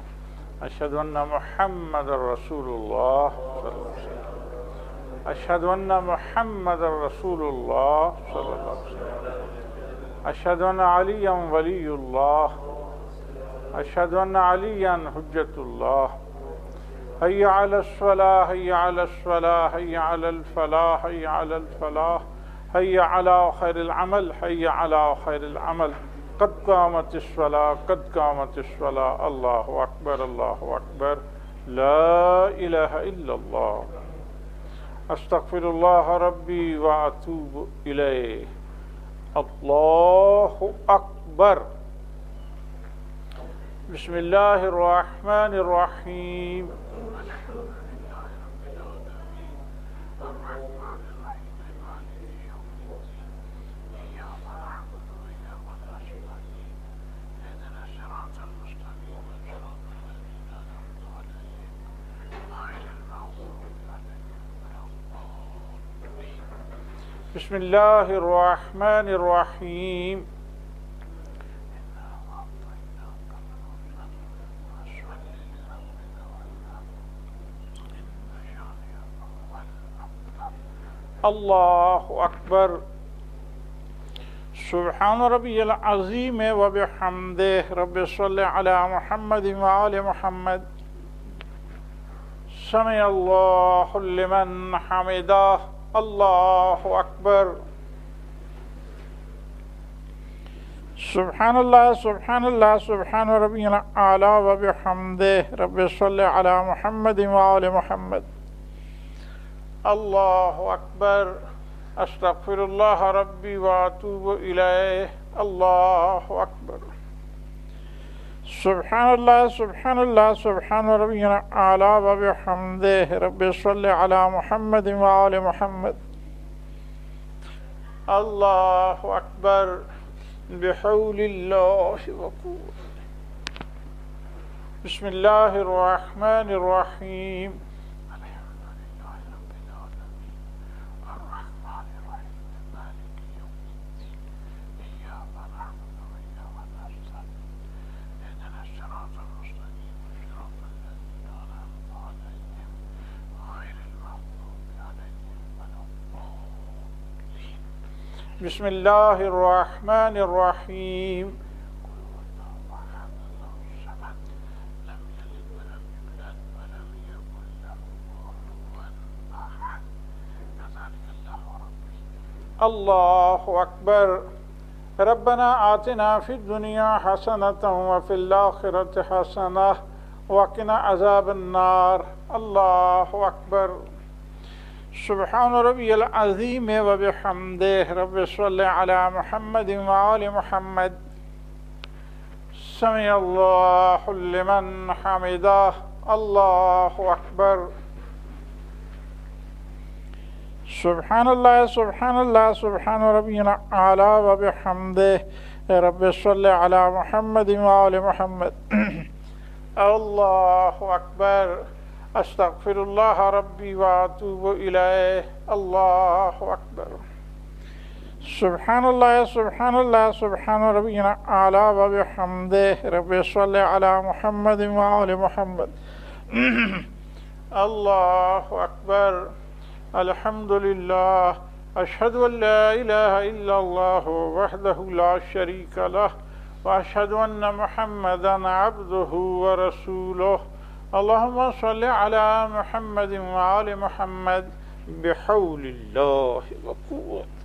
ashhadu anna Muhammadar Rasulullah, ashhadu anna Muhammadar Rasulullah, ashhadu anna Aliyan Waliyullah, ashhadu anna Aliyan Hujjatullah. Hayya ala as-salah, hayya ala as-salah, hayya ala al-falah, hayya ala al-falah, hayya ala khair al-amal, hayya ala khair al-amal. قد قامت الصلاة، قد قامت الصلاة. الله أكبر، الله أكبر، لا إله إلا الله. أستغفر الله ربي وأتوب إليه. الله أكبر. بسم الله الرحمن الرحيم. بسم الله الرحمن الرحيم. الله أكبر. سبحان ربي العظيم وبحمده. رب صل على محمد وآل محمد. سمع الله لمن حمده. الله أكبر. سبحان الله، سبحان الله، سبحان ربي الأعلى وبحمده. رب صل على محمد وآل محمد. الله أكبر. أستغفر الله ربي وأتوب إليه. الله أكبر. سبحان الله، سبحان الله، سبحان ربي الأعلى وبحمده. رب صل على محمد وآل محمد. الله أكبر. بحول الله وقوته. بسم الله الرحمن الرحيم. بسم الله الرحمن الرحيم. الله أكبر. ربنا آتنا في الدنيا حسنة وفي الآخرة حسنة وقنا عذاب النار. الله أكبر. سبحان ربي العظيم وبحمده. رب صل على محمد وآل محمد. سمع الله لمن حمده. الله أكبر. Subhanallah, Subhanallah, Subhana Rabbiyal A'la wa bihamdih. Rabbi salli ala Muhammadin wa ali Muhammad. Allahu Akbar. Astaghfirullah Rabbi wa atubu ilayh. Allahu Akbar. Subhanallah, Subhanallah, Subhana Rabbiyal A'la wa bihamdih. Rabbi salli ala Muhammadin wa ali Muhammad. Allahu Akbar. Alhamdulillah. Ashhadu an la ilaha illallah wahdahu la sharika lah. Wa ashhadu anna Muhammadan abduhu wa rasuluh. Allahumma salli ala Muhammadin wa ali Muhammad bihawlillahi wa quwwati.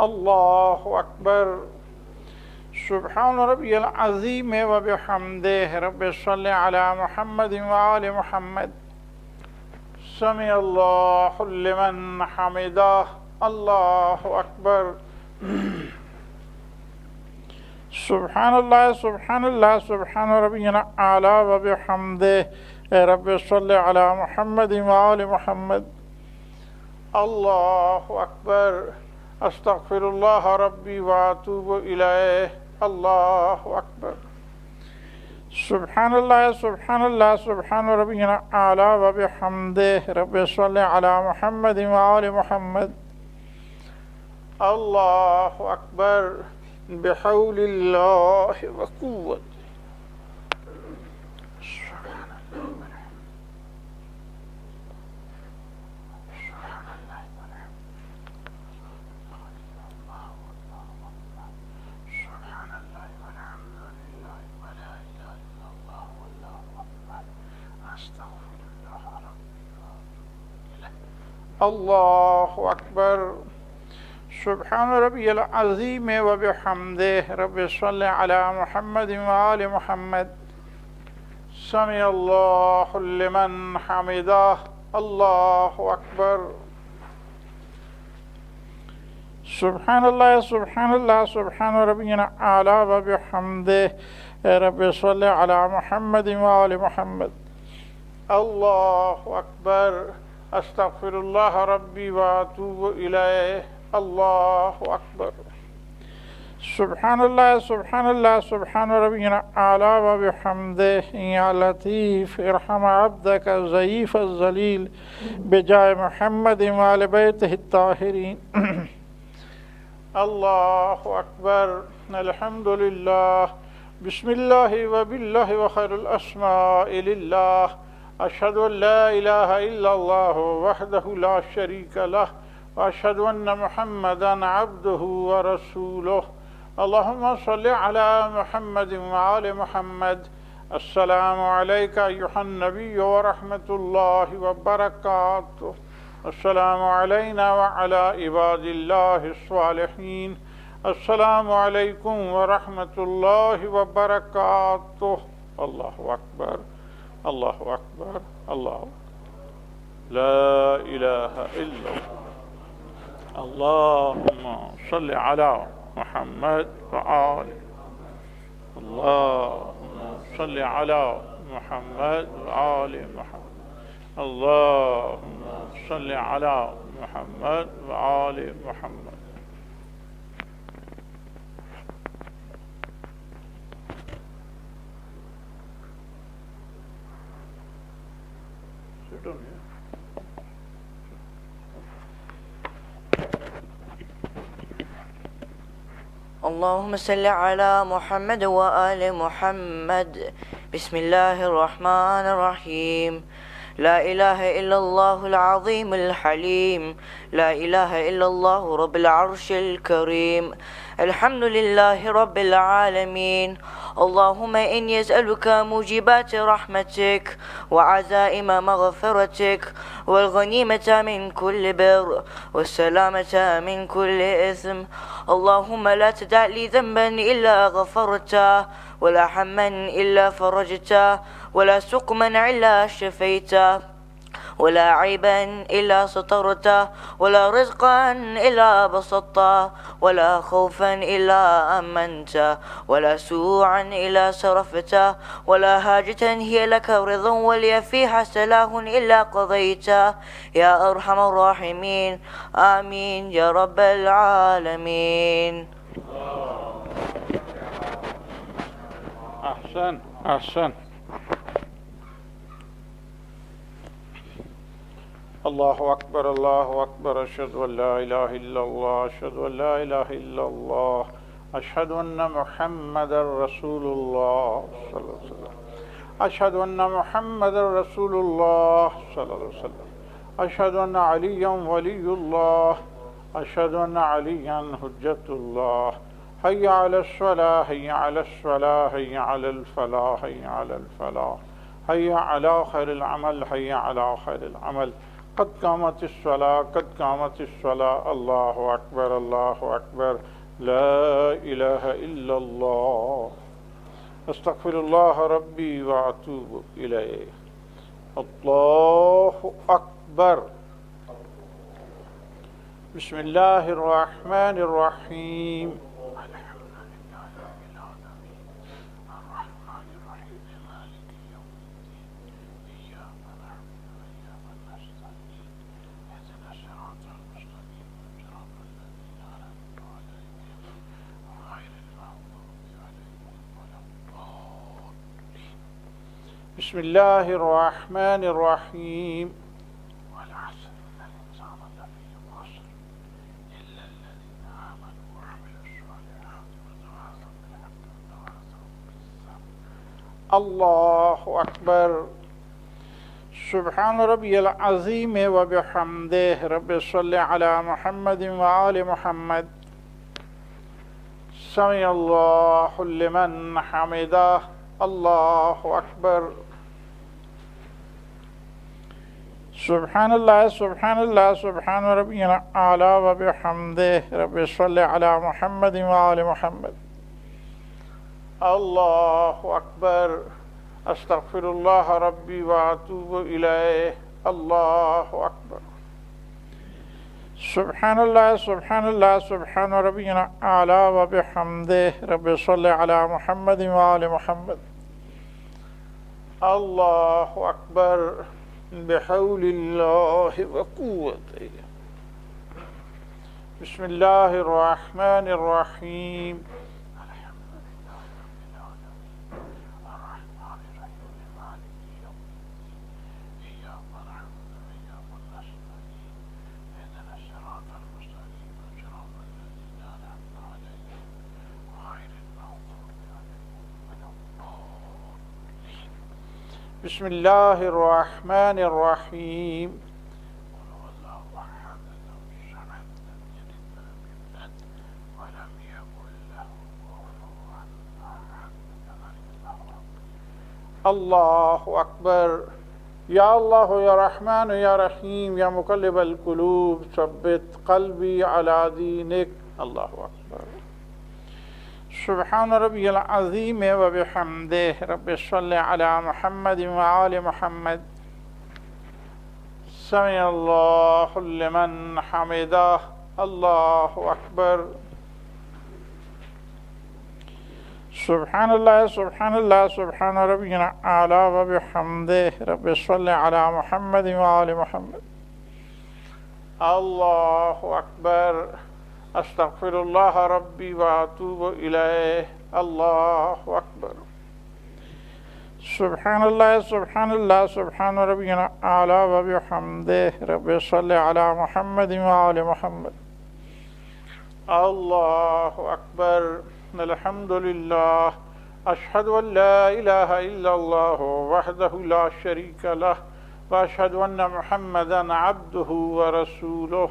Allahu Akbar. Subhana Rabbiyal Azim wa bihamdih. Rabbi salli ala Muhammadin wa ali Muhammad. Sami Allahu liman hamidah. Allahu Akbar. Subhanallah, Subhanallah, Subhana Rabbiyal A'la wa bihamdih. Rabbi salli ala Muhammadin wa ali Muhammad. Allahu Akbar. Astaghfirullah Rabbi wa atubu ilayh. Allahu Akbar. Subhanallah, Subhanallah, Subhana Rabbiyal A'la wa bihamdih. Rabbi salli ala Muhammadin wa ali Muhammad. Allahu Akbar. Bihawlillahi wa quwwati. Allahu Akbar. Subhana Rabbiyal Azim wa bihamdih. Rabbi salli ala Muhammadin wa ali Muhammad. Sami Allahu liman hamidah. Allahu Akbar. Subhanallah, Subhanallah, Subhana Rabbiyal A'la wa bihamdih. Rabbi salli ala Muhammadin wa ali Muhammad. Allahu Akbar. Astaghfirullah Rabbi wa atubu ilayh. Allahu Akbar. Subhanallah, Subhanallah, Subhana Rabbiyal A'la wa bihamdih. Ya Latif, irham abdaka Zaif al-Zalil bijay Muhammadin wa ali baytihi at-tahirin. Allahu Akbar. Alhamdulillah. Bismillahi wa billahi wa khairul asma'i lillah. أشهد أن لا إله إلا الله وحده لا شريك له وأشهد أن محمدا عبده ورسوله اللهم صل على محمد وآل محمد السلام عليك أيها النبي ورحمة الله وبركاته السلام علينا وعلى عباد الله الصالحين السلام عليكم ورحمة الله وبركاته الله أكبر الله أكبر الله لا إله إلا الله اللهم صل على محمد وآله اللهم صل على محمد وآل محمد اللهم صل على محمد وآل محمد اللهم صل على محمد وآل محمد بسم الله الرحمن الرحيم لا إله إلا الله العظيم الحليم لا إله إلا الله رب العرش الكريم الحمد لله رب العالمين اللهم إني أسألك موجبات رحمتك وعزائم مغفرتك والغنيمة من كل بر والسلامة من كل إثم. اللهم لا تدع لي ذنبا إلا غفرته ولا حما إلا فرجته ولا سقما إلا شفيته ولا عيبا إلا سترته ولا رزقا إلا بسطته ولا خوفا إلا أمنته ولا سوعا إلا صرفته ولا حاجة هي لك رضا ولي فيها سلاه إلا قضيته يا أرحم الراحمين. آمين يا رب العالمين. أحسن أحسن. الله أكبر الله أكبر. أشهد أن لا إله إلا الله أشهد أن لا إله إلا الله أشهد أن محمدا رسول الله صلى الله عليه وسلم. أشهد أن محمدا رسول الله صلى الله عليه وسلم. أشهد أن عليا ولي الله أشهد أن عليا حجة الله. حي على الصلاة حي على الصلاة حي على الفلاح حي على الفلاح حي على خير العمل حي على خير العمل. قد قامت الصلاة قد قامت الصلاة. الله أكبر الله أكبر. لا إله إلا الله. أستغفر الله ربي وأتوب إليه. الله أكبر. بسم الله الرحمن الرحيم. بسم الله الرحمن الرحيم. والعصر إن الإنسان لفي خسر إلا الذين آمنوا وعملوا الصالحات وتواصوا بالحق وتواصوا بالصبر. الله أكبر. سبحان ربي العظيم وبحمده. رب صل على محمد وآل محمد. سمع الله لمن حمده. الله أكبر. سبحان الله سبحان الله سبحان ربي الأعلى وبحمده. رب صل على محمد وآل محمد. الله أكبر. أستغفر الله ربي وأتوب إليه. الله أكبر. سبحان الله سبحان الله سبحان ربي الأعلى وبحمده. رب صل على محمد وآل محمد. الله أكبر. بحول الله وقوته. بسم الله الرحمن الرحيم. بسم الله الرحمن الرحيم. الله أكبر. يا الله يا رحمن يا رحيم يا مقلب القلوب ثبت قلبي على دينك. الله أكبر. سبحان ربي العظيم وبحمده. رب صل على محمد وآل محمد. سمع الله لمن حمده. الله أكبر. سبحان الله سبحان الله سبحان ربي الأعلى وبحمده. رب صل على محمد وآل محمد. الله أكبر. أستغفر الله ربي وأتوب إليه. الله أكبر. سبحان الله سبحان الله سبحان ربي الأعلى وبحمده. رب صل على محمد وآل محمد. الله أكبر. الحمد لله. أشهد أن لا إله إلا الله وحده لا شريك له وأشهد أن محمدا عبده ورسوله.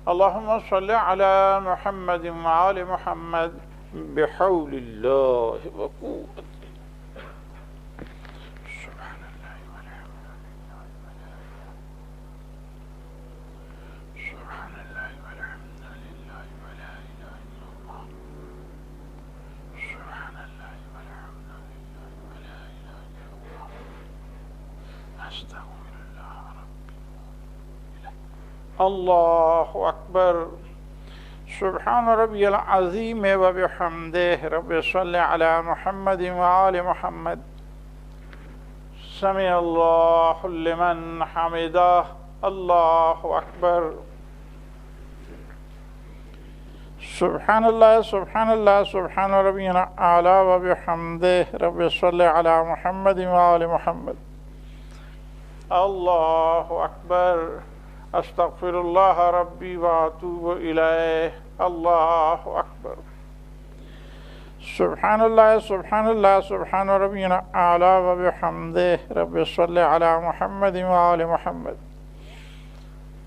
اللهم صل على محمد وآل محمد. بحول الله وقوته. سبحان الله والحمد لله ولا إله إلا الله Allahu Akbar. Subhana Rabbiyal Azim wa bihamdih. Rabbi salli ala Muhammadin wa ali Muhammad. Sami Allahu liman hamidah. Allahu Akbar. Subhanallah, Subhanallah, Subhana Rabbiyal A'la wa bihamdih. Rabbi salli ala Muhammadin wa ali Muhammad. Allahu Akbar. Astaghfirullah Rabbi wa atubu ilayh. Allahu Akbar. Subhanallah, Subhanallah, Subhana Rabbiyal A'la wa bihamdih. Rabbi salli ala Muhammadin wa ali Muhammad.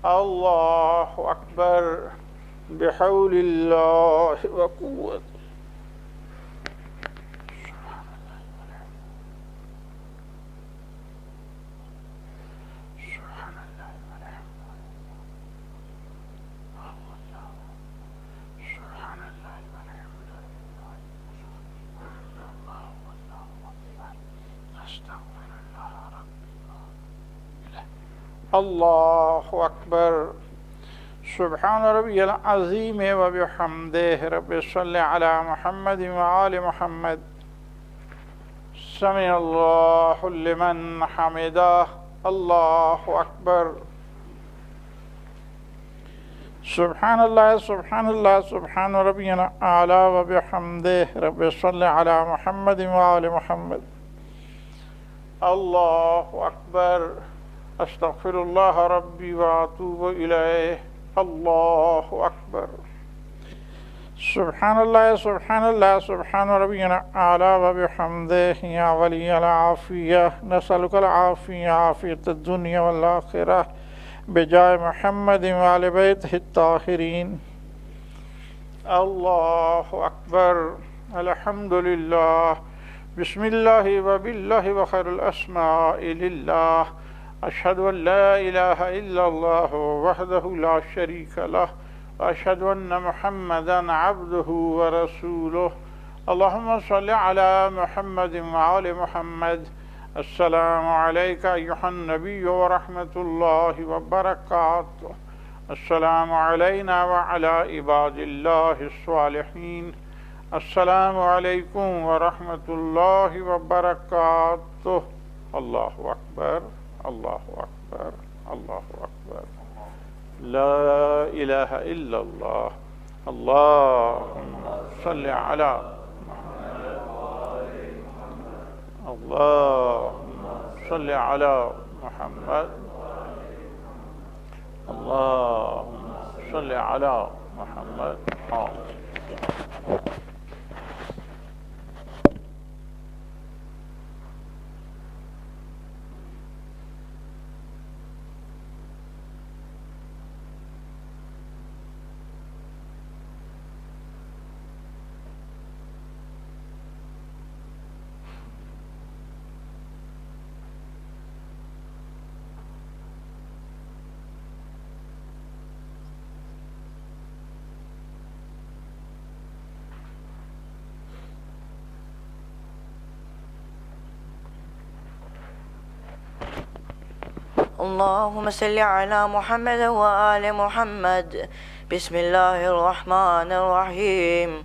Allahu Akbar. Bihawlillah wa quwwat. Allahu Akbar. Subhana Rabbiyal Azim wa bihamdih. Rabbi salli ala Muhammadin wa ali Muhammad. Sami Allahu liman hamidah. Allahu Akbar. Subhanallah, Subhanallah, Subhana Rabbiyal A'la wa bihamdih. Rabbi salli ala Muhammadin wa ali Muhammad. Allahu Akbar. Astaghfirullah Rabbi wa atubu ilayh. Allahu Akbar. Subhanallah, Subhanallah, Subhana Rabbiyal A'la wa bihamdih. Ya waliyal afiyah. Nas'aluka al-afiyah, afiyat ad-dunya wal akhirah. Bijay Muhammadin wa ali baytihi at-tahirin. Allahu Akbar. Alhamdulillah. Bismillahi wa billahi wa khairul asma'i lillah. أشهد أن لا إله إلا الله وحده لا شريك له وأشهد أن محمدا عبده ورسوله اللهم صل على محمد وآل محمد السلام عليك أيها النبي ورحمة الله وبركاته السلام علينا وعلى عباد الله الصالحين السلام عليكم ورحمة الله وبركاته الله أكبر الله أكبر الله أكبر لا إله إلا الله اللهم صل على محمد اللهم صل على محمد اللهم صل على محمد اللهم صل على محمد وآل محمد بسم الله الرحمن الرحيم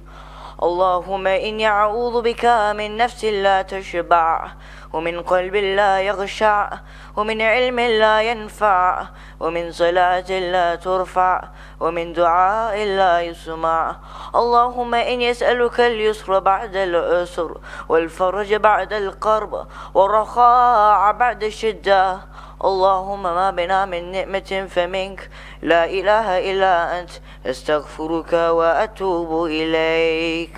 اللهم إني أعوذ بك من نفس لا تشبع ومن قلب لا يخشع ومن علم لا ينفع ومن صلاة لا ترفع ومن دعاء لا يسمع اللهم إني أسألك اليسر بعد العسر والفرج بعد القرب والرخاء بعد الشدة اللهم ما بنا من نعمة فمنك لا إله إلا أنت أستغفرك وأتوب إليك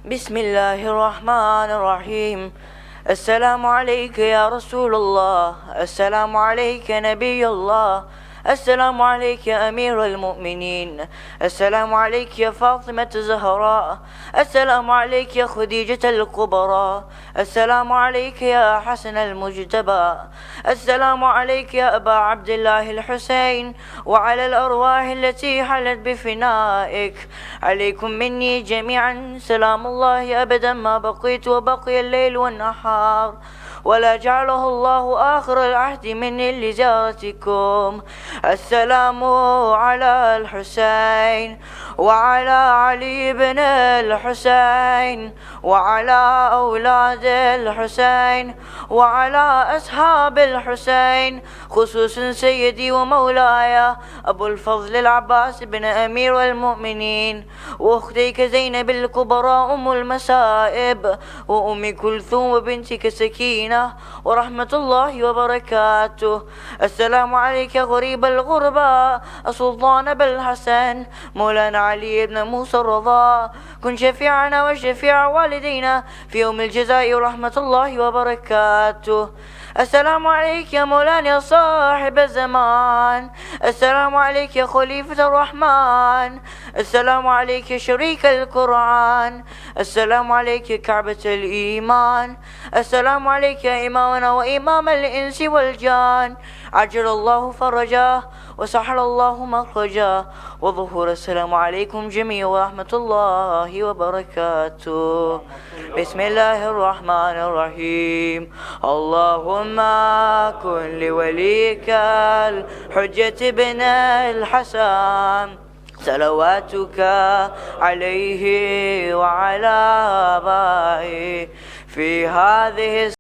بسم الله الرحمن الرحيم السلام عليك يا رسول الله السلام عليك نبي الله السلام عليك يا أمير المؤمنين. السلام عليك يا فاطمة الزهراء. السلام عليك يا خديجة الكبرى. السلام عليك يا حسن المجتبى. السلام عليك يا أبا عبد الله الحسين، وعلى الأرواح التي حلت بفنائك. عليكم مني جميعا سلام الله أبدا ما بقيت وبقي الليل والنهار، ولا جعله الله آخر العهد مني لزيارتكم. السلام على الحسين وعلى علي بن الحسين وعلى أولاد الحسين وعلى أصحاب الحسين، خصوصا سيدي ومولاي أبو الفضل العباس بن أمير المؤمنين، وأختيك زينب الكبرى أم المسائب، وأم كلثوم وبنتك سكينة، ورحمة الله وبركاته. السلام عليك غريب الغربة السلطان بالحسن مولانا علي بن موسى الرضا، كن شفيعنا وشفيع والدينا في يوم الجزاء ورحمة الله وبركاته. السلام عليك يا مولانا صاحب الزمان. السلام عليك يا خليفة الرحمن. السلام عليك يا شريك القرآن. السلام عليك يا كعبة الإيمان. السلام عليك يا إمامنا وإمام الإنس والجان، عجل الله فرجاه وسحر الله مخرجاه وظهور. السلام عليكم جميعا ورحمة الله وبركاته. بسم الله الرحمن الرحيم. اللهم كن لوليك الحجة بن الحسن صلواتك عليه وعلى آبائه في هذه